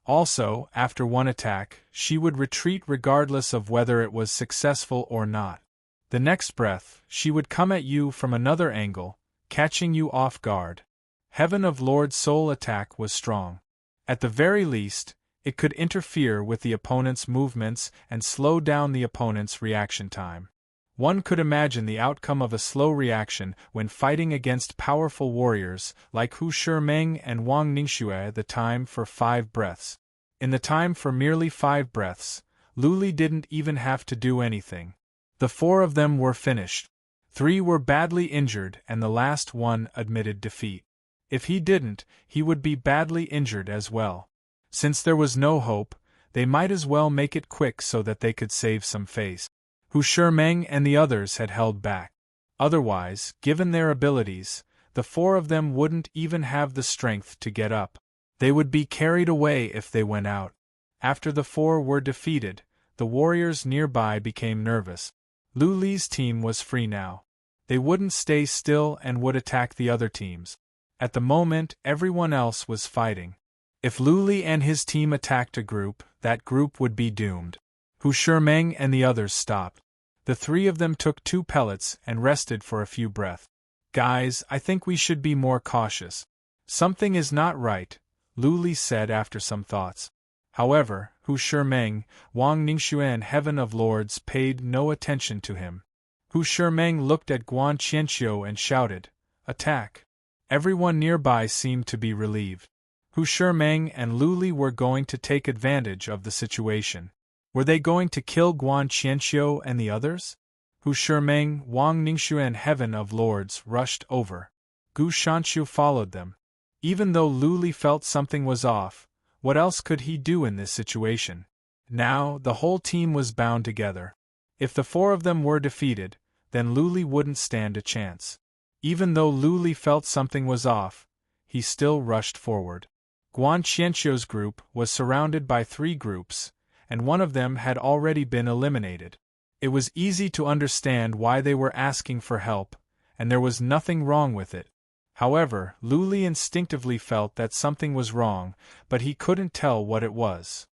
Also, after one attack, she would retreat regardless of whether it was successful or not. The next breath, she would come at you from another angle, catching you off guard. Heaven of Lord's soul attack was strong. At the very least, it could interfere with the opponent's movements and slow down the opponent's reaction time. One could imagine the outcome of a slow reaction when fighting against powerful warriors like Hu Shimeng and Wang Ningxue. The time for 5 breaths. In the time for merely 5 breaths, Lu Li didn't even have to do anything. The 4 of them were finished. 3 were badly injured and the last one admitted defeat. If he didn't, he would be badly injured as well. Since there was no hope, they might as well make it quick so that they could save some face. Hu Shimeng and the others had held back. Otherwise, given their abilities, the 4 of them wouldn't even have the strength to get up. They would be carried away if they went out. After the 4 were defeated, the warriors nearby became nervous. Lu Li's team was free now. They wouldn't stay still and would attack the other teams. At the moment, everyone else was fighting. If Lu Li and his team attacked a group, that group would be doomed. Hu Shimeng and the others stopped. The 3 of them took 2 pellets and rested for a few breaths. Guys, I think we should be more cautious. Something is not right, Lu Li said after some thoughts. However, Hu Shimeng, Wang Ningxue and Heaven of Lords paid no attention to him. Hu Shimeng looked at Guan Qianqiu and shouted, "Attack!" Everyone nearby seemed to be relieved. Hu Shimeng and Lu Li were going to take advantage of the situation. Were they going to kill Guan Qianqiu and the others? Hu Shimeng, Wang Ningxue and Heaven of Lords rushed over. Gu Shanqiu followed them. Even though Lu Li felt something was off, what else could he do in this situation? Now, the whole team was bound together. If the 4 of them were defeated, then Lu Li wouldn't stand a chance. Even though Lu Li felt something was off, he still rushed forward. Guan Qianqiu's group was surrounded by 3 groups, and one of them had already been eliminated. It was easy to understand why they were asking for help, and there was nothing wrong with it. However, Lu Li instinctively felt that something was wrong, but he couldn't tell what it was.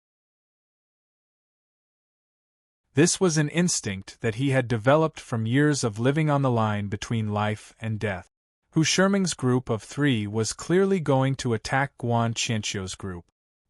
This was an instinct that he had developed from years of living on the line between life and death. Hu Shiming's group of 3 was clearly going to attack Guan Qianqiu's group.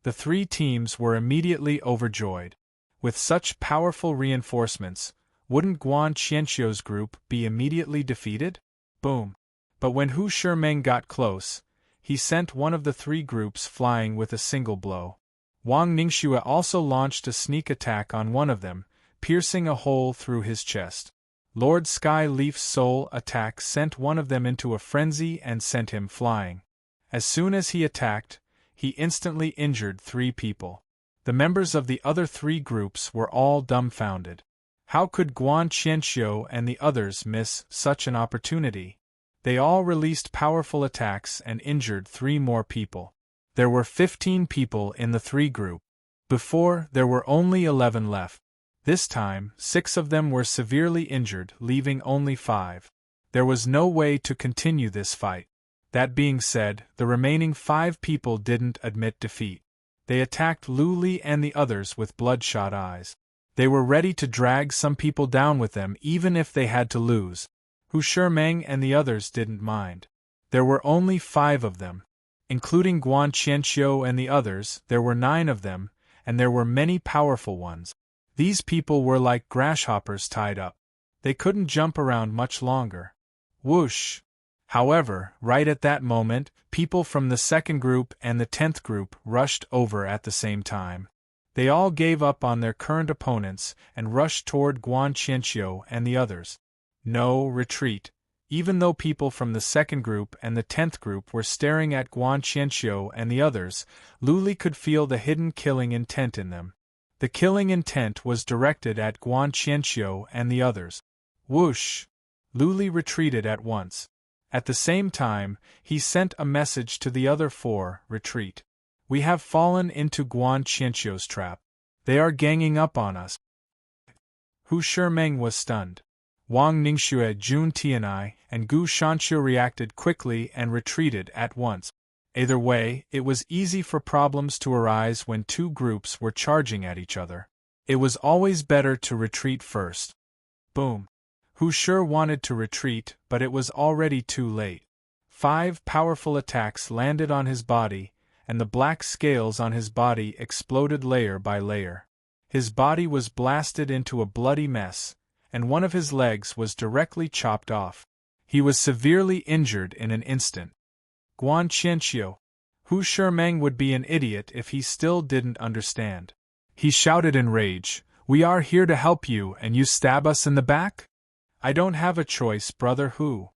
The 3 teams were immediately overjoyed. With such powerful reinforcements, wouldn't Guan Qianqiu's group be immediately defeated? Boom! But when Hu Shiming got close, he sent one of the 3 groups flying with a single blow. Wang Ningxue also launched a sneak attack on one of them, piercing a hole through his chest. Lord Sky Leaf's soul attack sent one of them into a frenzy and sent him flying. As soon as he attacked, he instantly injured 3 people. The members of the other 3 groups were all dumbfounded. How could Guan Qianqiu and the others miss such an opportunity? They all released powerful attacks and injured 3 more people. There were 15 people in the 3 group. Before, there were only 11 left. This time, 6 of them were severely injured, leaving only 5. There was no way to continue this fight. That being said, the remaining 5 people didn't admit defeat. They attacked Lu Li and the others with bloodshot eyes. They were ready to drag some people down with them even if they had to lose. Hu Shiming and the others didn't mind. There were only 5 of them. Including Guan Qianqiu and the others, there were 9 of them, and there were many powerful ones. These people were like grasshoppers tied up. They couldn't jump around much longer. Whoosh! However, right at that moment, people from the 2nd group and the 10th group rushed over at the same time. They all gave up on their current opponents and rushed toward Guan Qianqiu and the others. No retreat. Even though people from the 2nd group and the 10th group were staring at Guan Qianqiu and the others, Lu Li could feel the hidden killing intent in them. The killing intent was directed at Guan Qianqiu and the others. Whoosh! Lu Li retreated at once. At the same time, he sent a message to the other 4, retreat. We have fallen into Guan Qianqiu's trap. They are ganging up on us. Hu Shiming was stunned. Wang Ningxue, Jun Tianai, and Gu Shanqiu reacted quickly and retreated at once. Either way, it was easy for problems to arise when 2 groups were charging at each other. It was always better to retreat first. Boom! Hu Shi wanted to retreat, but it was already too late. 5 powerful attacks landed on his body, and the black scales on his body exploded layer by layer. His body was blasted into a bloody mess, and one of his legs was directly chopped off. He was severely injured in an instant. Guan Qianqiu. Hu Shiming would be an idiot if he still didn't understand. He shouted in rage, "We are here to help you and you stab us in the back?" "I don't have a choice, brother Hu."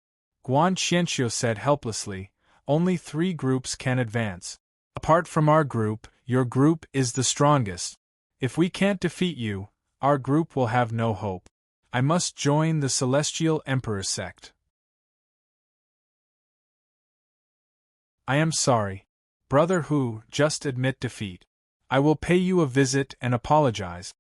Guan Qianqiu said helplessly, "Only 3 groups can advance. Apart from our group, your group is the strongest. If we can't defeat you, our group will have no hope. I must join the Celestial Emperor sect." "I am sorry. Brother Hu, just admit defeat. I will pay you a visit and apologize.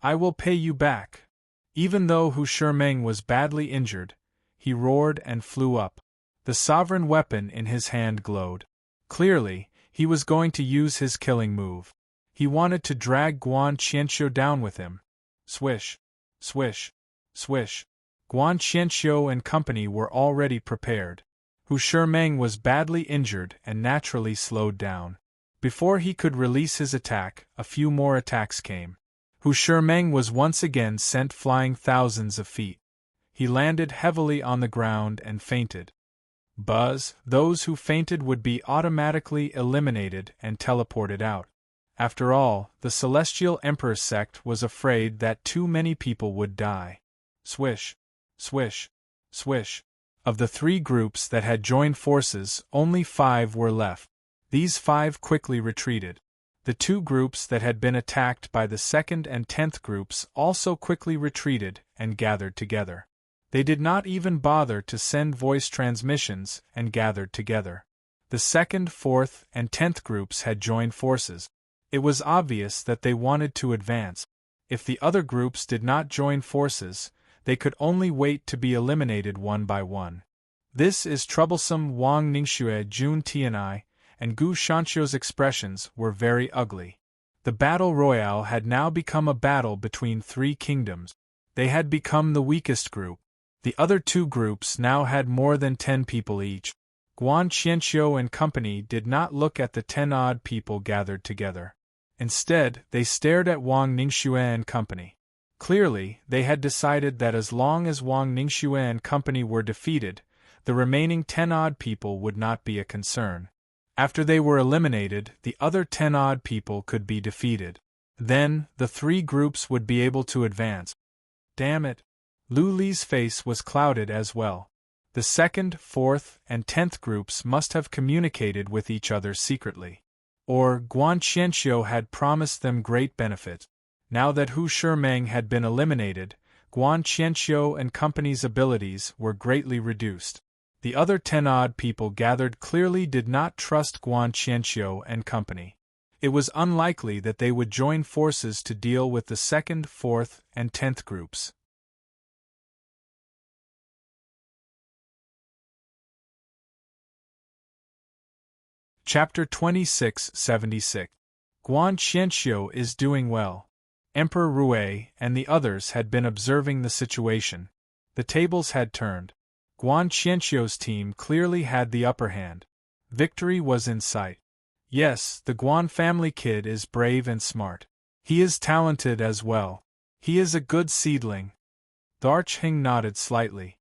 I will pay you back." Even though Hu Shiming was badly injured, he roared and flew up. The sovereign weapon in his hand glowed. Clearly, he was going to use his killing move. He wanted to drag Guan Qianqiu down with him. Swish, swish, swish. Guan Qianqiu and company were already prepared. Hu Shiming was badly injured and naturally slowed down. Before he could release his attack, a few more attacks came. Hu Shiming was once again sent flying thousands of feet. He landed heavily on the ground and fainted. Buzz, those who fainted would be automatically eliminated and teleported out. After all, the Celestial Emperor sect was afraid that too many people would die. Swish, swish, swish. Of the 3 groups that had joined forces, only 5 were left. These 5 quickly retreated. The 2 groups that had been attacked by the 2nd and 10th groups also quickly retreated and gathered together. They did not even bother to send voice transmissions and gathered together. The 2nd, 4th, and 10th groups had joined forces. It was obvious that they wanted to advance. If the other groups did not join forces, they could only wait to be eliminated one by one. This is troublesome. Wang Ningxue, Jun Tianai, and Gu Shanqiu's expressions were very ugly. The battle royale had now become a battle between 3 kingdoms. They had become the weakest group. The other 2 groups now had more than 10 people each. Guan Qianqiu and company did not look at the 10-odd people gathered together. Instead, they stared at Wang Ningxue and company. Clearly, they had decided that as long as Wang Ningxue and company were defeated, the remaining 10-odd people would not be a concern. After they were eliminated, the other 10-odd people could be defeated. Then, the 3 groups would be able to advance. Damn it! Lu Li's face was clouded as well. The 2nd, 4th, and 10th groups must have communicated with each other secretly. Or Guan Qianqiu had promised them great benefit. Now that Hu Shimeng had been eliminated, Guan Qianqiu and company's abilities were greatly reduced. The other 10-odd people gathered clearly did not trust Guan Qianqiu and company. It was unlikely that they would join forces to deal with the 2nd, 4th, and 10th groups. Chapter 2676. Guan Qianqiu is doing well. Emperor Rui and the others had been observing the situation. The tables had turned. Guan Qianqiu's team clearly had the upper hand. Victory was in sight. Yes, the Guan family kid is brave and smart. He is talented as well. He is a good seedling. The Archhing nodded slightly.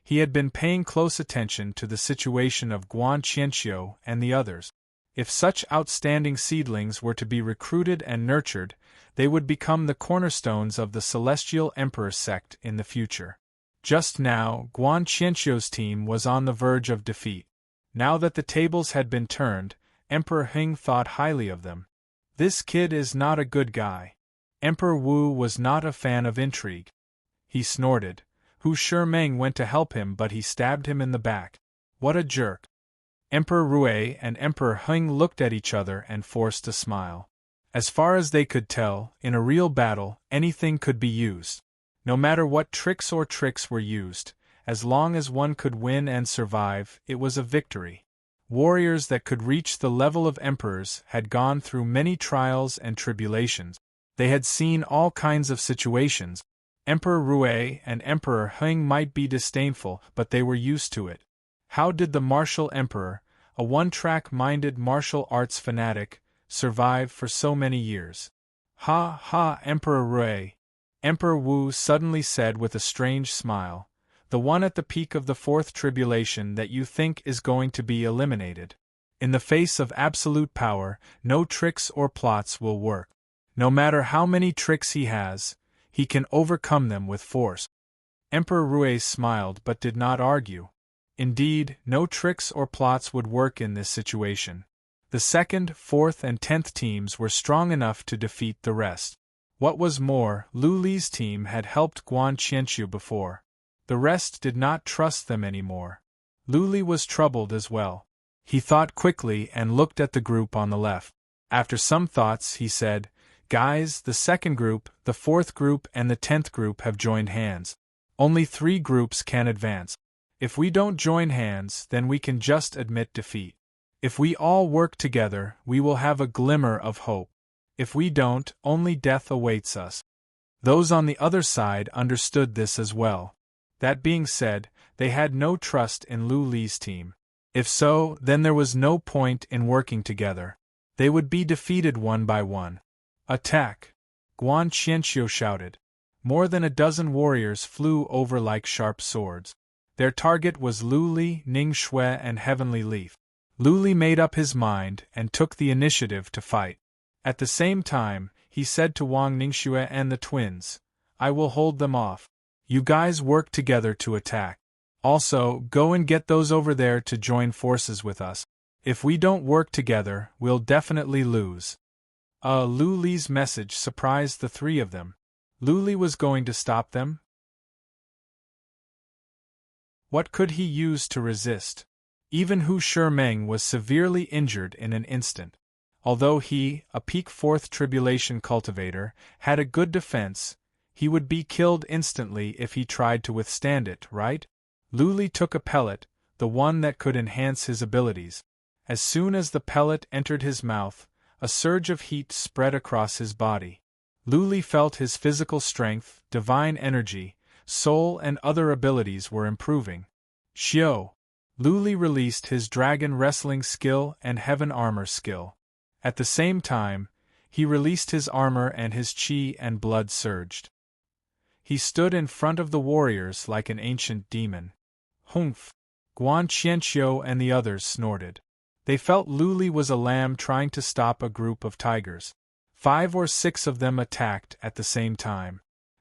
He had been paying close attention to the situation of Guan Qianqiu and the others. If such outstanding seedlings were to be recruited and nurtured, they would become the cornerstones of the Celestial Emperor sect in the future. Just now, Guan Qianqiu's team was on the verge of defeat. Now that the tables had been turned, Emperor Hing thought highly of them. This kid is not a good guy. Emperor Wu was not a fan of intrigue. He snorted. Hu Shimeng went to help him, but he stabbed him in the back. What a jerk. Emperor Rui and Emperor Hing looked at each other and forced a smile. As far as they could tell, in a real battle, anything could be used. No matter what tricks were used, as long as one could win and survive, it was a victory. Warriors that could reach the level of emperors had gone through many trials and tribulations. They had seen all kinds of situations. Emperor Rui and Emperor Hing might be disdainful, but they were used to it. How did the martial emperor, a one-track-minded martial arts fanatic, survive for so many years? Ha ha, Emperor Rui! Emperor Wu suddenly said with a strange smile, the one at the peak of the 4th tribulation that you think is going to be eliminated. In the face of absolute power, no tricks or plots will work. No matter how many tricks he has, he can overcome them with force. Emperor Rui smiled but did not argue. Indeed, no tricks or plots would work in this situation. The 2nd, 4th, and 10th teams were strong enough to defeat the rest. What was more, Lu Li's team had helped Guan Qianqiu before. The rest did not trust them anymore. Lu Li was troubled as well. He thought quickly and looked at the group on the left. After some thoughts, he said, "Guys, the 2nd group, the 4th group, and the 10th group have joined hands. Only 3 groups can advance. If we don't join hands, then we can just admit defeat. If we all work together, we will have a glimmer of hope. If we don't, only death awaits us." Those on the other side understood this as well. That being said, they had no trust in Lu Li's team. If so, then there was no point in working together. They would be defeated one by one. "Attack!" Guan Qianqiu shouted. More than a dozen warriors flew over like sharp swords. Their target was Lu Li, Ning Shui, and Heavenly Leaf. Lu Li made up his mind and took the initiative to fight. At the same time, he said to Wang Ningxue and the twins, "I will hold them off. You guys work together to attack. Also, go and get those over there to join forces with us. If we don't work together, we'll definitely lose." Lu Li's message surprised the 3 of them. Lu Li was going to stop them? What could he use to resist? Even Hu Shimeng was severely injured in an instant. Although he, a peak 4th Tribulation cultivator, had a good defense, he would be killed instantly if he tried to withstand it, right? Lu Li took a pellet, the one that could enhance his abilities. As soon as the pellet entered his mouth, a surge of heat spread across his body. Lu Li felt his physical strength, divine energy, soul and other abilities were improving. Xiao! Lu Li released his dragon wrestling skill and heaven armor skill. At the same time, he released his armor and his qi and blood surged. He stood in front of the warriors like an ancient demon. Humph! Guan Qianqiu and the others snorted. They felt Lu Li was a lamb trying to stop a group of tigers. 5 or 6 of them attacked at the same time.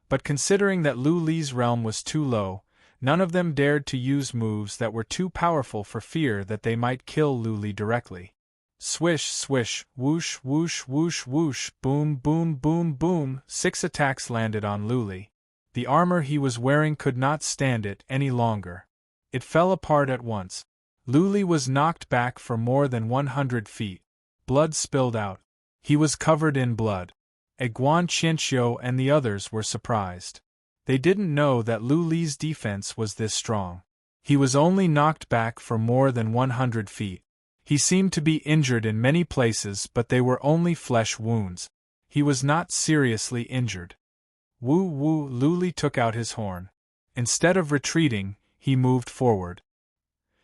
But considering that Lu Li's realm was too low, none of them dared to use moves that were too powerful for fear that they might kill Lu Li directly. Swish, swish, whoosh, whoosh, whoosh, whoosh, boom, boom, boom, boom, 6 attacks landed on Lu Li. The armor he was wearing could not stand it any longer. It fell apart at once. Lu Li was knocked back for more than 100 feet. Blood spilled out. He was covered in blood. Guan Qianqiu and the others were surprised. They didn't know that Lu Li's defense was this strong. He was only knocked back for more than 100 feet. He seemed to be injured in many places, but they were only flesh wounds. He was not seriously injured. Woo woo! Lu Li took out his horn. Instead of retreating, he moved forward.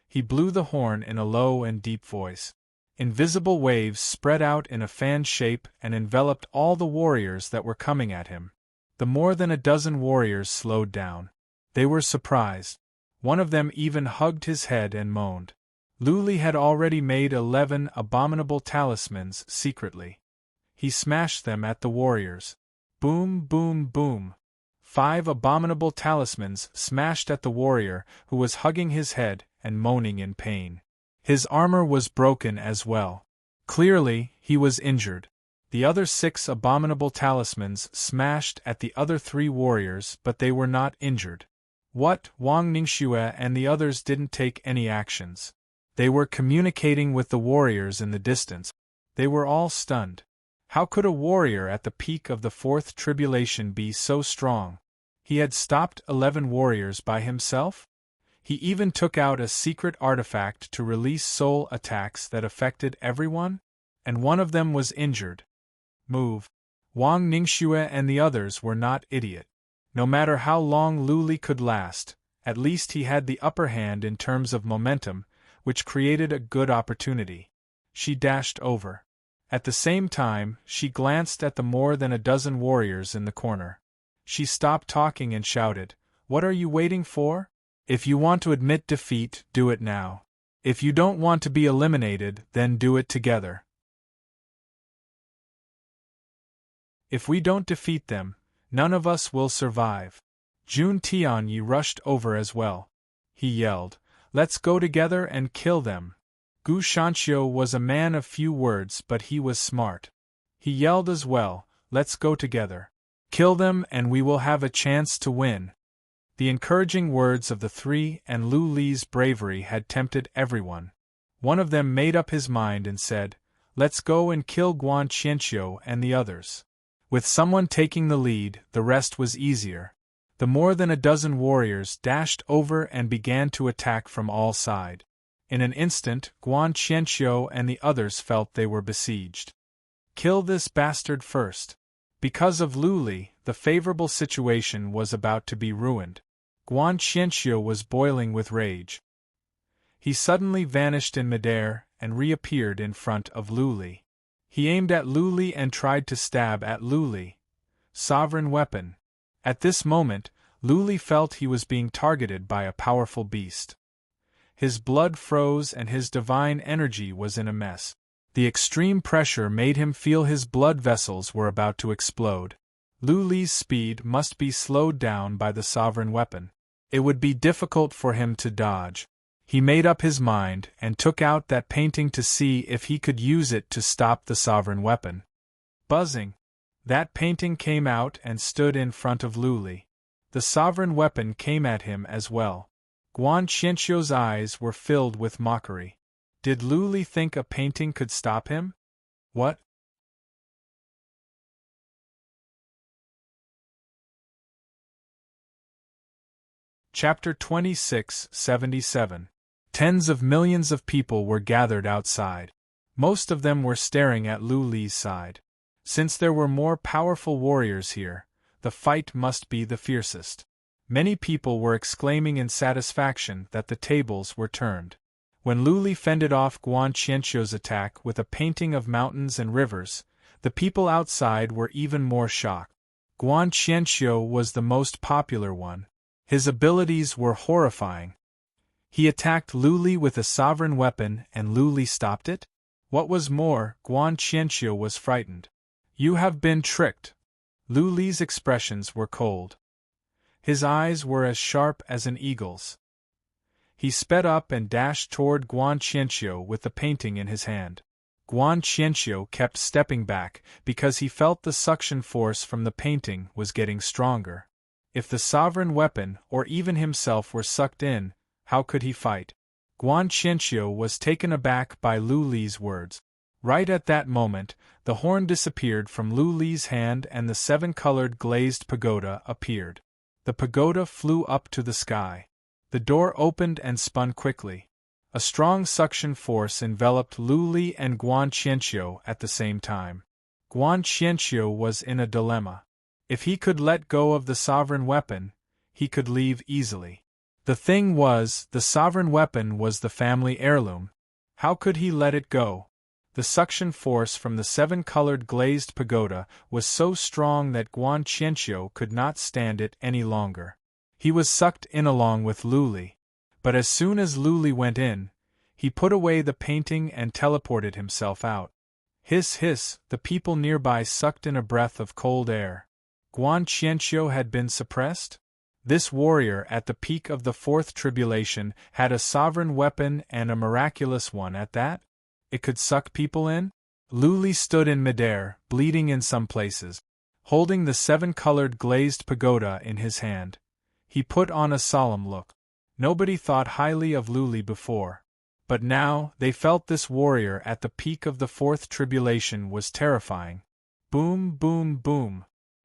He blew the horn in a low and deep voice. Invisible waves spread out in a fan shape and enveloped all the warriors that were coming at him. The more than a dozen warriors slowed down. They were surprised. One of them even hugged his head and moaned. Lu Li had already made 11 abominable talismans secretly. He smashed them at the warriors. Boom, boom, boom. 5 abominable talismans smashed at the warrior who was hugging his head and moaning in pain. His armor was broken as well. Clearly, he was injured. The other 6 abominable talismans smashed at the other 3 warriors, but they were not injured. What? Wang Ningxue and the others didn't take any actions. They were communicating with the warriors in the distance. They were all stunned. How could a warrior at the peak of the 4th Tribulation be so strong? He had stopped 11 warriors by himself? He even took out a secret artifact to release soul attacks that affected everyone? And one of them was injured. Move. Wang Ningxue and the others were not idiot. No matter how long Lu Li could last, at least he had the upper hand in terms of momentum, which created a good opportunity. She dashed over. At the same time, she glanced at the more than a dozen warriors in the corner. She stopped talking and shouted, "What are you waiting for? If you want to admit defeat, do it now. If you don't want to be eliminated, then do it together. If we don't defeat them, none of us will survive." Jun Tianyi rushed over as well. He yelled, "Let's go together and kill them." Gu Shanxiu was a man of few words, but he was smart. He yelled as well, "Let's go together. Kill them and we will have a chance to win." The encouraging words of the 3 and Lu Li's bravery had tempted everyone. One of them made up his mind and said, "Let's go and kill Guan Qianqiu and the others." With someone taking the lead, the rest was easier. The more than a dozen warriors dashed over and began to attack from all sides. In an instant, Guan Qianqiu and the others felt they were besieged. Kill this bastard first. Because of Lu Li, the favorable situation was about to be ruined. Guan Qianqiu was boiling with rage. He suddenly vanished in midair and reappeared in front of Lu Li. He aimed at Lu Li and tried to stab at Lu Li. Sovereign weapon. At this moment, Lu Li felt he was being targeted by a powerful beast. His blood froze and his divine energy was in a mess. The extreme pressure made him feel his blood vessels were about to explode. Lu Li's speed must be slowed down by the sovereign weapon. It would be difficult for him to dodge. He made up his mind and took out that painting to see if he could use it to stop the sovereign weapon. Buzzing. That painting came out and stood in front of Lu Li. The sovereign weapon came at him as well. Guan Qianqiu's eyes were filled with mockery. Did Lu Li think a painting could stop him? What? Chapter 26:77. Tens of millions of people were gathered outside. Most of them were staring at Lu Li's side. Since there were more powerful warriors here, the fight must be the fiercest. Many people were exclaiming in satisfaction that the tables were turned. When Lu Li fended off Guan Qianqiu's attack with a painting of mountains and rivers, the people outside were even more shocked. Guan Qianqiu was the most popular one. His abilities were horrifying. He attacked Lu Li with a sovereign weapon and Lu Li stopped it? What was more, Guan Qianqiu was frightened. You have been tricked. Lu Li's expressions were cold. His eyes were as sharp as an eagle's. He sped up and dashed toward Guan Qianqiu with the painting in his hand. Guan Qianqiu kept stepping back because he felt the suction force from the painting was getting stronger. If the sovereign weapon or even himself were sucked in, how could he fight? Guan Qianqiu was taken aback by Lu Li's words. Right at that moment, the horn disappeared from Lu Li's hand and the seven-colored glazed pagoda appeared. The pagoda flew up to the sky. The door opened and spun quickly. A strong suction force enveloped Lu Li and Guan Qianqiu at the same time. Guan Qianqiu was in a dilemma. If he could let go of the sovereign weapon, he could leave easily. The thing was, the sovereign weapon was the family heirloom. How could he let it go? The suction force from the seven-colored glazed pagoda was so strong that Guan Qianqiu could not stand it any longer. He was sucked in along with Lu Li. But as soon as Lu Li went in, he put away the painting and teleported himself out. Hiss hiss, the people nearby sucked in a breath of cold air. Guan Qianqiu had been suppressed? This warrior at the peak of the fourth tribulation had a sovereign weapon and a miraculous one at that? It could suck people in? Lu Li stood in midair, bleeding in some places. Holding the seven-colored glazed pagoda in his hand, he put on a solemn look. Nobody thought highly of Lu Li before. But now, they felt this warrior at the peak of the fourth tribulation was terrifying. Boom, boom, boom.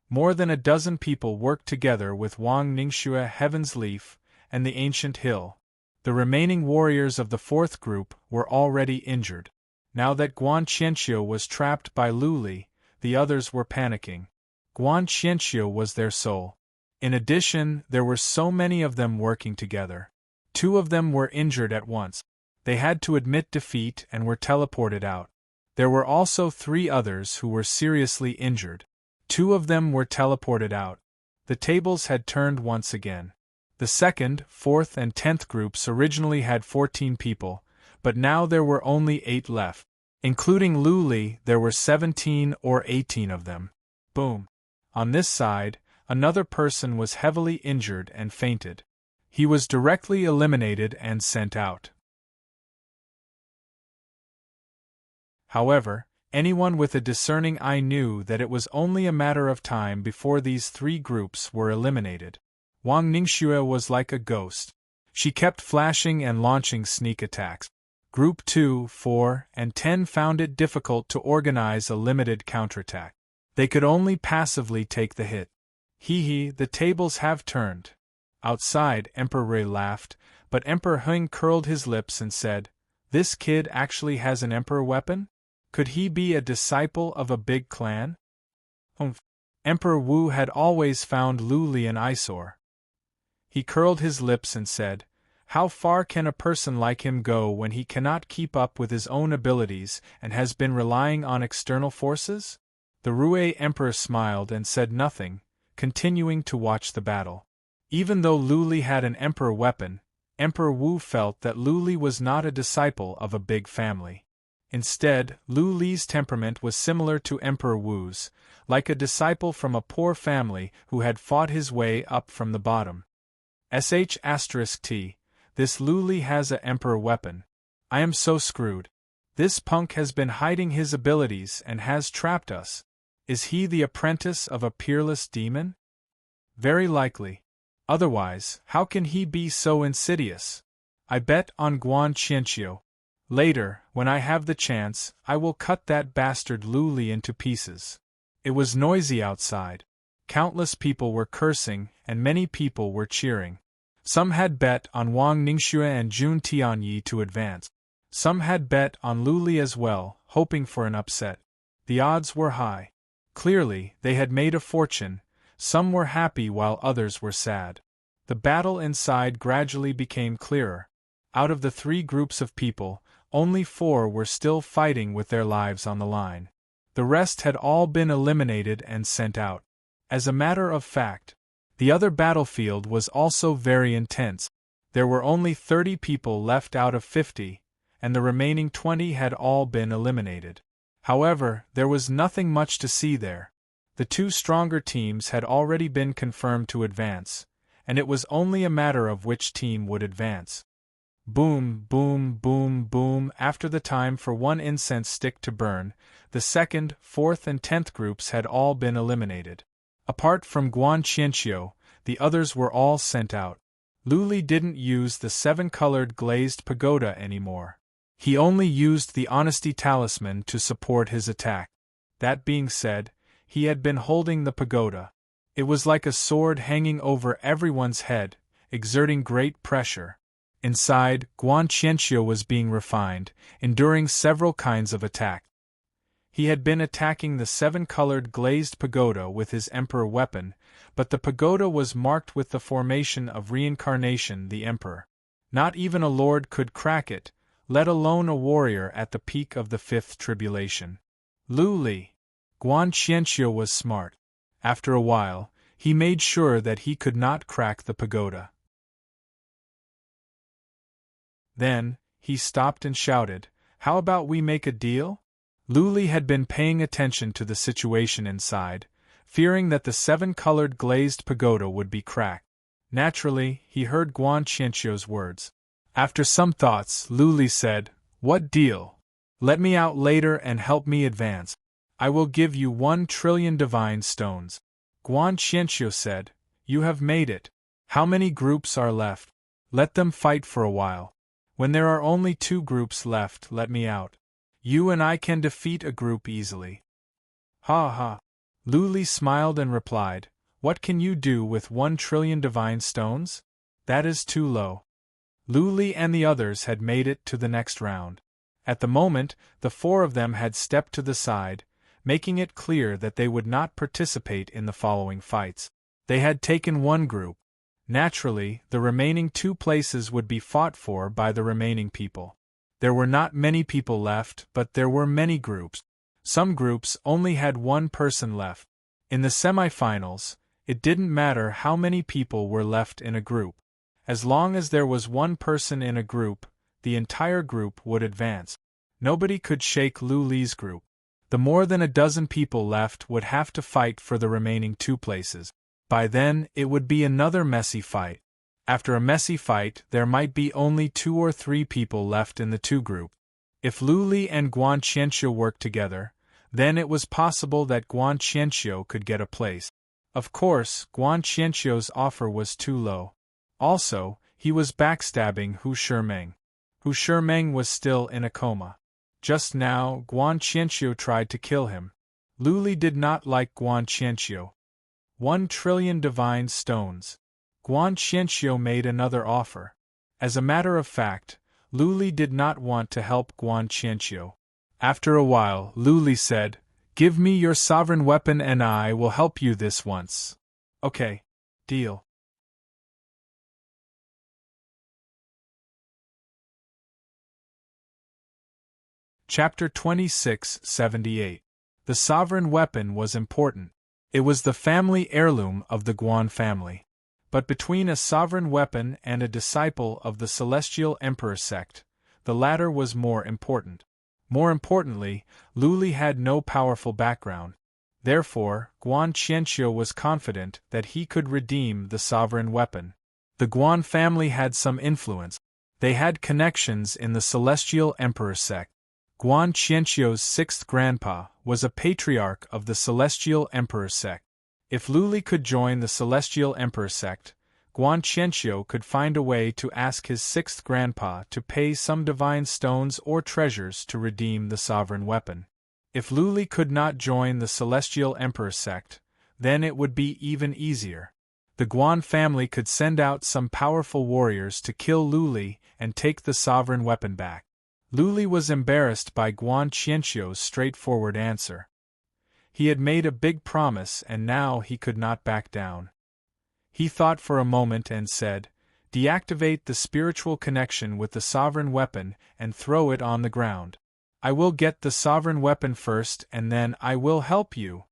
More than a dozen people worked together with Wang Ningxue, Heaven's Leaf, and the Ancient Hill. The remaining warriors of the fourth group were already injured. Now that Guan Qianqiu was trapped by Lu Li, the others were panicking. Guan Qianqiu was their soul. In addition, there were so many of them working together. Two of them were injured at once. They had to admit defeat and were teleported out. There were also three others who were seriously injured. Two of them were teleported out. The tables had turned once again. The second, fourth, and 10th groups originally had 14 people, but now there were only 8 left. Including Lu Li, there were 17 or 18 of them. Boom. On this side, another person was heavily injured and fainted. He was directly eliminated and sent out. However, anyone with a discerning eye knew that it was only a matter of time before these three groups were eliminated. Wang Ningxue was like a ghost. She kept flashing and launching sneak attacks. Group 2, 4, and 10 found it difficult to organize a limited counterattack. They could only passively take the hit. Hee, the tables have turned. Outside, Emperor Rui laughed, but Emperor Heng curled his lips and said, "This kid actually has an emperor weapon? Could he be a disciple of a big clan?" Emperor Wu had always found Lu Li an eyesore. He curled his lips and said, "How far can a person like him go when he cannot keep up with his own abilities and has been relying on external forces?" The Rui Emperor smiled and said nothing, continuing to watch the battle. Even though Lu Li had an emperor weapon, Emperor Wu felt that Lu Li was not a disciple of a big family. Instead, Lu Li's temperament was similar to Emperor Wu's, like a disciple from a poor family who had fought his way up from the bottom. **T. This Lu Li has a emperor weapon. I am so screwed. This punk has been hiding his abilities and has trapped us. Is he the apprentice of a peerless demon? Very likely. Otherwise, how can he be so insidious? I bet on Guan Qianqiu. Later, when I have the chance, I will cut that bastard Lu Li into pieces. It was noisy outside. Countless people were cursing, and many people were cheering. Some had bet on Wang Ningxue and Jun Tianyi to advance. Some had bet on Lu Li as well, hoping for an upset. The odds were high. Clearly, they had made a fortune. Some were happy while others were sad. The battle inside gradually became clearer. Out of the 3 groups of people, only 4 were still fighting with their lives on the line. The rest had all been eliminated and sent out. As a matter of fact, the other battlefield was also very intense. There were only 30 people left out of 50, and the remaining 20 had all been eliminated. However, there was nothing much to see there. The 2 stronger teams had already been confirmed to advance, and it was only a matter of which team would advance. Boom, boom, boom, boom. After the time for 1 incense stick to burn, the 2nd, 4th and 10th groups had all been eliminated. Apart from Guan Qianqiu, the others were all sent out. Lu Li didn't use the 7-colored glazed pagoda anymore. He only used the honesty talisman to support his attack. That being said, he had been holding the pagoda. It was like a sword hanging over everyone's head, exerting great pressure. Inside, Guan Qianqiu was being refined, enduring several kinds of attack. He had been attacking the 7-colored glazed pagoda with his emperor weapon, but the pagoda was marked with the formation of reincarnation the emperor. Not even a lord could crack it, let alone a warrior at the peak of the 5th tribulation. Lu Li. Guan Qianqiu was smart. After a while, he made sure that he could not crack the pagoda. Then, he stopped and shouted, "How about we make a deal?" Lu Li had been paying attention to the situation inside, fearing that the 7-colored glazed pagoda would be cracked. Naturally, he heard Guan Qianqiu's words. After some thoughts, Lu Li said, "What deal? Let me out later and help me advance. I will give you 1 trillion divine stones." Guan Qianqiu said, "You have made it. How many groups are left? Let them fight for a while. When there are only 2 groups left, let me out. You and I can defeat a group easily." Ha ha. Lu Li smiled and replied, "What can you do with 1 trillion divine stones? That is too low." Lu Li and the others had made it to the next round. At the moment, the 4 of them had stepped to the side, making it clear that they would not participate in the following fights. They had taken 1 group. Naturally, the remaining 2 places would be fought for by the remaining people. There were not many people left, but there were many groups. Some groups only had 1 person left. In the semifinals, it didn't matter how many people were left in a group. As long as there was 1 person in a group, the entire group would advance. Nobody could shake Lu Li's group. The more than a dozen people left would have to fight for the remaining 2 places. By then, it would be another messy fight. After a messy fight, there might be only 2 or 3 people left in the 2 group. If Lu Li and Guan Qianqiu worked together, then it was possible that Guan Qianqiu could get a place. Of course, Guan Qianqiu's offer was too low. Also, he was backstabbing Hu Shimeng. Hu Shimeng was still in a coma. Just now, Guan Qianqiu tried to kill him. Lu Li did not like Guan Qianqiu. 1 trillion divine stones. Guan Qianqiu made another offer. As a matter of fact, Lu Li did not want to help Guan Qianqiu. After a while, Lu Li said, "Give me your sovereign weapon and I will help you this once." Okay. Deal. Chapter 2678. The sovereign weapon was important. It was the family heirloom of the Guan family. But between a sovereign weapon and a disciple of the Celestial Emperor sect, the latter was more important. More importantly, Lu Li had no powerful background. Therefore, Guan Qianqiu was confident that he could redeem the sovereign weapon. The Guan family had some influence. They had connections in the Celestial Emperor sect. Guan Qianqiu's 6th grandpa was a patriarch of the Celestial Emperor sect. If Lu Li could join the Celestial Emperor sect, Guan Qianxiu could find a way to ask his sixth grandpa to pay some divine stones or treasures to redeem the sovereign weapon. If Lu Li could not join the Celestial Emperor sect, then it would be even easier. The Guan family could send out some powerful warriors to kill Lu Li and take the sovereign weapon back. Lu Li was embarrassed by Guan Qianxiu's straightforward answer. He had made a big promise and now he could not back down. He thought for a moment and said, "Deactivate the spiritual connection with the sovereign weapon and throw it on the ground. I will get the sovereign weapon first and then I will help you."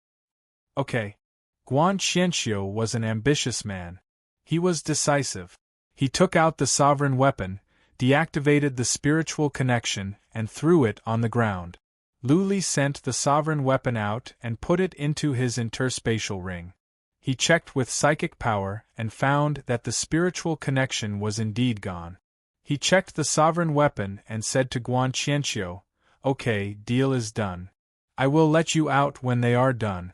Okay. Guan Qianxiu was an ambitious man. He was decisive. He took out the sovereign weapon, deactivated the spiritual connection, and threw it on the ground. Lu Li sent the sovereign weapon out and put it into his interspatial ring. He checked with psychic power and found that the spiritual connection was indeed gone. He checked the sovereign weapon and said to Guan Qianxiu, "Okay, deal is done. I will let you out when they are done."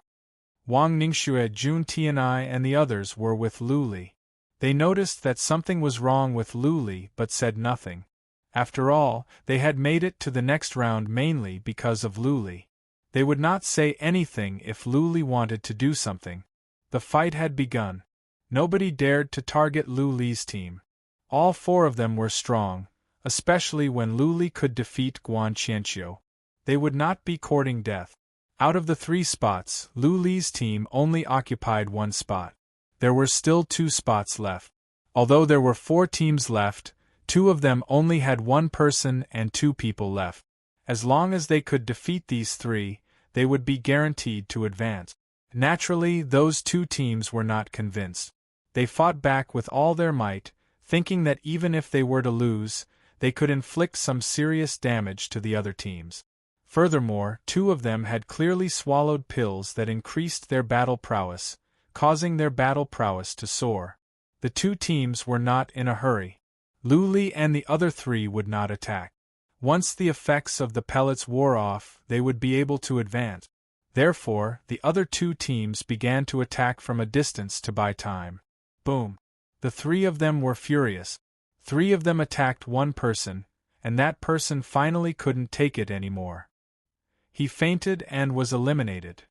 Wang Ningxue, Jun Tianai and the others were with Lu Li. They noticed that something was wrong with Lu Li but said nothing. After all, they had made it to the next round mainly because of Lu Li. They would not say anything if Lu Li wanted to do something. The fight had begun. Nobody dared to target Lu Li's team. All four of them were strong, especially when Lu Li could defeat Guan Qianxiu. They would not be courting death. Out of the 3 spots, Lu Li's team only occupied 1 spot. There were still 2 spots left. Although there were 4 teams left, 2 of them only had 1 person and 2 people left. As long as they could defeat these 3, they would be guaranteed to advance. Naturally, those 2 teams were not convinced. They fought back with all their might, thinking that even if they were to lose, they could inflict some serious damage to the other teams. Furthermore, 2 of them had clearly swallowed pills that increased their battle prowess, causing their battle prowess to soar. The 2 teams were not in a hurry. Lu Li and the other 3 would not attack. Once the effects of the pellets wore off, they would be able to advance. Therefore, the other 2 teams began to attack from a distance to buy time. Boom! The 3 of them were furious. 3 of them attacked 1 person, and that person finally couldn't take it anymore. He fainted and was eliminated.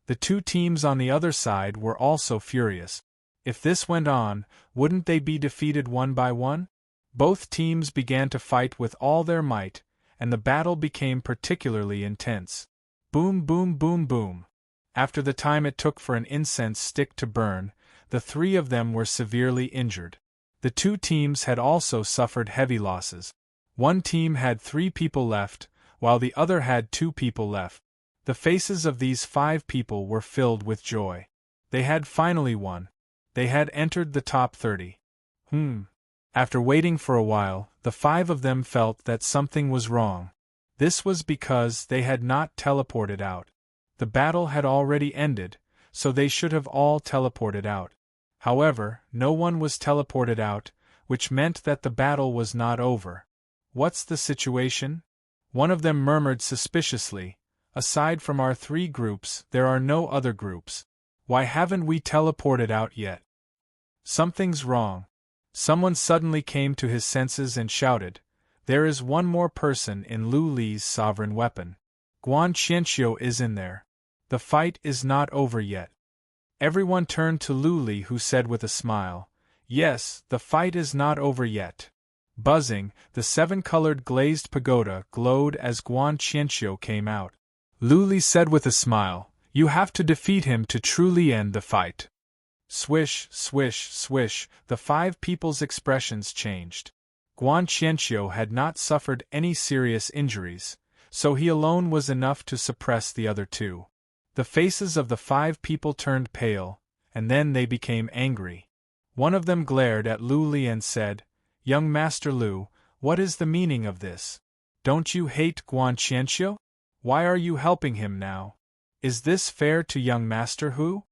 The 2 teams on the other side were also furious. If this went on, wouldn't they be defeated one by one? Both teams began to fight with all their might, and the battle became particularly intense. Boom, boom, boom, boom. After the time it took for an incense stick to burn, the 3 of them were severely injured. The 2 teams had also suffered heavy losses. One team had 3 people left, while the other had 2 people left. The faces of these 5 people were filled with joy. They had finally won. They had entered the top 30. After waiting for a while, the 5 of them felt that something was wrong. This was because they had not teleported out. The battle had already ended, so they should have all teleported out. However, no one was teleported out, which meant that the battle was not over. "What's the situation?" One of them murmured suspiciously. "Aside from our 3 groups, there are no other groups. Why haven't we teleported out yet? Something's wrong." Someone suddenly came to his senses and shouted, "There is one more person in Lu Li's sovereign weapon. Guan Qianxiu is in there. The fight is not over yet." Everyone turned to Lu Li, who said with a smile, "Yes, the fight is not over yet." Buzzing, the 7-colored glazed pagoda glowed as Guan Qianxiu came out. Lu Li said with a smile, "You have to defeat him to truly end the fight." Swish, swish, swish, the 5 people's expressions changed. Guan Qianxiu had not suffered any serious injuries, so he alone was enough to suppress the other 2. The faces of the 5 people turned pale, and then they became angry. One of them glared at Lu Li and said, "Young Master Lu, what is the meaning of this? Don't you hate Guan Qianxiu? Why are you helping him now? Is this fair to young Master Hu?"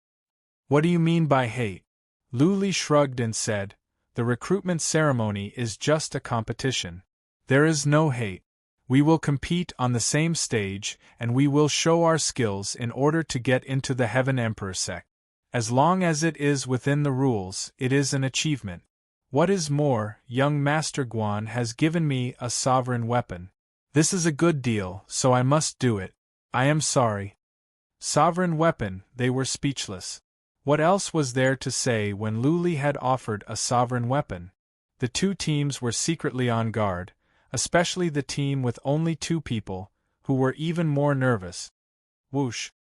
"What do you mean by hate?" Lu Li shrugged and said, "The recruitment ceremony is just a competition. There is no hate. We will compete on the same stage and we will show our skills in order to get into the Heaven Emperor sect. As long as it is within the rules, it is an achievement. What is more, young Master Guan has given me a sovereign weapon. This is a good deal, so I must do it. I am sorry. Sovereign weapon, they were speechless. What else was there to say when Luli had offered a sovereign weapon? The two teams were secretly on guard, especially the team with only 2 people, who were even more nervous. Whoosh!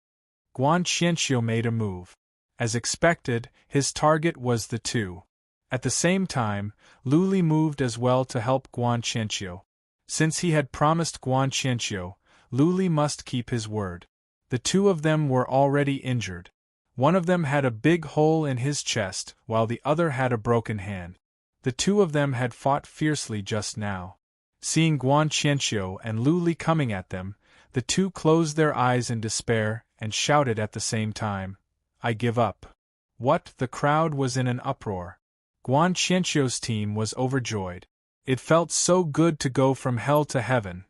Guan Qianxiu made a move. As expected, his target was the 2. At the same time, Luli moved as well to help Guan Qianxiu. Since he had promised Guan Qianxiu, Luli must keep his word. The 2 of them were already injured. One of them had a big hole in his chest, while the other had a broken hand. The 2 of them had fought fiercely just now. Seeing Guan Qianxiu and Luli coming at them, the 2 closed their eyes in despair and shouted at the same time, "I give up." What? The crowd was in an uproar. Guan Qianxiu's team was overjoyed. It felt so good to go from hell to heaven.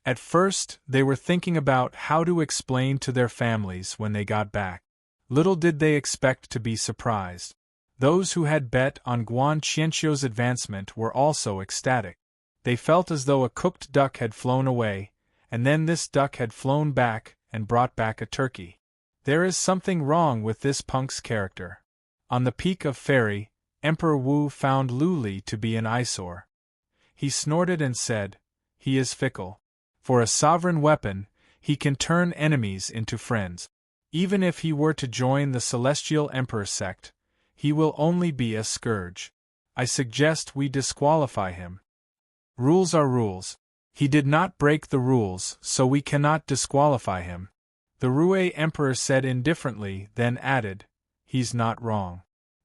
At first, they were thinking about how to explain to their families when they got back. Little did they expect to be surprised. Those who had bet on Guan Qianxiu's advancement were also ecstatic. They felt as though a cooked duck had flown away, and then this duck had flown back and brought back a turkey. There is something wrong with this punk's character. On the peak of Fairy, Emperor Wu found Luli to be an eyesore. He snorted and said, "He is fickle. For a sovereign weapon, he can turn enemies into friends. Even if he were to join the Celestial Emperor sect, he will only be a scourge. I suggest we disqualify him." Rules are rules. He did not break the rules, so we cannot disqualify him. The Rue Emperor said indifferently, then added, "He's not wrong.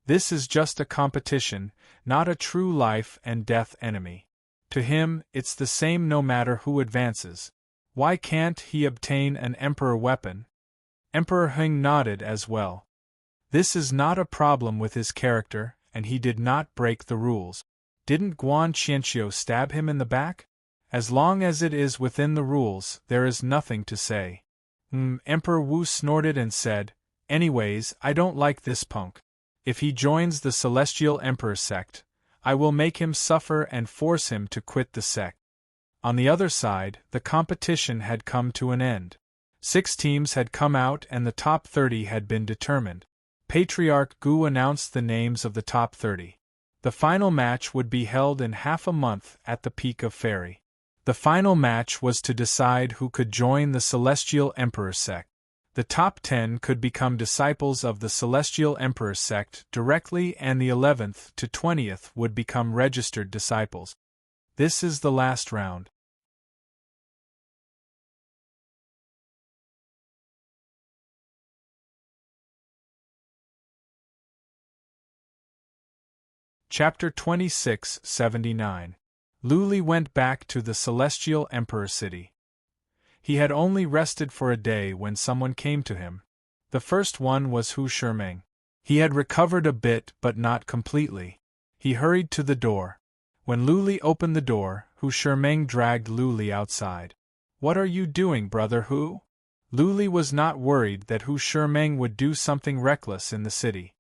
This is just a competition, not a true life and death enemy. To him, it's the same no matter who advances. Why can't he obtain an Emperor weapon?" Emperor Heng nodded as well. This is not a problem with his character, and he did not break the rules. Didn't Guan Qianxiu stab him in the back? As long as it is within the rules, there is nothing to say. Emperor Wu snorted and said, "Anyways, I don't like this punk. If he joins the Celestial Emperor sect, I will make him suffer and force him to quit the sect." On the other side, the competition had come to an end. 6 teams had come out and the top 30 had been determined. Patriarch Gu announced the names of the top 30. The final match would be held in half a month at the Peak of Fairy. The final match was to decide who could join the Celestial Emperor sect. The top 10 could become disciples of the Celestial Emperor sect directly, and the 11th to 20th would become registered disciples. This is the last round. Chapter 2679. Luli went back to the Celestial Emperor city. He had only rested for a day when someone came to him. The first one was Hu Shimeng. He had recovered a bit but not completely. He hurried to the door. When Luli opened the door, Hu Shimeng dragged Luli outside. "What are you doing, brother Hu?" Luli was not worried that Hu Shimeng would do something reckless in the city.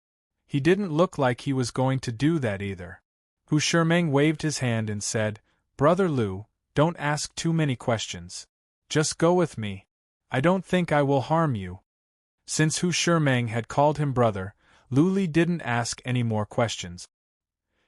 He didn't look like he was going to do that either. Hu Shimeng waved his hand and said, "Brother Lu, don't ask too many questions. Just go with me. I don't think I will harm you." Since Hu Shimeng had called him brother, Luli didn't ask any more questions.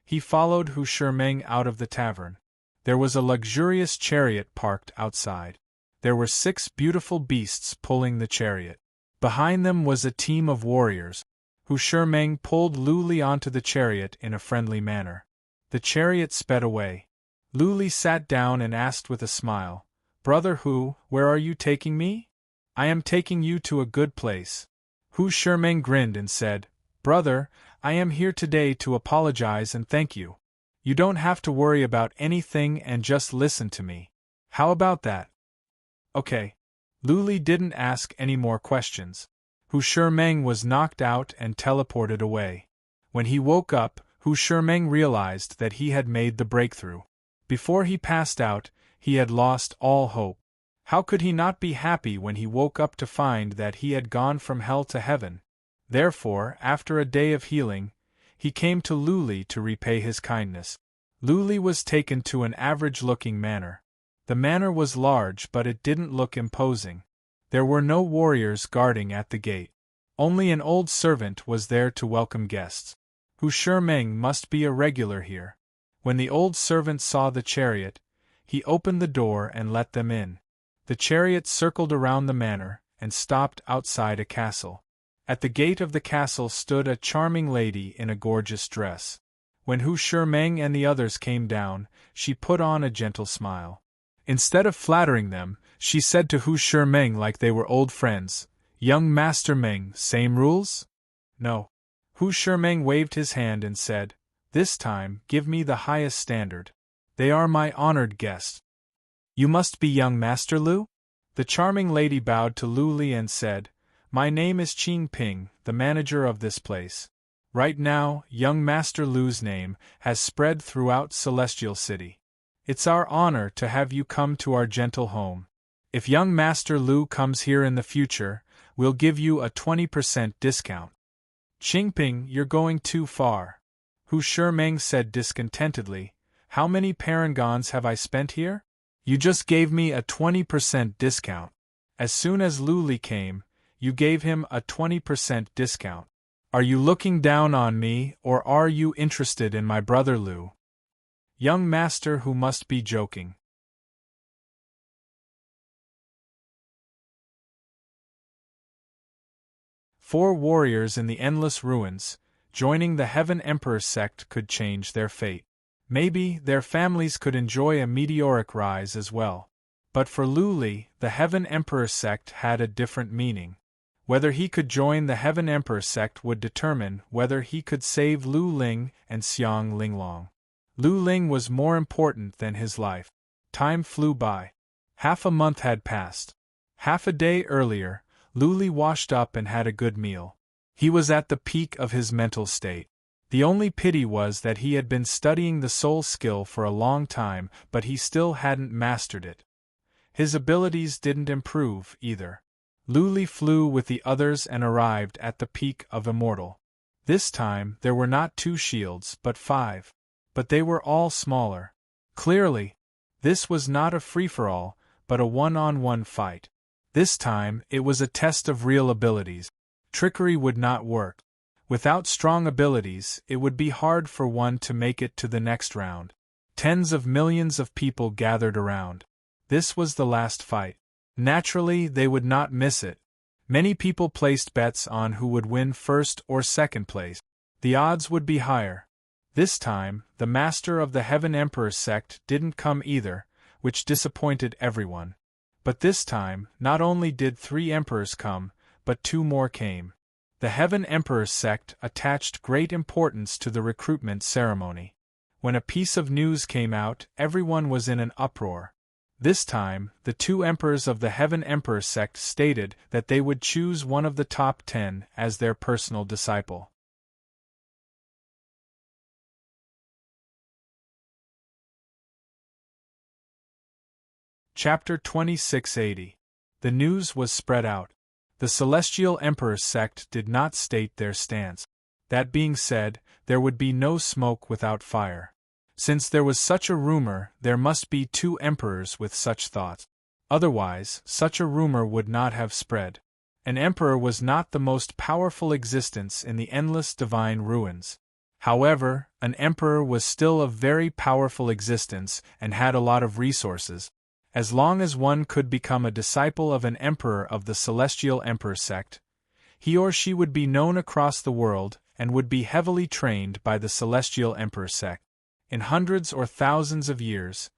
He followed Hu Shimeng out of the tavern. There was a luxurious chariot parked outside. There were 6 beautiful beasts pulling the chariot. Behind them was a team of warriors. Hu Shimeng pulled Luli onto the chariot in a friendly manner. The chariot sped away. Luli sat down and asked with a smile, "Brother Hu, where are you taking me?" "I am taking you to a good place." Hu Shimeng grinned and said, "Brother, I am here today to apologize and thank you. You don't have to worry about anything and just listen to me. How about that?" "Okay." Luli didn't ask any more questions. Hu Shimeng was knocked out and teleported away. When he woke up, Hu Shimeng realized that he had made the breakthrough. Before he passed out, he had lost all hope. How could he not be happy when he woke up to find that he had gone from hell to heaven? Therefore, after a day of healing, he came to Luli to repay his kindness. Luli was taken to an average-looking manor. The manor was large, but it didn't look imposing. There were no warriors guarding at the gate. Only an old servant was there to welcome guests. Hu Shimeng must be a regular here. When the old servant saw the chariot, he opened the door and let them in. The chariot circled around the manor and stopped outside a castle. At the gate of the castle stood a charming lady in a gorgeous dress. When Hu Shimeng and the others came down, she put on a gentle smile. Instead of flattering them, she said to Hu Shimeng like they were old friends, "Young Master Meng, same rules?" "No." Hu Shimeng waved his hand and said, "This time, give me the highest standard. They are my honored guests." "You must be young Master Lu?" The charming lady bowed to Lu Li and said, "My name is Qing Ping, the manager of this place. Right now, young Master Lu's name has spread throughout Celestial City. It's our honor to have you come to our gentle home. If young Master Lu comes here in the future, we'll give you a 20% discount." "Qingping, you're going too far," Hu Shimeng said discontentedly. "How many parangons have I spent here? You just gave me a 20% discount. As soon as Lu Li came, you gave him a 20% discount. Are you looking down on me, or are you interested in my brother Lu?" Young Master Who must be joking. Four warriors in the endless ruins, joining the Heaven Emperor sect, could change their fate. Maybe their families could enjoy a meteoric rise as well. But for Lu Li, the Heaven Emperor sect had a different meaning. Whether he could join the Heaven Emperor sect would determine whether he could save Lu Ling and Xiang Linglong. Lu Ling was more important than his life. Time flew by. Half a month had passed. Half a day earlier, Lu Li washed up and had a good meal. He was at the peak of his mental state. The only pity was that he had been studying the soul skill for a long time, but he still hadn't mastered it. His abilities didn't improve, either. Lu Li flew with the others and arrived at the peak of Immortal. This time, there were not 2 shields, but 5. But they were all smaller. Clearly, this was not a free-for-all, but a one-on-one fight. This time, it was a test of real abilities. Trickery would not work. Without strong abilities, it would be hard for one to make it to the next round. Tens of millions of people gathered around. This was the last fight. Naturally, they would not miss it. Many people placed bets on who would win first or second place. The odds would be higher. This time, the master of the Heaven Emperor sect didn't come either, which disappointed everyone. But this time, not only did 3 emperors come, but 2 more came. The Heaven Emperor sect attached great importance to the recruitment ceremony. When a piece of news came out, everyone was in an uproar. This time, the 2 emperors of the Heaven Emperor sect stated that they would choose one of the top 10 as their personal disciple. Chapter 2680. The news was spread out. The Celestial Emperor sect did not state their stance. That being said, there would be no smoke without fire. Since there was such a rumor, there must be 2 emperors with such thoughts. Otherwise, such a rumor would not have spread. An emperor was not the most powerful existence in the endless divine ruins. However, an emperor was still a very powerful existence and had a lot of resources. As long as one could become a disciple of an emperor of the Celestial Emperor sect, he or she would be known across the world and would be heavily trained by the Celestial Emperor sect. In hundreds or thousands of years,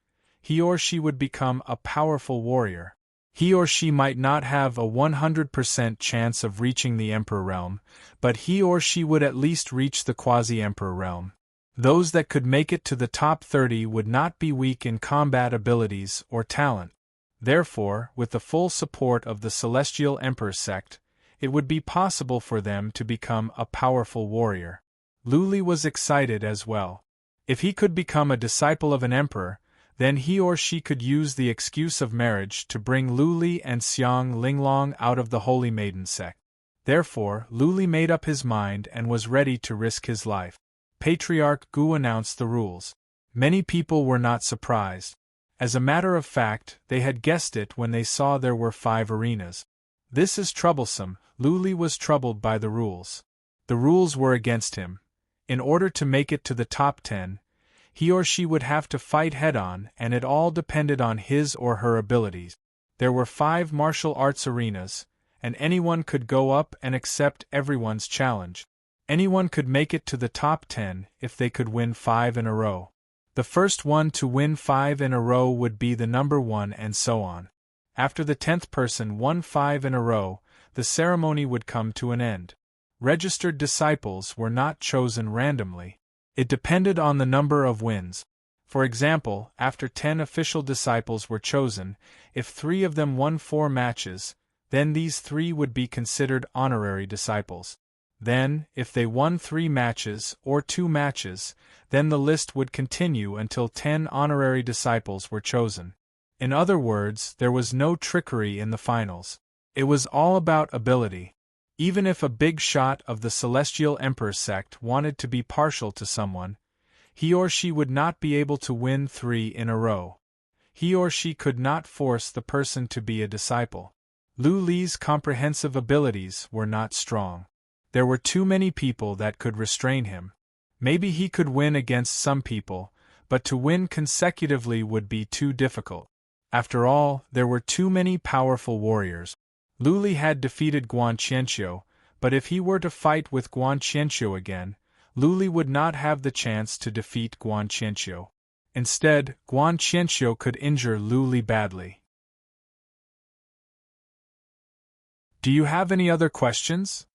he or she would become a powerful warrior. He or she might not have a 100% chance of reaching the Emperor realm, but he or she would at least reach the Quasi-Emperor realm. Those that could make it to the top 30 would not be weak in combat abilities or talent. Therefore, with the full support of the Celestial Emperor sect, it would be possible for them to become a powerful warrior. Lu Li was excited as well. If he could become a disciple of an emperor, Then he or she could use the excuse of marriage to bring Luli and Xiang Linglong out of the Holy Maiden sect. Therefore, Luli made up his mind and was ready to risk his life. Patriarch Gu announced the rules. Many people were not surprised. As a matter of fact, they had guessed it when they saw there were 5 arenas. This is troublesome. Luli was troubled by the rules. The rules were against him. In order to make it to the top 10, he or she would have to fight head-on, and it all depended on his or her abilities. There were 5 martial arts arenas, and anyone could go up and accept everyone's challenge. Anyone could make it to the top 10 if they could win 5 in a row. The first one to win 5 in a row would be the number 1, and so on. After the 10th person won 5 in a row, the ceremony would come to an end. Registered disciples were not chosen randomly. It depended on the number of wins. For example, after 10 official disciples were chosen, if 3 of them won 4 matches, then these 3 would be considered honorary disciples. Then, if they won 3 matches or 2 matches, then the list would continue until 10 honorary disciples were chosen. In other words, there was no trickery in the finals. It was all about ability. Even if a big shot of the Celestial Emperor sect wanted to be partial to someone, he or she would not be able to win 3 in a row. He or she could not force the person to be a disciple. Lu Li's comprehensive abilities were not strong. There were too many people that could restrain him. Maybe he could win against some people, but to win consecutively would be too difficult. After all, there were too many powerful warriors. Lu Li had defeated Guan Qianqiu, but if he were to fight with Guan Qianqiu again, Lu Li would not have the chance to defeat Guan Qianqiu. Instead, Guan Qianqiu could injure Lu Li badly. Do you have any other questions?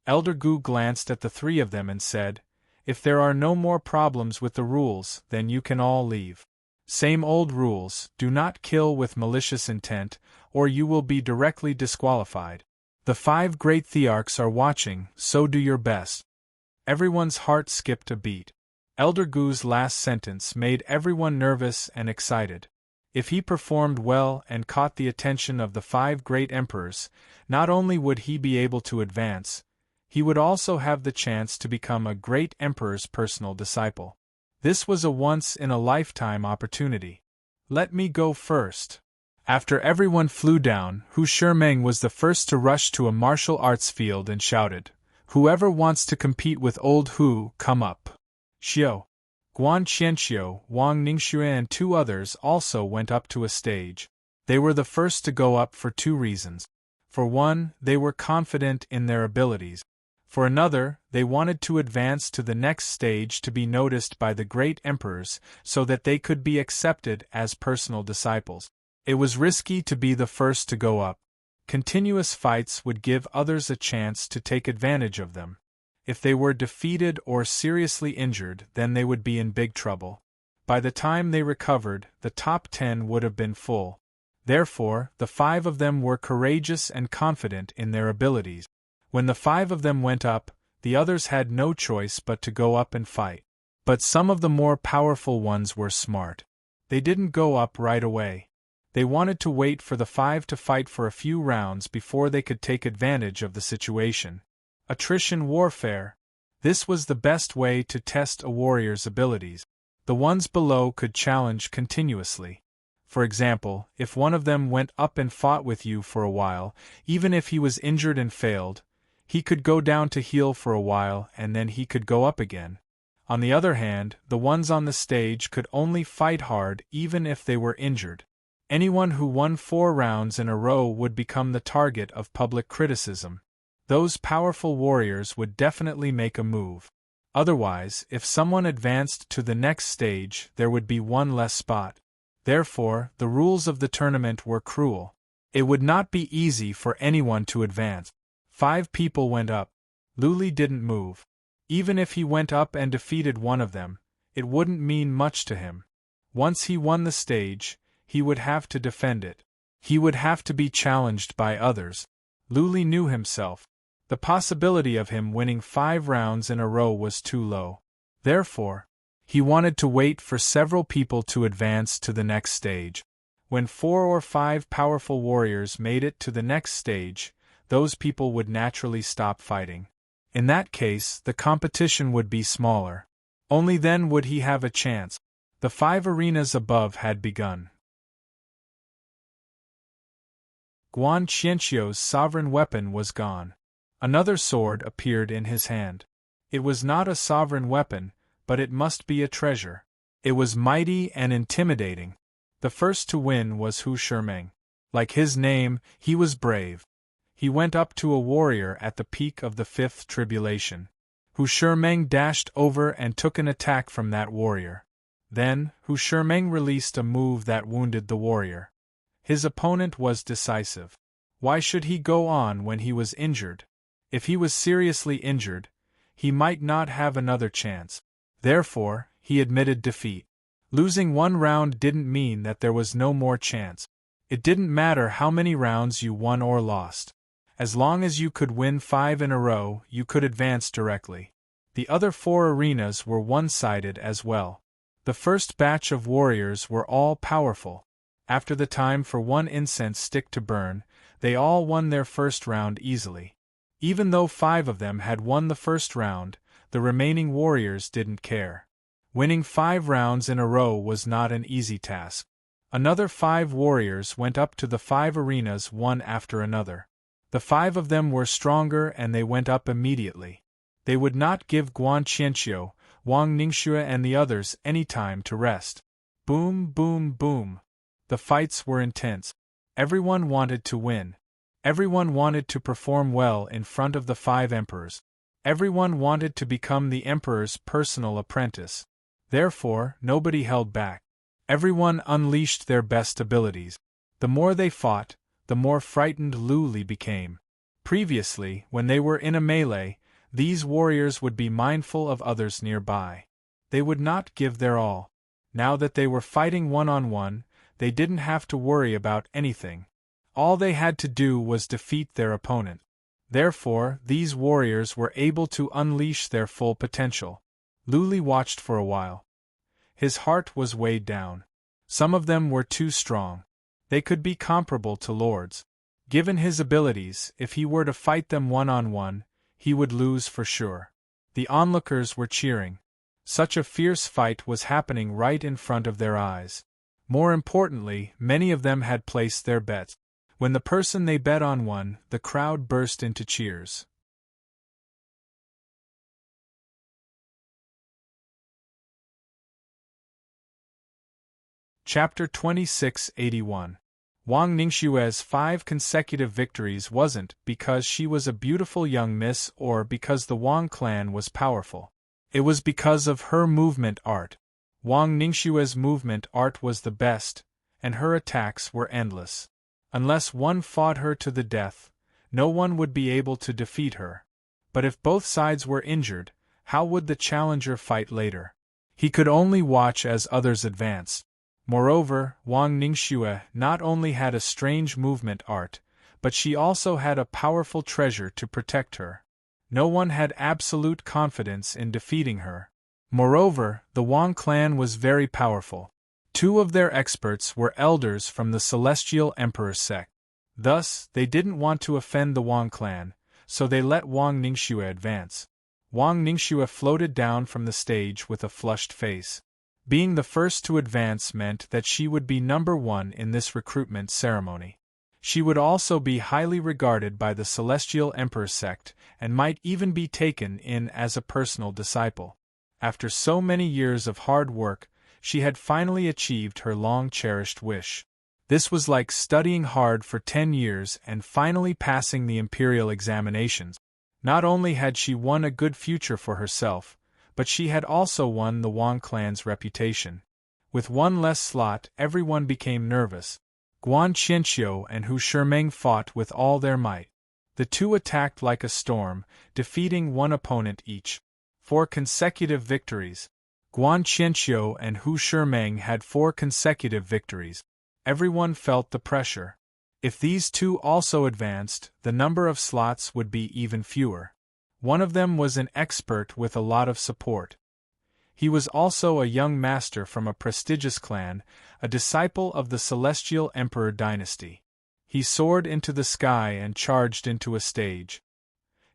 Elder Gu glanced at the 3 of them and said, "If there are no more problems with the rules, then you can all leave. Same old rules, do not kill with malicious intent, or you will be directly disqualified. The 5 great thearchs are watching, so do your best." Everyone's heart skipped a beat. Elder Gu's last sentence made everyone nervous and excited. If he performed well and caught the attention of the 5 great emperors, not only would he be able to advance, he would also have the chance to become a great emperor's personal disciple. This was a once-in-a-lifetime opportunity. "Let me go first." After everyone flew down, Hu Shimeng was the first to rush to a martial arts field and shouted, "Whoever wants to compete with old Hu, come up." Xiu, Guan Qianqiu, Wang Ningxue and 2 others also went up to a stage. They were the first to go up for 2 reasons. For one, they were confident in their abilities. For another, they wanted to advance to the next stage to be noticed by the great emperors so that they could be accepted as personal disciples. It was risky to be the first to go up. Continuous fights would give others a chance to take advantage of them. If they were defeated or seriously injured, then they would be in big trouble. By the time they recovered, the top 10 would have been full. Therefore, the 5 of them were courageous and confident in their abilities. When the 5 of them went up, the others had no choice but to go up and fight. But some of the more powerful ones were smart. They didn't go up right away. They wanted to wait for the 5 to fight for a few rounds before they could take advantage of the situation. Attrition warfare. This was the best way to test a warrior's abilities. The ones below could challenge continuously. For example, if one of them went up and fought with you for a while, even if he was injured and failed, he could go down to heal for a while and then he could go up again. On the other hand, the ones on the stage could only fight hard even if they were injured. Anyone who won 4 rounds in a row would become the target of public criticism. Those powerful warriors would definitely make a move. Otherwise, if someone advanced to the next stage, there would be 1 less spot. Therefore, the rules of the tournament were cruel. It would not be easy for anyone to advance. 5 people went up. Lu Li didn't move. Even if he went up and defeated one of them, it wouldn't mean much to him. Once he won the stage, he would have to defend it. He would have to be challenged by others. Lu Li knew himself. The possibility of him winning 5 rounds in a row was too low. Therefore, He wanted to wait for several people to advance to the next stage. When 4 or 5 powerful warriors made it to the next stage, those people would naturally stop fighting. In that case, the competition would be smaller. Only then would he have a chance. The 5 arenas above had begun. Guan Qianqiu's sovereign weapon was gone. Another sword appeared in his hand. It was not a sovereign weapon, but it must be a treasure. It was mighty and intimidating. The first to win was Hu Shimeng. Like his name, he was brave. He went up to a warrior at the peak of the 5th tribulation. Hu Shimeng dashed over and took an attack from that warrior. Then, Hu Shimeng released a move that wounded the warrior. His opponent was decisive. Why should he go on when he was injured? If he was seriously injured, he might not have another chance. Therefore, he admitted defeat. Losing one round didn't mean that there was no more chance. It didn't matter how many rounds you won or lost. As long as you could win 5 in a row, you could advance directly. The other 4 arenas were one-sided as well. The first batch of warriors were all powerful. After the time for one incense stick to burn, they all won their first round easily. Even though 5 of them had won the first round, the remaining warriors didn't care. Winning 5 rounds in a row was not an easy task. Another 5 warriors went up to the 5 arenas one after another. The 5 of them were stronger and they went up immediately. They would not give Guan Qianqiu, Wang Ningxue and the others any time to rest. Boom, boom, boom. The fights were intense. Everyone wanted to win. Everyone wanted to perform well in front of the 5 emperors. Everyone wanted to become the emperor's personal apprentice. Therefore, nobody held back. Everyone unleashed their best abilities. The more they fought, the more frightened Lu Li became. Previously, when they were in a melee, these warriors would be mindful of others nearby. They would not give their all. Now that they were fighting one-on-one, they didn't have to worry about anything. All they had to do was defeat their opponent. Therefore, these warriors were able to unleash their full potential. Lu Li watched for a while. His heart was weighed down. Some of them were too strong. They could be comparable to lords. Given his abilities, if he were to fight them one-on-one, he would lose for sure. The onlookers were cheering. Such a fierce fight was happening right in front of their eyes. More importantly, many of them had placed their bets. When the person they bet on won, the crowd burst into cheers. Chapter 2681. Wang Ningxue's 5 consecutive victories wasn't because she was a beautiful young miss or because the Wang clan was powerful. It was because of her movement art. Wang Ningxue's movement art was the best, and her attacks were endless. Unless one fought her to the death, no one would be able to defeat her. But if both sides were injured, how would the challenger fight later? He could only watch as others advanced. Moreover, Wang Ningxue not only had a strange movement art, but she also had a powerful treasure to protect her. No one had absolute confidence in defeating her. Moreover, the Wang clan was very powerful. 2 of their experts were elders from the Celestial Emperor sect. Thus, they didn't want to offend the Wang clan, so they let Wang Ningxue advance. Wang Ningxue floated down from the stage with a flushed face. Being the first to advance meant that she would be number 1 in this recruitment ceremony. She would also be highly regarded by the Celestial Emperor sect and might even be taken in as a personal disciple. After so many years of hard work, she had finally achieved her long-cherished wish. This was like studying hard for 10 years and finally passing the imperial examinations. Not only had she won a good future for herself, but she had also won the Wang clan's reputation. With one less slot, everyone became nervous. Guan Qianqiu and Hu Shimeng fought with all their might. The 2 attacked like a storm, defeating 1 opponent each. 4 consecutive victories. Guan Qianqiu and Hu Shimeng had 4 consecutive victories. Everyone felt the pressure. If these 2 also advanced, the number of slots would be even fewer. One of them was an expert with a lot of support. He was also a young master from a prestigious clan, a disciple of the Celestial Emperor dynasty. He soared into the sky and charged into a stage.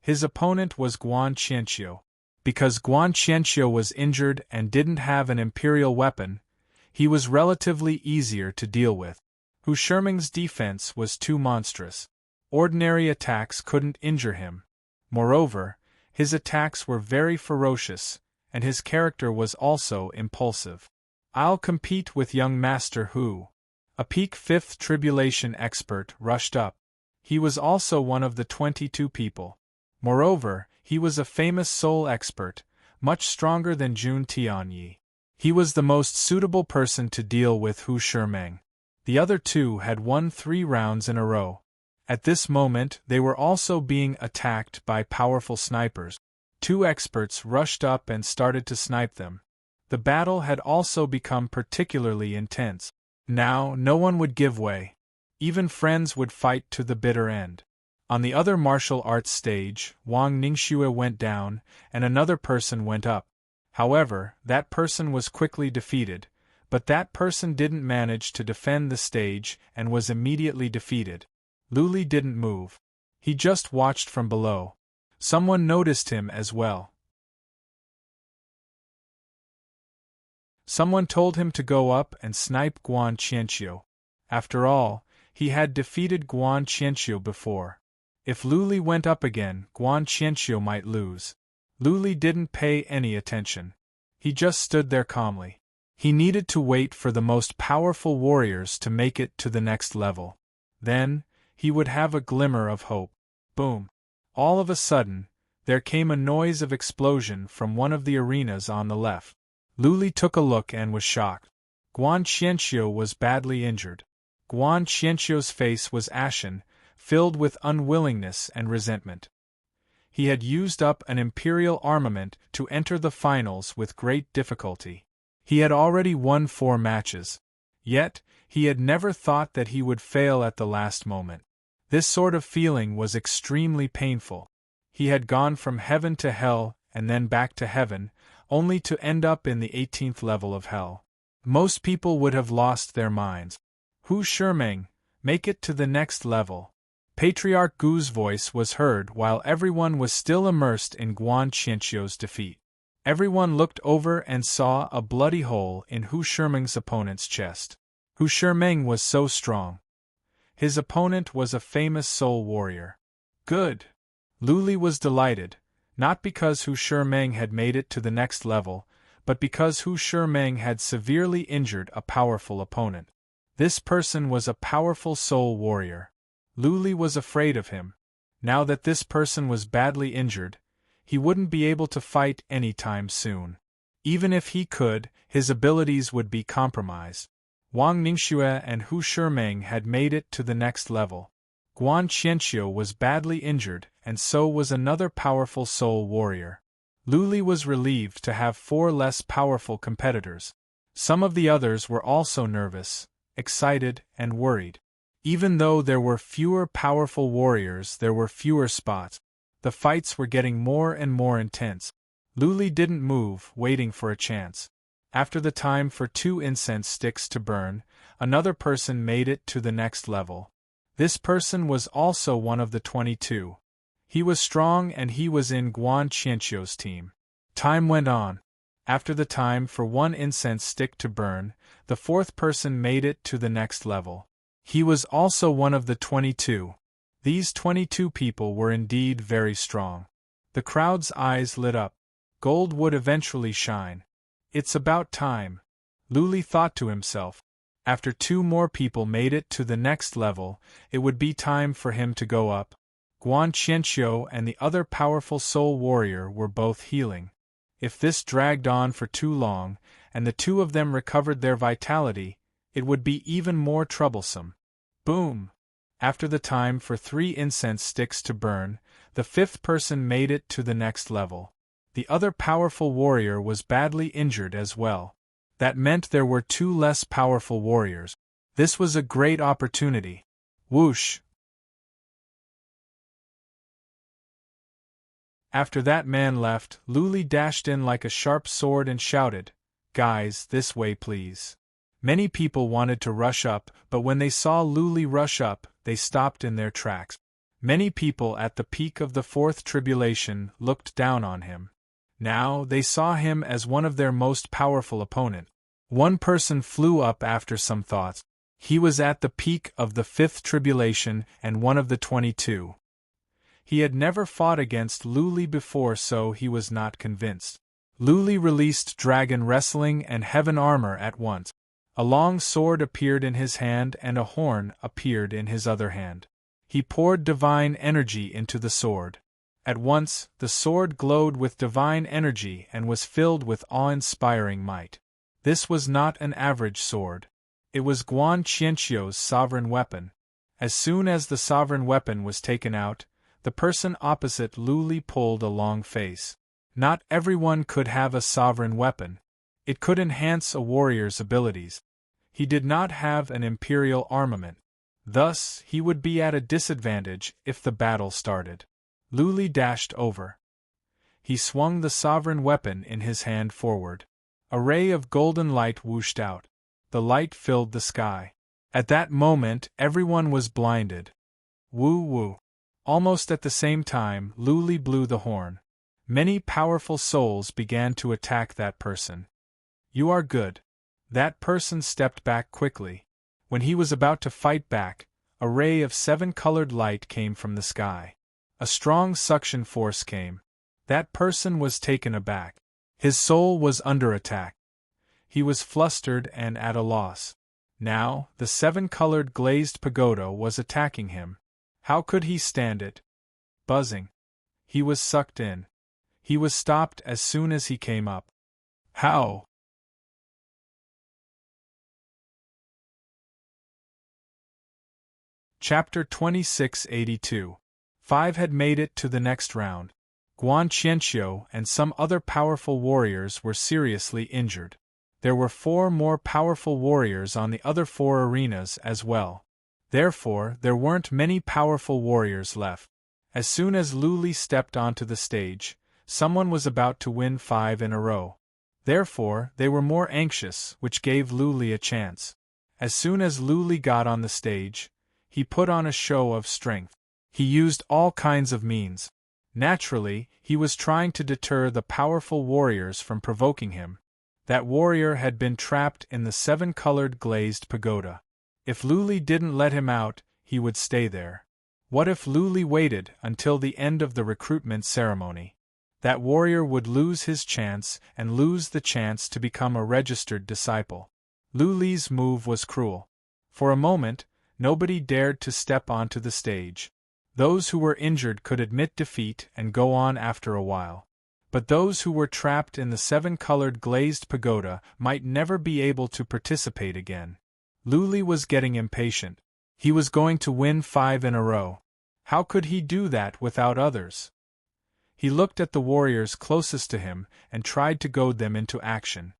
His opponent was Guan Qianqiu. Because Guan Qianqiu was injured and didn't have an imperial weapon, he was relatively easier to deal with. Hu Shiming's defense was too monstrous. Ordinary attacks couldn't injure him. Moreover, his attacks were very ferocious, and his character was also impulsive. "I'll compete with young Master Hu." A peak Fifth Tribulation expert rushed up. He was also one of the 22 people. Moreover, he was a famous soul expert, much stronger than Jun Tianyi. He was the most suitable person to deal with Hu Shiming. The other two had won 3 rounds in a row. At this moment they were also being attacked by powerful snipers. 2 experts rushed up and started to snipe them. The battle had also become particularly intense. Now no one would give way. Even friends would fight to the bitter end. On the other martial arts stage, Wang Ningxue went down, and another person went up. However, that person was quickly defeated, but that person didn't manage to defend the stage and was immediately defeated. Luli didn't move. He just watched from below. Someone noticed him as well. Someone told him to go up and snipe Guan Qianqiu. After all, he had defeated Guan Qianqiu before. If Luli went up again, Guan Qianqiu might lose. Luli didn't pay any attention. He just stood there calmly. He needed to wait for the most powerful warriors to make it to the next level. Then, he would have a glimmer of hope. Boom! All of a sudden, there came a noise of explosion from one of the arenas on the left. Luli took a look and was shocked. Guan Qianqiu was badly injured. Guan Qianqiu's face was ashen, filled with unwillingness and resentment. He had used up an imperial armament to enter the finals with great difficulty. He had already won 4 matches. Yet, he had never thought that he would fail at the last moment. This sort of feeling was extremely painful. He had gone from heaven to hell and then back to heaven, only to end up in the 18th level of hell. Most people would have lost their minds. Hu Shiming, make it to the next level. Patriarch Gu's voice was heard while everyone was still immersed in Guan Qianqiu's defeat. Everyone looked over and saw a bloody hole in Hu Shiming's opponent's chest. Hu Shiming was so strong. His opponent was a famous soul warrior. Good! Luli was delighted, not because Hu Shiming had made it to the next level, but because Hu Shiming had severely injured a powerful opponent. This person was a powerful soul warrior. Luli was afraid of him. Now that this person was badly injured, he wouldn't be able to fight any time soon. Even if he could, his abilities would be compromised. Wang Ningxue and Hu Shiming had made it to the next level. Guan Qianqiu was badly injured, and so was another powerful soul warrior. Luli was relieved to have 4 less powerful competitors. Some of the others were also nervous, excited, and worried. Even though there were fewer powerful warriors, there were fewer spots. The fights were getting more and more intense. Luli didn't move, waiting for a chance. After the time for 2 incense sticks to burn, another person made it to the next level. This person was also one of the 22. He was strong and he was in Guan Qianqiu's team. Time went on. After the time for 1 incense stick to burn, the 4th person made it to the next level. He was also one of the 22. These 22 people were indeed very strong. The crowd's eyes lit up. Gold would eventually shine. It's about time, Luli thought to himself. After 2 more people made it to the next level, it would be time for him to go up. Guan Qianqiu and the other powerful soul warrior were both healing. If this dragged on for too long, and the 2 of them recovered their vitality, it would be even more troublesome. Boom! After the time for 3 incense sticks to burn, the 5th person made it to the next level. The other powerful warrior was badly injured as well. That meant there were 2 less powerful warriors. This was a great opportunity. Whoosh! After that man left, Luli dashed in like a sharp sword and shouted, "Guys, this way please." Many people wanted to rush up, but when they saw Luli rush up, they stopped in their tracks. Many people at the peak of the fourth tribulation looked down on him. Now they saw him as one of their most powerful opponents. One person flew up after some thoughts. He was at the peak of the fifth tribulation and one of the 22. He had never fought against Luli before, so he was not convinced. Luli released dragon wrestling and heaven armor at once. A long sword appeared in his hand and a horn appeared in his other hand. He poured divine energy into the sword. At once, the sword glowed with divine energy and was filled with awe-inspiring might. This was not an average sword. It was Guan Qianqiu's sovereign weapon. As soon as the sovereign weapon was taken out, the person opposite Luli pulled a long face. Not everyone could have a sovereign weapon. It could enhance a warrior's abilities. He did not have an imperial armament. Thus, he would be at a disadvantage if the battle started. Luli dashed over. He swung the sovereign weapon in his hand forward. A ray of golden light whooshed out. The light filled the sky. At that moment, everyone was blinded. Woo woo. Almost at the same time, Luli blew the horn. Many powerful souls began to attack that person. "You are good." That person stepped back quickly. When he was about to fight back, a ray of seven-colored light came from the sky. A strong suction force came. That person was taken aback. His soul was under attack. He was flustered and at a loss. Now, the seven-colored glazed pagoda was attacking him. How could he stand it? Buzzing. He was sucked in. He was stopped as soon as he came up. How? Chapter 2682. 5 had made it to the next round. Guan Qianqiu and some other powerful warriors were seriously injured. There were 4 more powerful warriors on the other 4 arenas as well. Therefore, there weren't many powerful warriors left. As soon as Luli stepped onto the stage, someone was about to win 5 in a row. Therefore, they were more anxious, which gave Luli a chance. As soon as Luli got on the stage, he put on a show of strength. He used all kinds of means. Naturally, he was trying to deter the powerful warriors from provoking him. That warrior had been trapped in the 7-colored glazed pagoda. If Luli didn't let him out, he would stay there. What if Luli waited until the end of the recruitment ceremony? That warrior would lose his chance and lose the chance to become a registered disciple. Luli's move was cruel. For a moment, nobody dared to step onto the stage. Those who were injured could admit defeat and go on after a while. But those who were trapped in the 7-colored glazed pagoda might never be able to participate again. Luli was getting impatient. He was going to win 5 in a row. How could he do that without others? He looked at the warriors closest to him and tried to goad them into action.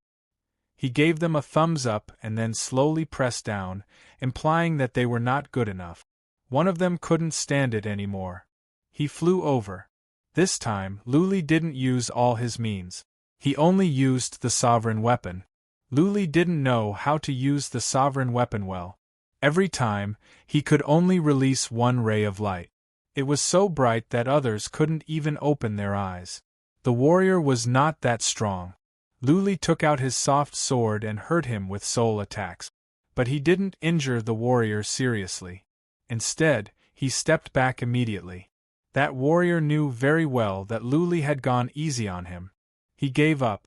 He gave them a thumbs up and then slowly pressed down, implying that they were not good enough. One of them couldn't stand it anymore. He flew over. This time, Luli didn't use all his means. He only used the sovereign weapon. Luli didn't know how to use the sovereign weapon well. Every time, he could only release one ray of light. It was so bright that others couldn't even open their eyes. The warrior was not that strong. Luli took out his soft sword and hurt him with soul attacks. But he didn't injure the warrior seriously. Instead, he stepped back immediately. That warrior knew very well that Luli had gone easy on him. He gave up.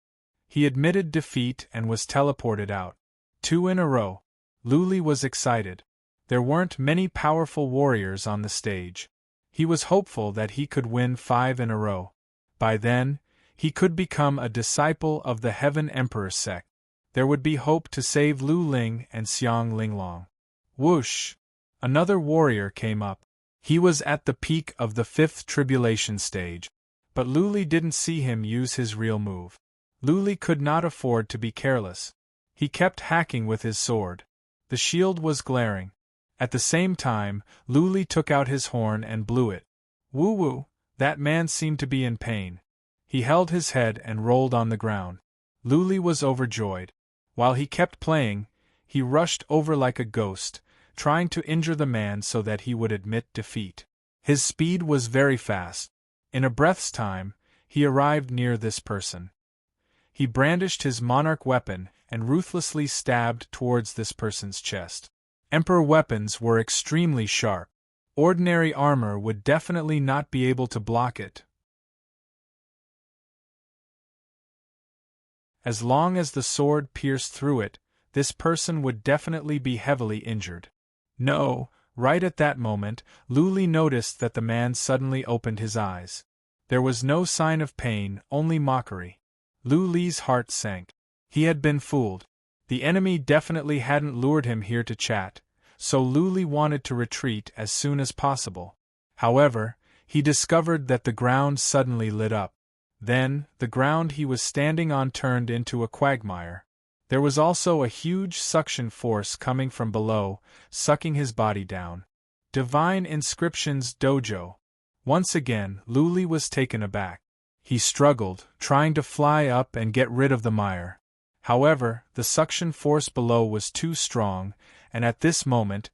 He admitted defeat and was teleported out. 2 in a row. Luli was excited. There weren't many powerful warriors on the stage. He was hopeful that he could win 5 in a row. By then, he could become a disciple of the Heaven Emperor sect. There would be hope to save Lu Ling and Xiang Linglong. Whoosh! Another warrior came up. He was at the peak of the 5th tribulation stage. But Luli didn't see him use his real move. Luli could not afford to be careless. He kept hacking with his sword. The shield was glaring. At the same time, Luli took out his horn and blew it. Woo-woo! That man seemed to be in pain. He held his head and rolled on the ground. Luli was overjoyed. While he kept playing, he rushed over like a ghost, trying to injure the man so that he would admit defeat. His speed was very fast. In a breath's time, he arrived near this person. He brandished his Monarch weapon and ruthlessly stabbed towards this person's chest. Emperor weapons were extremely sharp. Ordinary armor would definitely not be able to block it. As long as the sword pierced through it, this person would definitely be heavily injured. No, right at that moment, Luli noticed that the man suddenly opened his eyes. There was no sign of pain, only mockery. Luli's heart sank. He had been fooled. The enemy definitely hadn't lured him here to chat, so Luli wanted to retreat as soon as possible. However, he discovered that the ground suddenly lit up. Then, the ground he was standing on turned into a quagmire. There was also a huge suction force coming from below, sucking his body down. Divine Inscriptions Dojo. Once again, Luli was taken aback. He struggled, trying to fly up and get rid of the mire. However, the suction force below was too strong, and at this moment,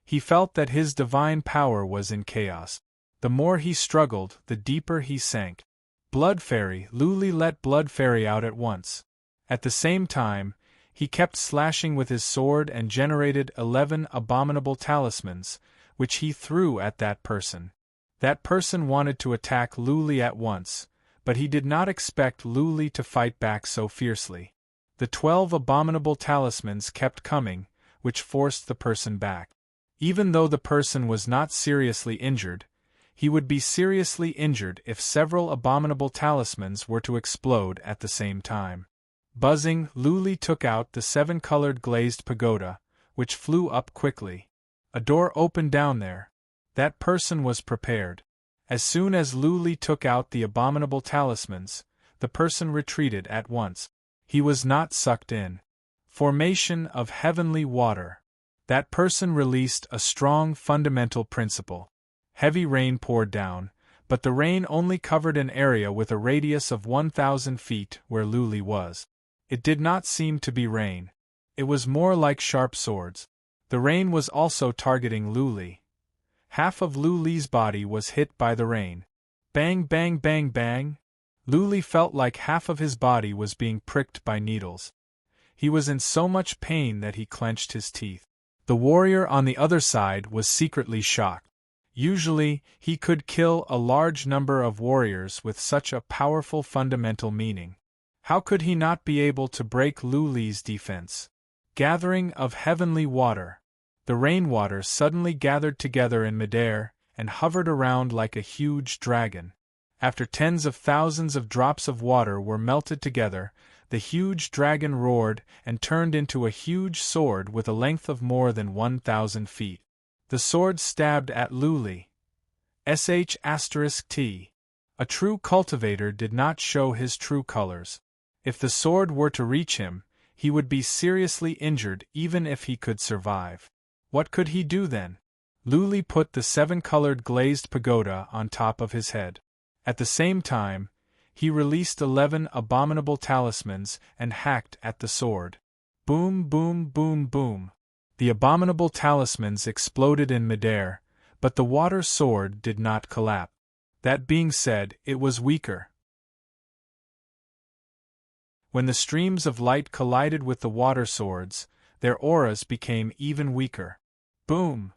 he felt that his divine power was in chaos. The more he struggled, the deeper he sank. Blood Fairy. Luli let Blood Fairy out at once. At the same time, he kept slashing with his sword and generated 11 abominable talismans, which he threw at that person. That person wanted to attack Luli at once, but he did not expect Luli to fight back so fiercely. The 12 abominable talismans kept coming, which forced the person back. Even though the person was not seriously injured, he would be seriously injured if several abominable talismans were to explode at the same time. Buzzing, Luli took out the 7-colored glazed pagoda, which flew up quickly. A door opened down there. That person was prepared. As soon as Luli took out the abominable talismans, the person retreated at once. He was not sucked in. Formation of heavenly water. That person released a strong fundamental principle. Heavy rain poured down, but the rain only covered an area with a radius of 1,000 feet where Luli was. It did not seem to be rain. It was more like sharp swords. The rain was also targeting Luli. Half of Luli's body was hit by the rain. Bang, bang, bang, bang. Luli felt like half of his body was being pricked by needles. He was in so much pain that he clenched his teeth. The warrior on the other side was secretly shocked. Usually, he could kill a large number of warriors with such a powerful fundamental meaning. How could he not be able to break Luli's defense? Gathering of heavenly water. The rainwater suddenly gathered together in midair and hovered around like a huge dragon. After tens of thousands of drops of water were melted together, the huge dragon roared and turned into a huge sword with a length of more than 1,000 feet. The sword stabbed at Luli. *T. A true cultivator did not show his true colors. If the sword were to reach him, he would be seriously injured even if he could survive. What could he do then? Luli put the 7-colored glazed pagoda on top of his head. At the same time, he released 11 abominable talismans and hacked at the sword. Boom, boom, boom, boom. The abominable talismans exploded in midair, but the water sword did not collapse. That being said, it was weaker. When the streams of light collided with the water swords, their auras became even weaker. Boom!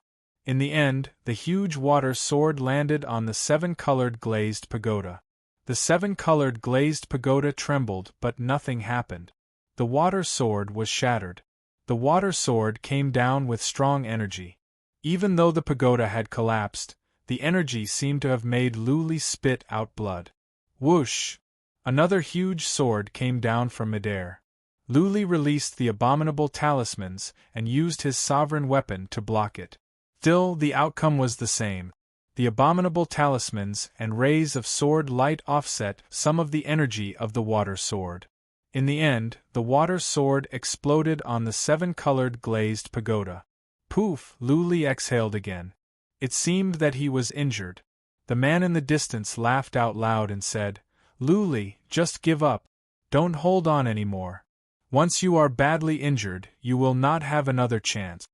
In the end, the huge water sword landed on the 7-colored glazed pagoda. The 7-colored glazed pagoda trembled, but nothing happened. The water sword was shattered. The water sword came down with strong energy. Even though the pagoda had collapsed, the energy seemed to have made Luli spit out blood. Whoosh! Another huge sword came down from midair. Luli released the abominable talismans and used his sovereign weapon to block it. Still, the outcome was the same. The abominable talismans and rays of sword light offset some of the energy of the water sword. In the end, the water sword exploded on the 7-colored glazed pagoda. Poof! Luli exhaled again. It seemed that he was injured. The man in the distance laughed out loud and said, "Luli, just give up. Don't hold on anymore. Once you are badly injured, you will not have another chance."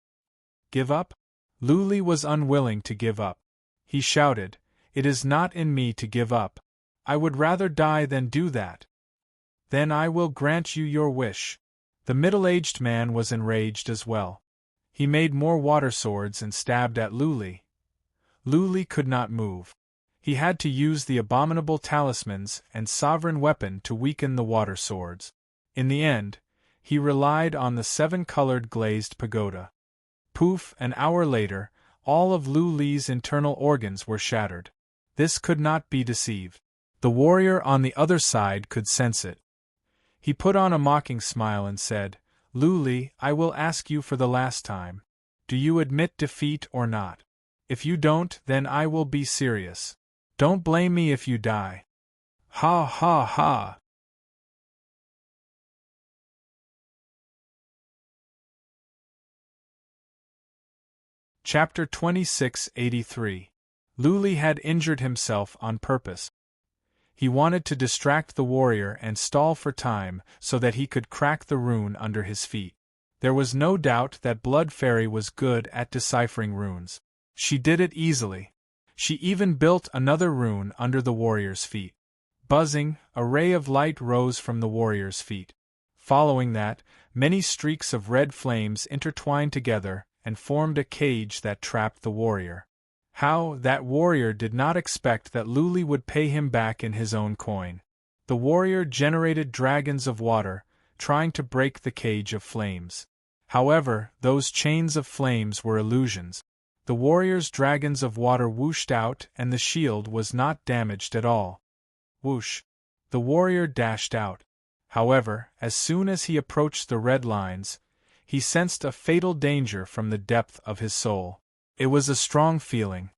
Give up? Luli was unwilling to give up. He shouted, "It is not in me to give up. I would rather die than do that." "Then I will grant you your wish." The middle-aged man was enraged as well. He made more water swords and stabbed at Luli. Luli could not move. He had to use the abominable talismans and sovereign weapon to weaken the water swords. In the end, he relied on the 7-colored glazed pagoda. Poof, an hour later, all of Luli's internal organs were shattered. This could not be deceived. The warrior on the other side could sense it. He put on a mocking smile and said, "Luli, I will ask you for the last time. Do you admit defeat or not? If you don't, then I will be serious. Don't blame me if you die." Ha ha ha! Chapter 2683. Luli had injured himself on purpose. He wanted to distract the warrior and stall for time so that he could crack the rune under his feet. There was no doubt that Blood Fairy was good at deciphering runes. She did it easily. She even built another rune under the warrior's feet. Buzzing, a ray of light rose from the warrior's feet. Following that, many streaks of red flames intertwined together and formed a cage that trapped the warrior. How, that warrior did not expect that Luli would pay him back in his own coin. The warrior generated dragons of water, trying to break the cage of flames. However, those chains of flames were illusions. The warrior's dragons of water whooshed out and the shield was not damaged at all. Whoosh! The warrior dashed out. However, as soon as he approached the red lines, he sensed a fatal danger from the depth of his soul. It was a strong feeling.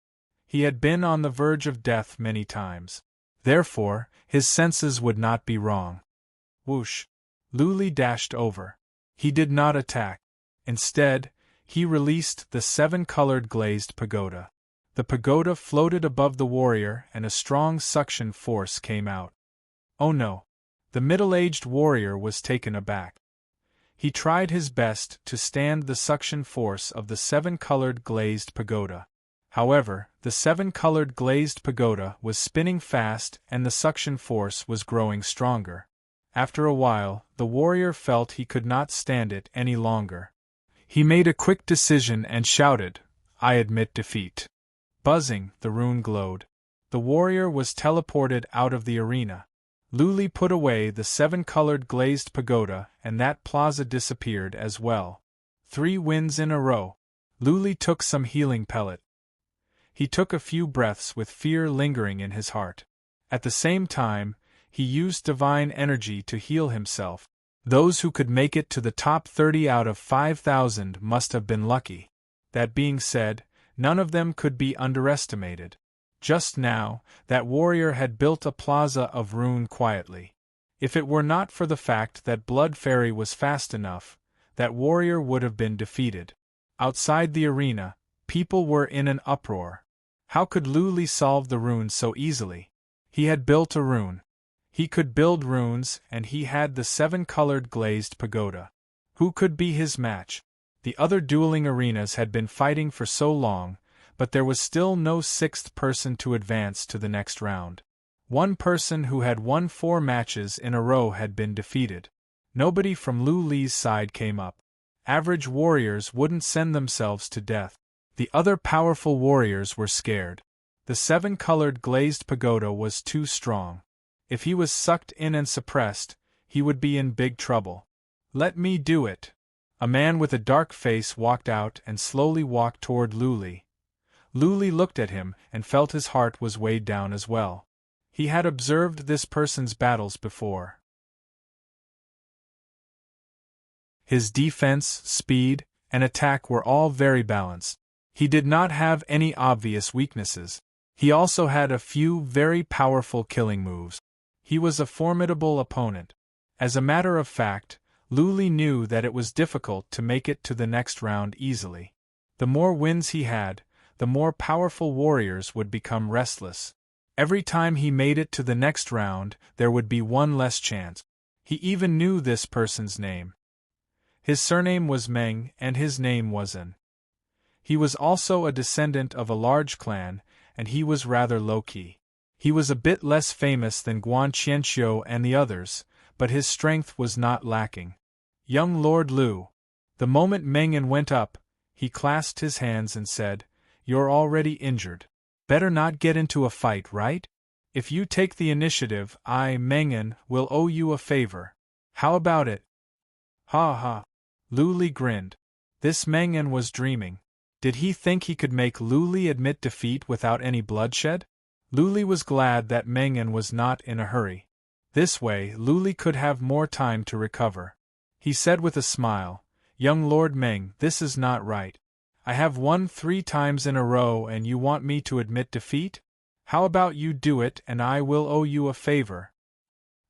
He had been on the verge of death many times. Therefore, his senses would not be wrong. Whoosh! Luli dashed over. He did not attack. Instead, he released the 7-colored glazed pagoda. The pagoda floated above the warrior and a strong suction force came out. Oh no! The middle-aged warrior was taken aback. He tried his best to stand the suction force of the 7-colored glazed pagoda. However, the 7-colored glazed pagoda was spinning fast and the suction force was growing stronger. After a while, the warrior felt he could not stand it any longer. He made a quick decision and shouted, "I admit defeat." Buzzing, the rune glowed. The warrior was teleported out of the arena. Luli put away the 7-colored glazed pagoda and that plaza disappeared as well. 3 wins in a row. Luli took some healing pellet. He took a few breaths with fear lingering in his heart. At the same time, he used divine energy to heal himself. Those who could make it to the top 30 out of 5,000 must have been lucky. That being said, none of them could be underestimated. Just now, that warrior had built a plaza of rune quietly. If it were not for the fact that Blood Fairy was fast enough, that warrior would have been defeated. Outside the arena, people were in an uproar. How could Luli solve the rune so easily? He had built a rune. He could build runes and he had the 7-colored glazed pagoda. Who could be his match? The other dueling arenas had been fighting for so long, but there was still no 6th person to advance to the next round. One person who had won 4 matches in a row had been defeated. Nobody from Luli's side came up. Average warriors wouldn't send themselves to death. The other powerful warriors were scared. The 7-colored glazed pagoda was too strong. If he was sucked in and suppressed, he would be in big trouble. "Let me do it." A man with a dark face walked out and slowly walked toward Luli. Luli looked at him and felt his heart was weighed down as well. He had observed this person's battles before. His defense, speed, and attack were all very balanced. He did not have any obvious weaknesses. He also had a few very powerful killing moves. He was a formidable opponent. As a matter of fact, Luli knew that it was difficult to make it to the next round easily. The more wins he had, the more powerful warriors would become restless. Every time he made it to the next round, there would be one less chance. He even knew this person's name. His surname was Meng, and his name was An. He was also a descendant of a large clan, and he was rather low-key. He was a bit less famous than Guan Qianxiu and the others, but his strength was not lacking. Young Lord Lu. The moment Meng An went up, he clasped his hands and said, "You're already injured. Better not get into a fight, right? If you take the initiative, I, Meng An, will owe you a favor. How about it?" Ha ha. Lu Li grinned. This Meng An was dreaming. Did he think he could make Lu Li admit defeat without any bloodshed? Lu Li was glad that Meng An was not in a hurry. This way, Lu Li could have more time to recover. He said with a smile, "Young Lord Meng, this is not right. I have won 3 times in a row and you want me to admit defeat? How about you do it and I will owe you a favor?"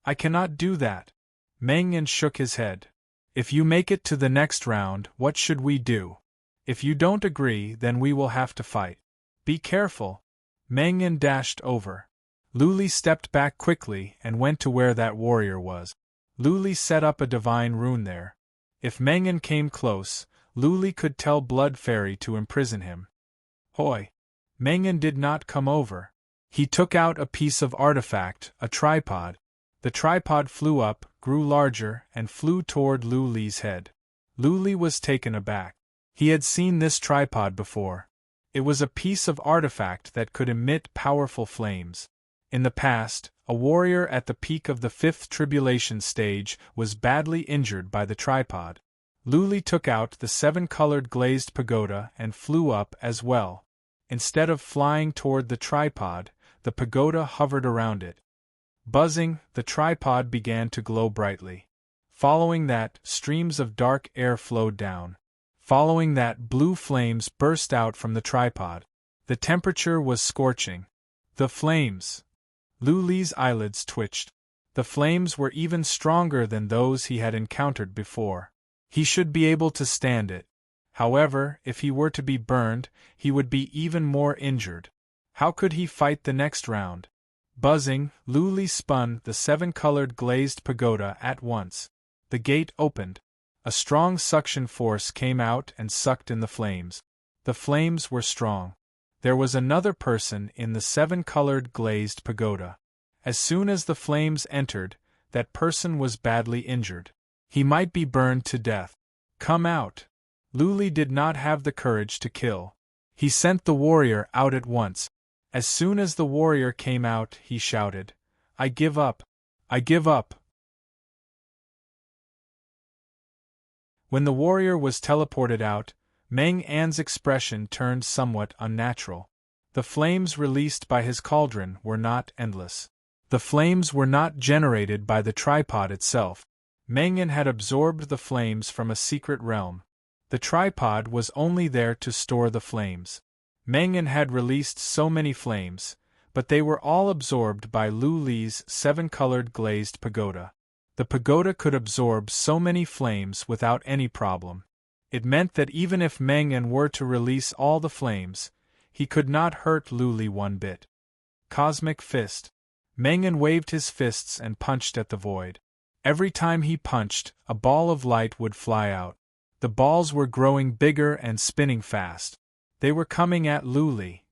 "I cannot do that." Meng An shook his head. "If you make it to the next round, what should we do? If you don't agree, then we will have to fight. Be careful." Meng An dashed over. Lu Li stepped back quickly and went to where that warrior was. Lu Li set up a divine rune there. If Meng An came close, Lu Li could tell Blood Fairy to imprison him. Hoi! Meng An did not come over. He took out a piece of artifact, a tripod. The tripod flew up, grew larger, and flew toward Lu Li's head. Lu Li was taken aback. He had seen this tripod before. It was a piece of artifact that could emit powerful flames. In the past, a warrior at the peak of the 5th tribulation stage was badly injured by the tripod. Lu Li took out the 7-colored glazed pagoda and flew up as well. Instead of flying toward the tripod, the pagoda hovered around it. Buzzing, the tripod began to glow brightly. Following that, streams of dark air flowed down. Following that, blue flames burst out from the tripod. The temperature was scorching. The flames! Lu Li's eyelids twitched. The flames were even stronger than those he had encountered before. He should be able to stand it. However, if he were to be burned, he would be even more injured. How could he fight the next round? Buzzing, Lu Li spun the 7-colored glazed pagoda at once. The gate opened. A strong suction force came out and sucked in the flames. The flames were strong. There was another person in the 7-colored glazed pagoda. As soon as the flames entered, that person was badly injured. He might be burned to death. "Come out!" Lu Li did not have the courage to kill. He sent the warrior out at once. As soon as the warrior came out, he shouted, "I give up! I give up!" When the warrior was teleported out, Meng An's expression turned somewhat unnatural. The flames released by his cauldron were not endless. The flames were not generated by the tripod itself. Meng An had absorbed the flames from a secret realm. The tripod was only there to store the flames. Meng An had released so many flames, but they were all absorbed by Lu Li's 7-colored glazed pagoda. The pagoda could absorb so many flames without any problem. It meant that even if Meng An were to release all the flames, he could not hurt Lu Li one bit. Cosmic Fist. Meng An waved his fists and punched at the void. Every time he punched, a ball of light would fly out. The balls were growing bigger and spinning fast. They were coming at Lu Li.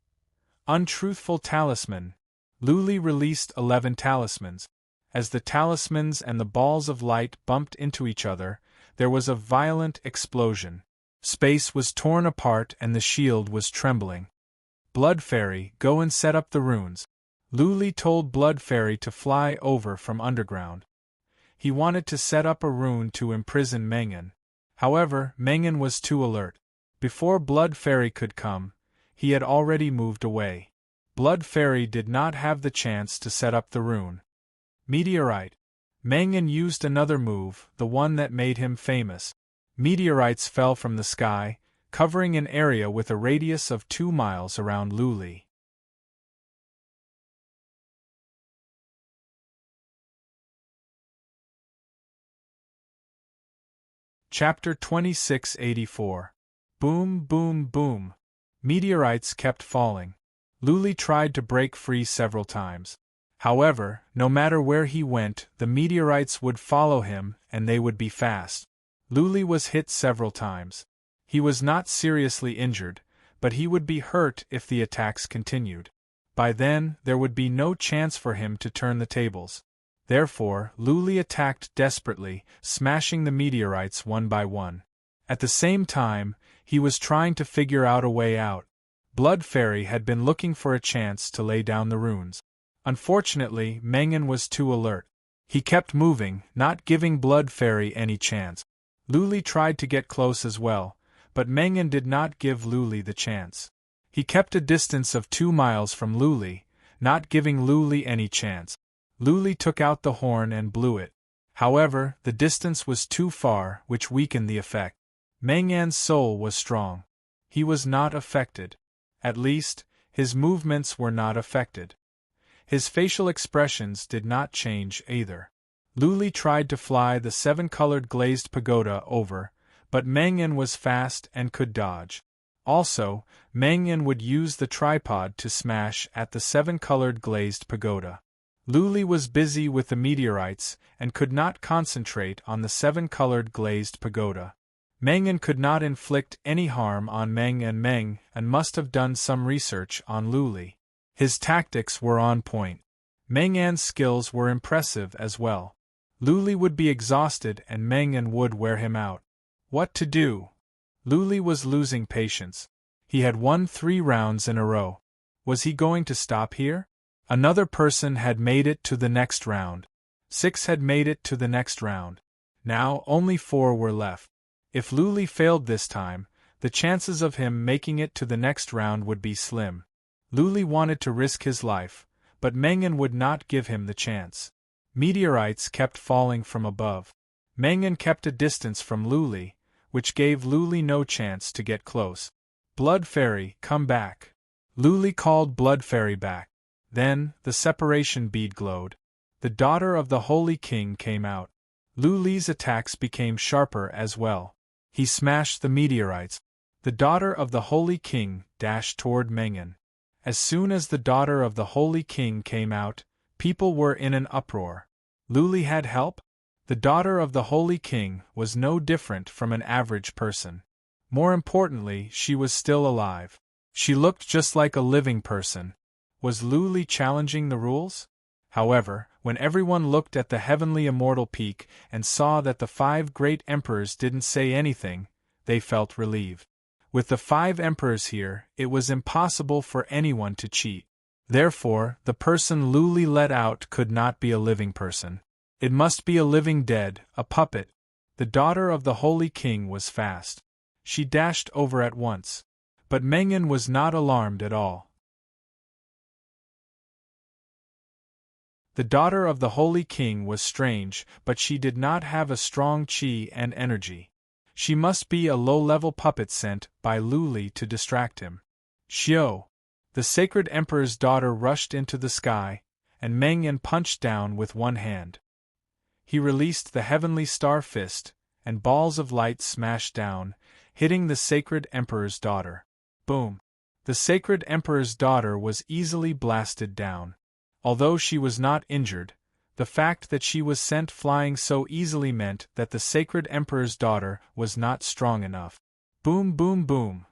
Untruthful talisman. Lu Li released 11 talismans. As the talismans and the balls of light bumped into each other, there was a violent explosion. Space was torn apart and the shield was trembling. Blood Fairy, go and set up the runes. Lu Li told Blood Fairy to fly over from underground. He wanted to set up a rune to imprison Meng An. However, Meng An was too alert. Before Blood Fairy could come, he had already moved away. Blood Fairy did not have the chance to set up the rune. Meteorite. Meng An used another move, the one that made him famous. Meteorites fell from the sky, covering an area with a radius of 2 miles around Lu Li. Chapter 2684. Boom, boom, boom. Meteorites kept falling. Luli tried to break free several times. However, no matter where he went, the meteorites would follow him, and they would be fast. Luli was hit several times. He was not seriously injured, but he would be hurt if the attacks continued. By then, there would be no chance for him to turn the tables. Therefore, Luli attacked desperately, smashing the meteorites one by one. At the same time, he was trying to figure out a way out. Blood Fairy had been looking for a chance to lay down the runes. Unfortunately, Mengen was too alert. He kept moving, not giving Blood Fairy any chance. Luli tried to get close as well, but Mengen did not give Luli the chance. He kept a distance of 2 miles from Luli, not giving Luli any chance. Luli took out the horn and blew it. However, the distance was too far, which weakened the effect. Mengen's soul was strong. He was not affected. At least, his movements were not affected. His facial expressions did not change either. Luli tried to fly the 7-colored glazed pagoda over, but Mengen was fast and could dodge. Also, Mengen would use the tripod to smash at the 7-colored glazed pagoda. Luli was busy with the meteorites and could not concentrate on the 7-colored glazed pagoda. Mengen could not inflict any harm on Meng and must have done some research on Luli. His tactics were on point. Mengen's skills were impressive as well. Luli would be exhausted and Mengen would wear him out. What to do? Luli was losing patience. He had won 3 rounds in a row. Was he going to stop here? Another person had made it to the next round. 6 had made it to the next round. Now only 4 were left. If Luli failed this time, the chances of him making it to the next round would be slim. Luli wanted to risk his life, but Mengen would not give him the chance. Meteorites kept falling from above. Mengen kept a distance from Luli, which gave Luli no chance to get close. Blood Fairy, come back. Luli called Blood Fairy back. Then, the separation bead glowed. The daughter of the Holy King came out. Luli's attacks became sharper as well. He smashed the meteorites. The daughter of the Holy King dashed toward Mengen. As soon as the daughter of the Holy King came out, people were in an uproar. Luli had help? The daughter of the Holy King was no different from an average person. More importantly, she was still alive. She looked just like a living person. Was Luli challenging the rules? However, when everyone looked at the heavenly immortal peak and saw that the 5 great emperors didn't say anything, they felt relieved. With the 5 emperors here, it was impossible for anyone to cheat. Therefore, the person Luli let out could not be a living person. It must be a living dead, a puppet. The daughter of the Holy King was fast. She dashed over at once. But Mengen was not alarmed at all. The daughter of the Holy King was strange, but she did not have a strong chi and energy. She must be a low-level puppet sent by Luli to distract him. Xiao! The sacred emperor's daughter rushed into the sky, and Mengen punched down with one hand. He released the heavenly star fist, and balls of light smashed down, hitting the sacred emperor's daughter. Boom! The sacred emperor's daughter was easily blasted down. Although she was not injured, the fact that she was sent flying so easily meant that the sacred emperor's daughter was not strong enough. Boom boom boom!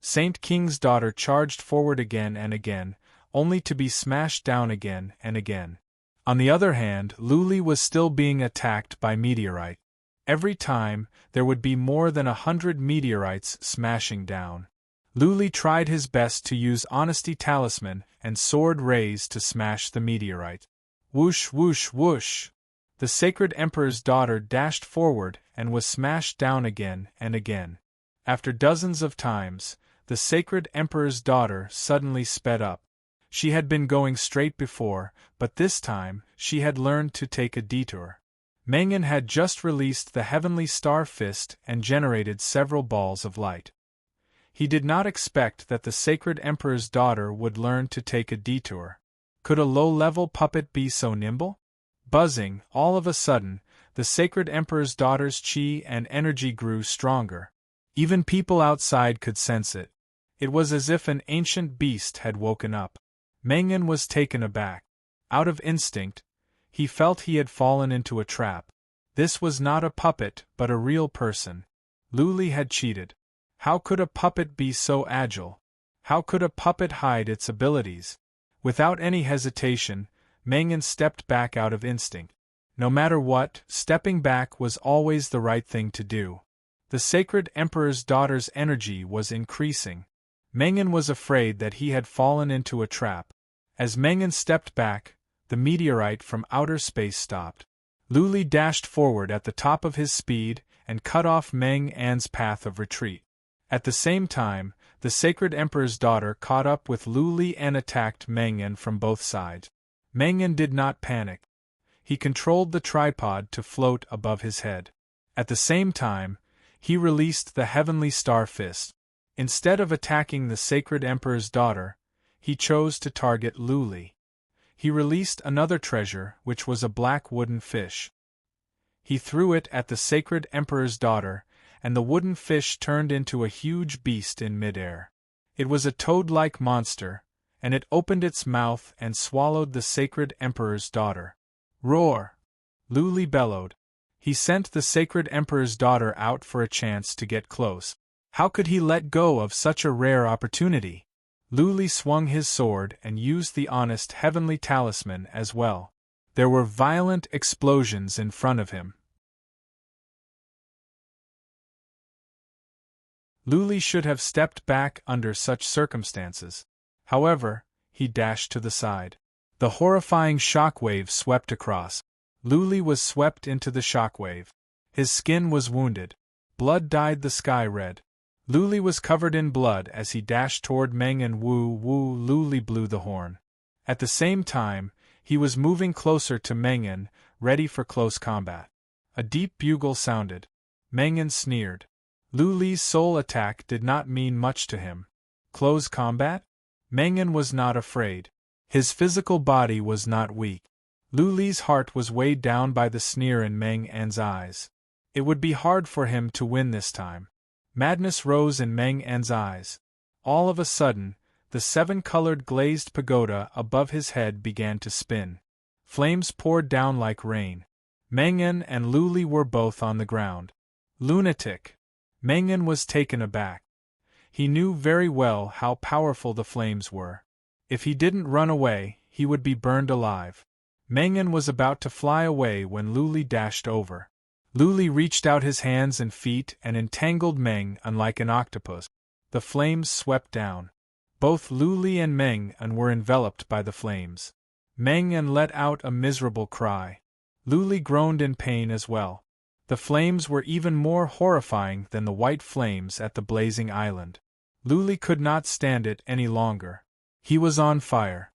Saint King's daughter charged forward again and again, only to be smashed down again and again. On the other hand, Luli was still being attacked by meteorite. Every time, there would be more than 100 meteorites smashing down. Luli tried his best to use Honesty Talisman and Sword Rays to smash the meteorite. Whoosh whoosh whoosh! The sacred emperor's daughter dashed forward and was smashed down again and again. After dozens of times, the sacred emperor's daughter suddenly sped up. She had been going straight before, but this time, she had learned to take a detour. Mengen had just released the heavenly star fist and generated several balls of light. He did not expect that the sacred emperor's daughter would learn to take a detour. Could a low-level puppet be so nimble? Buzzing, all of a sudden, the sacred emperor's daughter's chi and energy grew stronger. Even people outside could sense it. It was as if an ancient beast had woken up. Meng'an was taken aback. Out of instinct, he felt he had fallen into a trap. This was not a puppet but a real person. Luli had cheated. How could a puppet be so agile? How could a puppet hide its abilities? Without any hesitation, Meng'an stepped back out of instinct. No matter what, stepping back was always the right thing to do. The sacred Emperor's daughter's energy was increasing. Meng'an was afraid that he had fallen into a trap. As Meng'an stepped back, the meteorite from outer space stopped. Luli dashed forward at the top of his speed and cut off Meng'an's path of retreat. At the same time, the sacred Emperor's daughter caught up with Luli and attacked Meng'an from both sides. Meng'an did not panic. He controlled the tripod to float above his head. At the same time, he released the heavenly star fist. Instead of attacking the sacred Emperor's daughter, he chose to target Luli. He released another treasure, which was a black wooden fish. He threw it at the sacred Emperor's daughter, and the wooden fish turned into a huge beast in midair. It was a toad-like monster, and it opened its mouth and swallowed the sacred Emperor's daughter. Roar! Luli bellowed. He sent the sacred Emperor's daughter out for a chance to get close. How could he let go of such a rare opportunity? Luli swung his sword and used the honest heavenly talisman as well. There were violent explosions in front of him. Luli should have stepped back under such circumstances. However, he dashed to the side. The horrifying shockwave swept across. Luli was swept into the shockwave. His skin was wounded. Blood dyed the sky red. Luli was covered in blood as he dashed toward Meng'an. Woo! Luli blew the horn. At the same time, he was moving closer to Meng'an, ready for close combat. A deep bugle sounded. Meng'an sneered. Luli's soul attack did not mean much to him. Close combat? Meng'an was not afraid. His physical body was not weak. Luli's heart was weighed down by the sneer in Meng'an's eyes. It would be hard for him to win this time. Madness rose in Meng'an's eyes. All of a sudden, the seven-colored glazed pagoda above his head began to spin. Flames poured down like rain. Meng'an and Luli were both on the ground. Lunatic! Meng'an was taken aback. He knew very well how powerful the flames were. If he didn't run away, he would be burned alive. Meng'an was about to fly away when Luli dashed over. Luli reached out his hands and feet and entangled Meng'an like an octopus. The flames swept down. Both Luli and Meng'an were enveloped by the flames. Meng'an let out a miserable cry. Luli groaned in pain as well. The flames were even more horrifying than the white flames at the blazing island. Luli could not stand it any longer. He was on fire.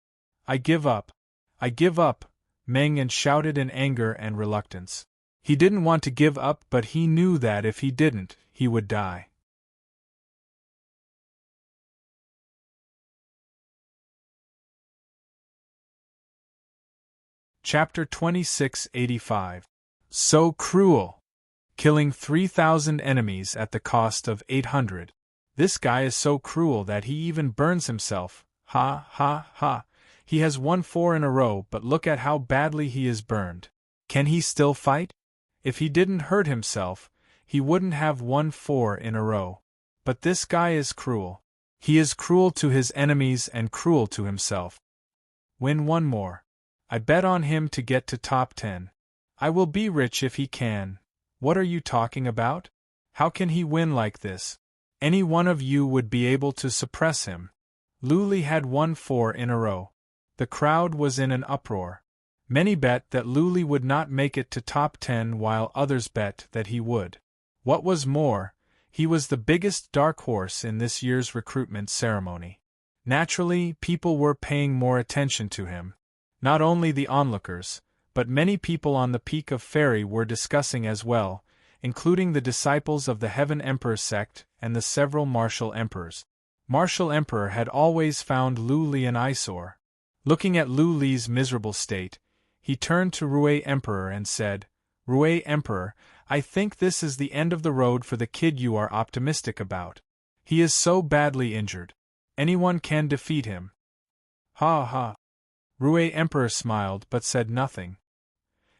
I give up. I give up, Meng'an shouted in anger and reluctance. He didn't want to give up, but he knew that if he didn't, he would die. Chapter 2685. So cruel! Killing 3,000 enemies at the cost of 800. This guy is so cruel that he even burns himself. Ha ha ha. He has won 4 in a row, but look at how badly he is burned. Can he still fight? If he didn't hurt himself, he wouldn't have won 4 in a row. But this guy is cruel. He is cruel to his enemies and cruel to himself. Win 1 more. I bet on him to get to top 10. I will be rich if he can. What are you talking about? How can he win like this? Any one of you would be able to suppress him. Luli had won 4 in a row. The crowd was in an uproar. Many bet that Luli would not make it to top 10 while others bet that he would. What was more, he was the biggest dark horse in this year's recruitment ceremony. Naturally, people were paying more attention to him. Not only the onlookers, but many people on the peak of Fairy were discussing as well, including the disciples of the Heaven Emperor sect and the several Martial Emperors. Martial Emperor had always found Luli an eyesore. Looking at Luli's miserable state, he turned to Rui Emperor and said, Rui Emperor, I think this is the end of the road for the kid you are optimistic about. He is so badly injured. Anyone can defeat him. Ha ha. Rue Emperor smiled but said nothing.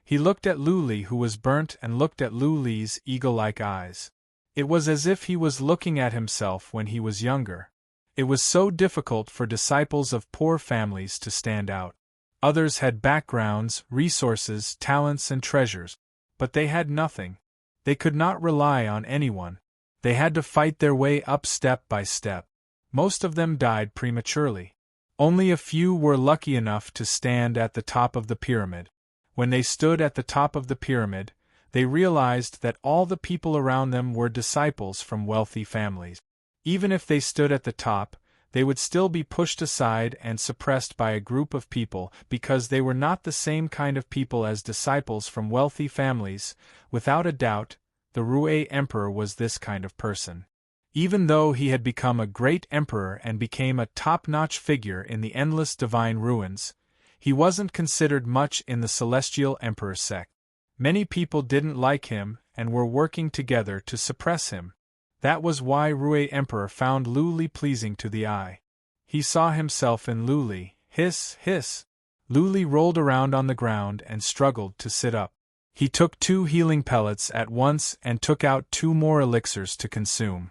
He looked at Lu Li, who was burnt, and looked at Lu Li's eagle-like eyes. It was as if he was looking at himself when he was younger. It was so difficult for disciples of poor families to stand out. Others had backgrounds, resources, talents, and treasures. But they had nothing. They could not rely on anyone. They had to fight their way up step by step. Most of them died prematurely. Only a few were lucky enough to stand at the top of the pyramid. When they stood at the top of the pyramid, they realized that all the people around them were disciples from wealthy families. Even if they stood at the top, they would still be pushed aside and suppressed by a group of people because they were not the same kind of people as disciples from wealthy families. Without a doubt, the Rue Emperor was this kind of person. Even though he had become a great emperor and became a top-notch figure in the endless divine ruins, he wasn't considered much in the celestial emperor sect. Many people didn't like him and were working together to suppress him. That was why Rue Emperor found Lu Li pleasing to the eye. He saw himself in Lu Li. Hiss, hiss. Lu Li rolled around on the ground and struggled to sit up. He took 2 healing pellets at once and took out 2 more elixirs to consume.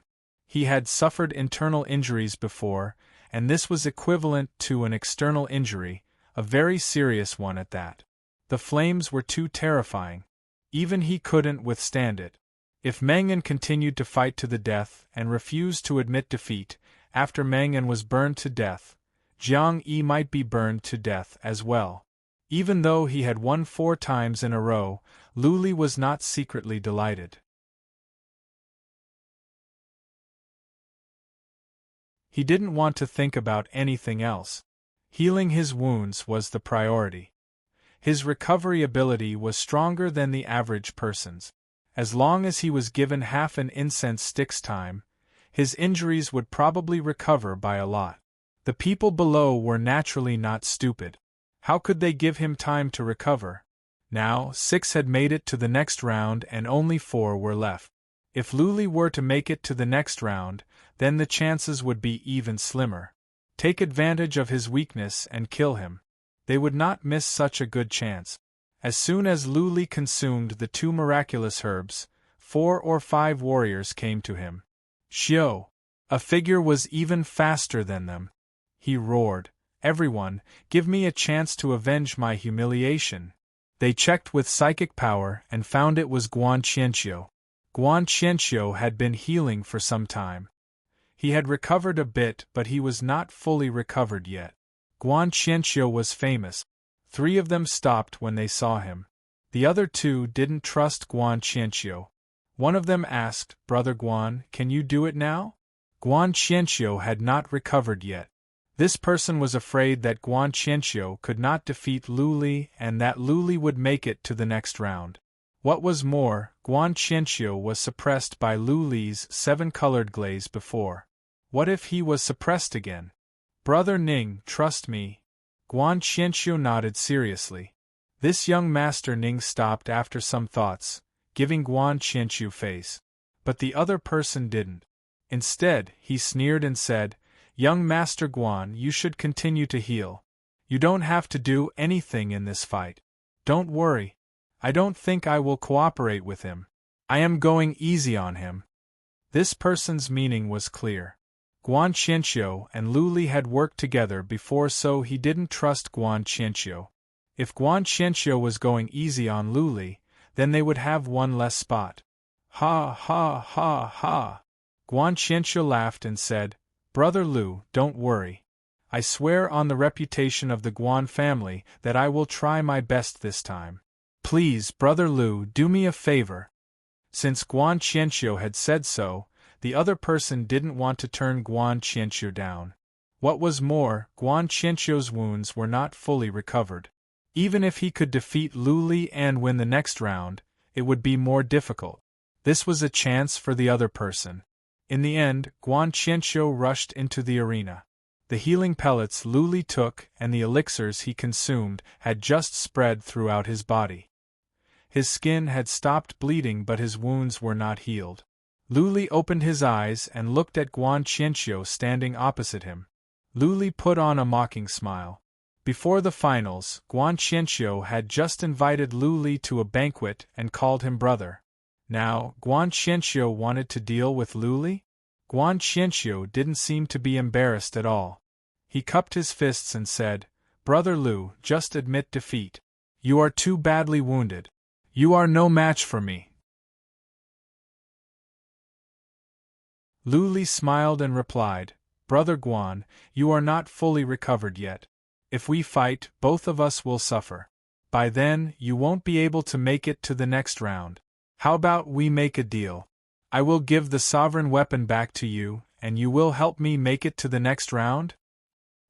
He had suffered internal injuries before, and this was equivalent to an external injury, a very serious one at that. The flames were too terrifying. Even he couldn't withstand it. If Mangan continued to fight to the death and refused to admit defeat, after Mangan was burned to death, Jiang Yi might be burned to death as well. Even though he had won 4 times in a row, Lu Li was not secretly delighted. He didn't want to think about anything else. Healing his wounds was the priority. His recovery ability was stronger than the average person's. As long as he was given half an incense stick's time, his injuries would probably recover by a lot. The people below were naturally not stupid. How could they give him time to recover? Now, 6 had made it to the next round and only 4 were left. If Lu Li were to make it to the next round, then the chances would be even slimmer. Take advantage of his weakness and kill him. They would not miss such a good chance. As soon as Lu Li consumed the 2 miraculous herbs, 4 or 5 warriors came to him. Xiao! A figure was even faster than them. He roared, "Everyone, give me a chance to avenge my humiliation." They checked with psychic power and found it was Guan Qianqiu. Guan Qianqiu had been healing for some time. He had recovered a bit, but he was not fully recovered yet. Guan Qianqiu was famous. 3 of them stopped when they saw him. The other 2 didn't trust Guan Qianqiu. One of them asked, "Brother Guan, can you do it now?" Guan Qianqiu had not recovered yet. This person was afraid that Guan Qianqiu could not defeat Lu Li and that Lu Li would make it to the next round. What was more, Guan Qianqiu was suppressed by Lu Li's 7-colored glaze before. What if he was suppressed again? "Brother Ning, trust me." Guan Qianqiu nodded seriously. This young Master Ning stopped after some thoughts, giving Guan Qianqiu face. But the other person didn't. Instead, he sneered and said, "Young Master Guan, you should continue to heal. You don't have to do anything in this fight. Don't worry. I don't think I will cooperate with him. I am going easy on him." This person's meaning was clear. Guan Qianqiu and Lu Li had worked together before, so he didn't trust Guan Qianqiu. If Guan Qianqiu was going easy on Lu Li, then they would have one less spot. Ha ha ha ha. Guan Qianqiu laughed and said, "Brother Lu, don't worry. I swear on the reputation of the Guan family that I will try my best this time. Please, Brother Lu, do me a favor." Since Guan Qianqiu had said so, the other person didn't want to turn Guan Qianqiu down. What was more, Guan Qianqiu's wounds were not fully recovered. Even if he could defeat Lu Li and win the next round, it would be more difficult. This was a chance for the other person. In the end, Guan Qianqiu rushed into the arena. The healing pellets Lu Li took and the elixirs he consumed had just spread throughout his body. His skin had stopped bleeding, but his wounds were not healed. Lu Li opened his eyes and looked at Guan Qianqiu standing opposite him. Lu Li put on a mocking smile. Before the finals, Guan Qianxiu had just invited Lu Li to a banquet and called him brother. Now, Guan Qianxiu wanted to deal with Lu Li? Guan Qianxiu didn't seem to be embarrassed at all. He cupped his fists and said, "Brother Lu, just admit defeat. You are too badly wounded. You are no match for me." Lu Li smiled and replied, "Brother Guan, you are not fully recovered yet. If we fight, both of us will suffer. By then, you won't be able to make it to the next round. How about we make a deal? I will give the sovereign weapon back to you, and you will help me make it to the next round?"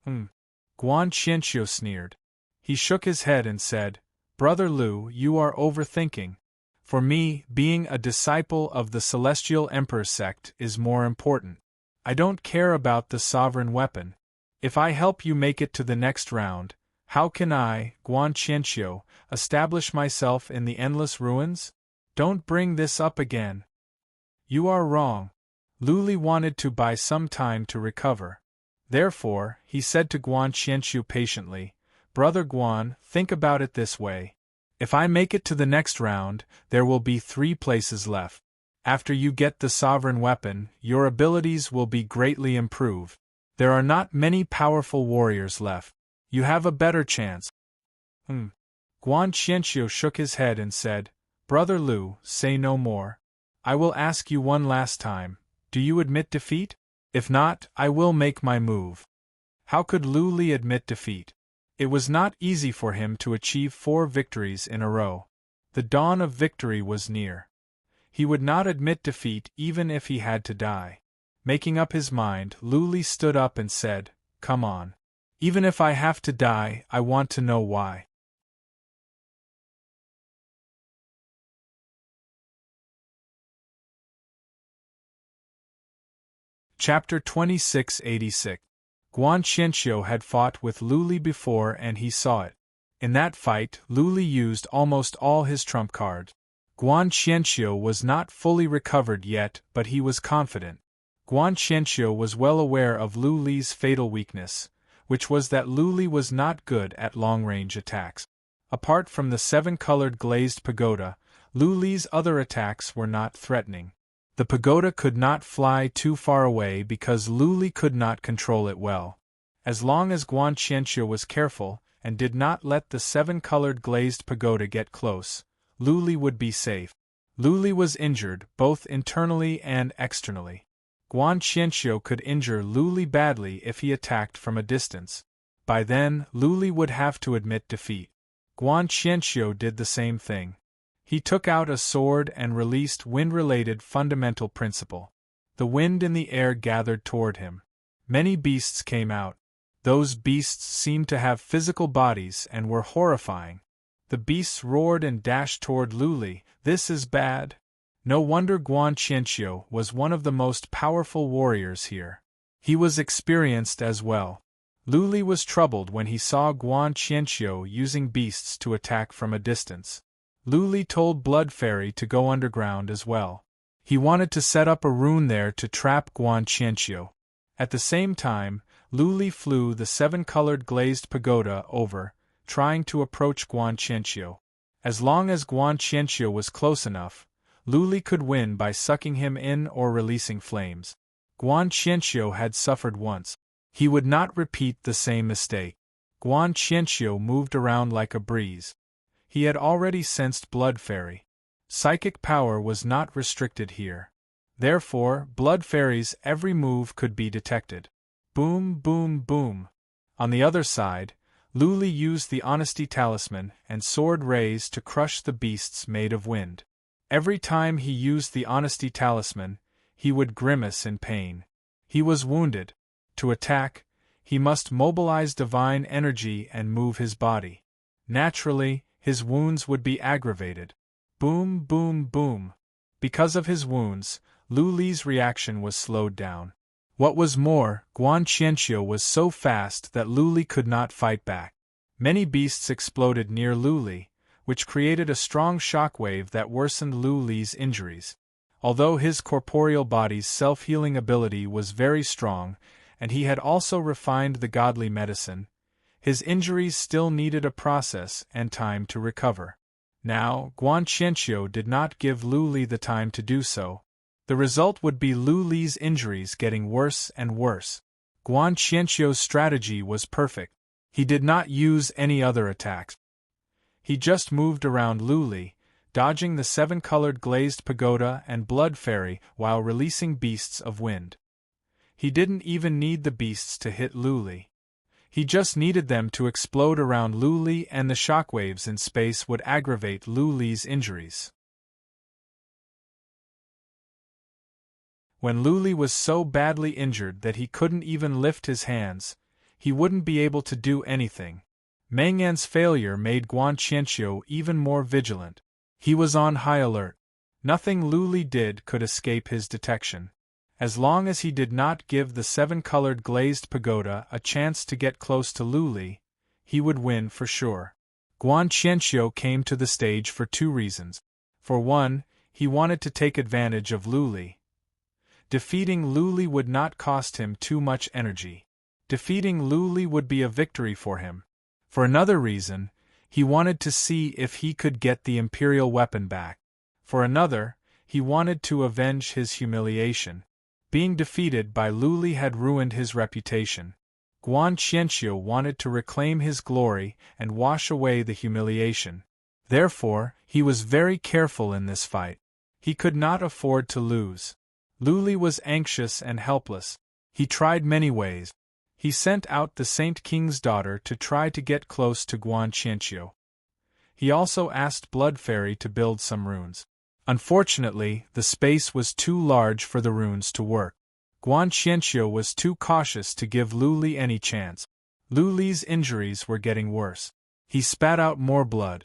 Guan Qianxiu sneered. He shook his head and said, "Brother Lu, you are overthinking. For me, being a disciple of the Celestial Emperor sect is more important. I don't care about the sovereign weapon. If I help you make it to the next round, how can I, Guan Qianxiu, establish myself in the endless ruins? Don't bring this up again." "You are wrong." Lu Li wanted to buy some time to recover. Therefore, he said to Guan Qianxiu patiently, "Brother Guan, think about it this way. If I make it to the next round, there will be 3 places left. After you get the sovereign weapon, your abilities will be greatly improved. There are not many powerful warriors left. You have a better chance." Guan Qianxiu shook his head and said, "Brother Lu, say no more. I will ask you one last time, do you admit defeat? If not, I will make my move." How could Lu Li admit defeat? It was not easy for him to achieve 4 victories in a row. The dawn of victory was near. He would not admit defeat even if he had to die. Making up his mind, Lu Li stood up and said, "Come on. Even if I have to die, I want to know why." Chapter 2686. Guan Qianxiu had fought with Lu Li before and he saw it. In that fight, Lu Li used almost all his trump cards. Guan Qianxiu was not fully recovered yet, but he was confident. Guan Qianxiu was well aware of Lu Li's fatal weakness, which was that Lu Li was not good at long-range attacks. Apart from the 7-colored glazed pagoda, Lu Li's other attacks were not threatening. The pagoda could not fly too far away because Lu Li could not control it well. As long as Guan Qianxiu was careful and did not let the 7-colored glazed pagoda get close, Lu Li would be safe. Lu Li was injured both internally and externally. Guan Qianxiu could injure Lu Li badly if he attacked from a distance. By then, Lu Li would have to admit defeat. Guan Qianxiu did the same thing. He took out a sword and released wind-related fundamental principle. The wind in the air gathered toward him. Many beasts came out. Those beasts seemed to have physical bodies and were horrifying. The beasts roared and dashed toward Lu Li. "This is bad." No wonder Guan Qianxiu was one of the most powerful warriors here. He was experienced as well. Lu Li was troubled when he saw Guan Qianxiu using beasts to attack from a distance. Lu Li told Blood Fairy to go underground as well. He wanted to set up a rune there to trap Guan Qianxiu. At the same time, Lu Li flew the 7-colored glazed pagoda over, trying to approach Guan Qianxiu. As long as Guan Qianxiu was close enough, Lu Li could win by sucking him in or releasing flames. Guan Qianxiu had suffered once. He would not repeat the same mistake. Guan Qianxiu moved around like a breeze. He had already sensed Blood Fairy. Psychic power was not restricted here. Therefore, Blood Fairy's every move could be detected. Boom, boom, boom. On the other side, Lu Li used the Honesty Talisman and Sword Rays to crush the beasts made of wind. Every time he used the Honesty Talisman, he would grimace in pain. He was wounded. To attack, he must mobilize divine energy and move his body. Naturally, his wounds would be aggravated. Boom, boom, boom. Because of his wounds, Lu Li's reaction was slowed down. What was more, Guan Qianxiu was so fast that Lu Li could not fight back. Many beasts exploded near Lu Li, which created a strong shockwave that worsened Lu Li's injuries. Although his corporeal body's self-healing ability was very strong, and he had also refined the godly medicine. His injuries still needed a process and time to recover. Now, Guan Qianqiu did not give Lu Li the time to do so. The result would be Lu Li's injuries getting worse and worse. Guan Qianqiu's strategy was perfect. He did not use any other attacks. He just moved around Lu Li, dodging the 7-colored glazed pagoda and blood fairy while releasing beasts of wind. He didn't even need the beasts to hit Lu Li. He just needed them to explode around Lu Li, and the shockwaves in space would aggravate Lu Li's injuries. When Lu Li was so badly injured that he couldn't even lift his hands, he wouldn't be able to do anything. Meng Yan's failure made Guan Qianqiu even more vigilant. He was on high alert. Nothing Lu Li did could escape his detection. As long as he did not give the 7-colored glazed pagoda a chance to get close to Lu Li, he would win for sure. Guan Qianqiu came to the stage for 2 reasons. For one, he wanted to take advantage of Lu Li. Defeating Lu Li would not cost him too much energy. Defeating Lu Li would be a victory for him. For another reason, he wanted to see if he could get the Imperial weapon back. For another, he wanted to avenge his humiliation. Being defeated by Lu Li had ruined his reputation. Guan Qianqiu wanted to reclaim his glory and wash away the humiliation. Therefore, he was very careful in this fight. He could not afford to lose. Lu Li was anxious and helpless. He tried many ways. He sent out the Saint King's daughter to try to get close to Guan Qianqiu. He also asked Blood Fairy to build some runes. Unfortunately, the space was too large for the runes to work. Guan Qianqiu was too cautious to give Lu Li any chance. Lu Li's injuries were getting worse. He spat out more blood.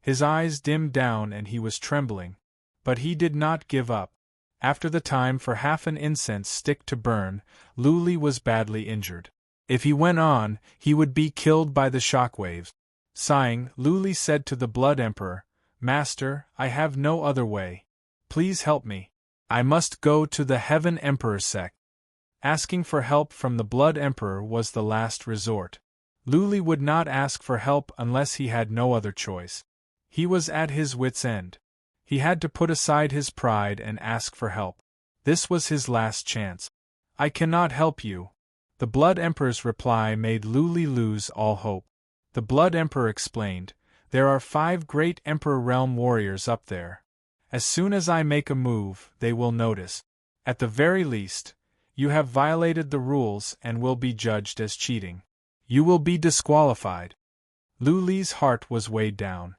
His eyes dimmed down and he was trembling. But he did not give up. After the time for half an incense stick to burn, Lu Li was badly injured. If he went on, he would be killed by the shockwaves. Sighing, Lu Li said to the Blood Emperor, "Master, I have no other way. Please help me. I must go to the Heaven Emperor sect." Asking for help from the Blood Emperor was the last resort. Lu Li would not ask for help unless he had no other choice. He was at his wits' end. He had to put aside his pride and ask for help. This was his last chance. "I cannot help you." The Blood Emperor's reply made Lu Li lose all hope. The Blood Emperor explained, "There are 5 great Emperor Realm warriors up there. As soon as I make a move, they will notice. At the very least, you have violated the rules and will be judged as cheating. You will be disqualified." Lu Li's heart was weighed down.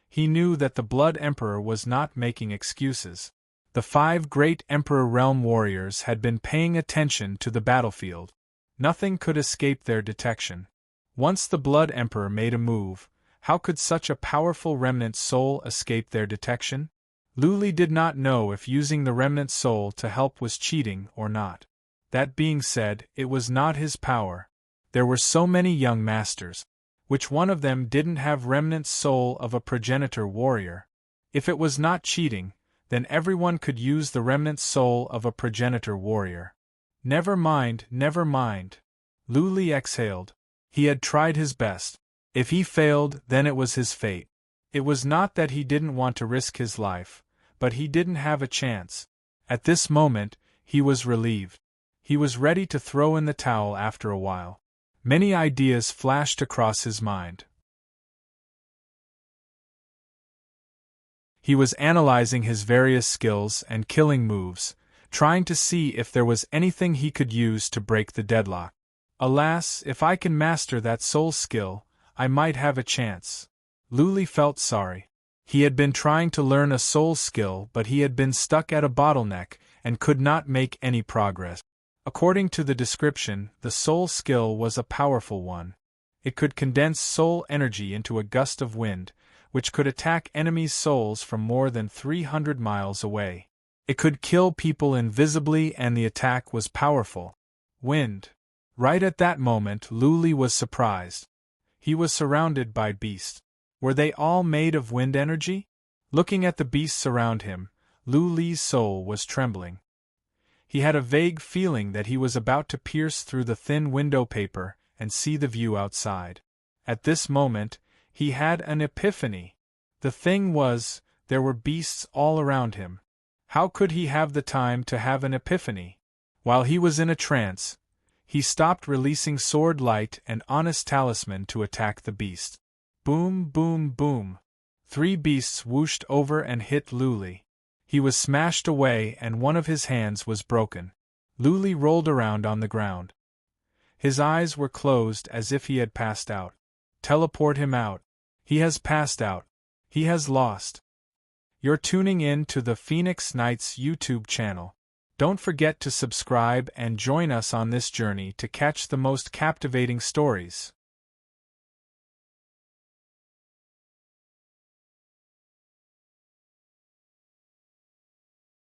He knew that the Blood Emperor was not making excuses. The 5 great Emperor Realm warriors had been paying attention to the battlefield. Nothing could escape their detection. Once the Blood Emperor made a move, how could such a powerful remnant soul escape their detection? Lu Li did not know if using the remnant soul to help was cheating or not. That being said, it was not his power. There were so many young masters. Which one of them didn't have remnant soul of a progenitor warrior? If it was not cheating, then everyone could use the remnant soul of a progenitor warrior. Never mind, never mind. Lu Li exhaled. He had tried his best. If he failed, then it was his fate. It was not that he didn't want to risk his life, but he didn't have a chance. At this moment, he was relieved. He was ready to throw in the towel after a while. Many ideas flashed across his mind. He was analyzing his various skills and killing moves, trying to see if there was anything he could use to break the deadlock. Alas, if I can master that soul skill, I might have a chance. Lu Li felt sorry. He had been trying to learn a soul skill, but he had been stuck at a bottleneck and could not make any progress. According to the description, the soul skill was a powerful one. It could condense soul energy into a gust of wind, which could attack enemies' souls from more than 300 miles away. It could kill people invisibly, and the attack was powerful. Wind. Right at that moment, Lu Li was surprised. He was surrounded by beasts. Were they all made of wind energy? Looking at the beasts around him, Lu Li's soul was trembling. He had a vague feeling that he was about to pierce through the thin window paper and see the view outside. At this moment, he had an epiphany. The thing was, there were beasts all around him. How could he have the time to have an epiphany? While he was in a trance, he stopped, releasing sword, light, and honest talisman to attack the beast. Boom, boom, boom. 3 beasts whooshed over and hit Luli. He was smashed away and one of his hands was broken. Luli rolled around on the ground. His eyes were closed as if he had passed out. Teleport him out. He has passed out. He has lost. You're tuning in to the Phoenix Knights YouTube channel. Don't forget to subscribe and join us on this journey to catch the most captivating stories.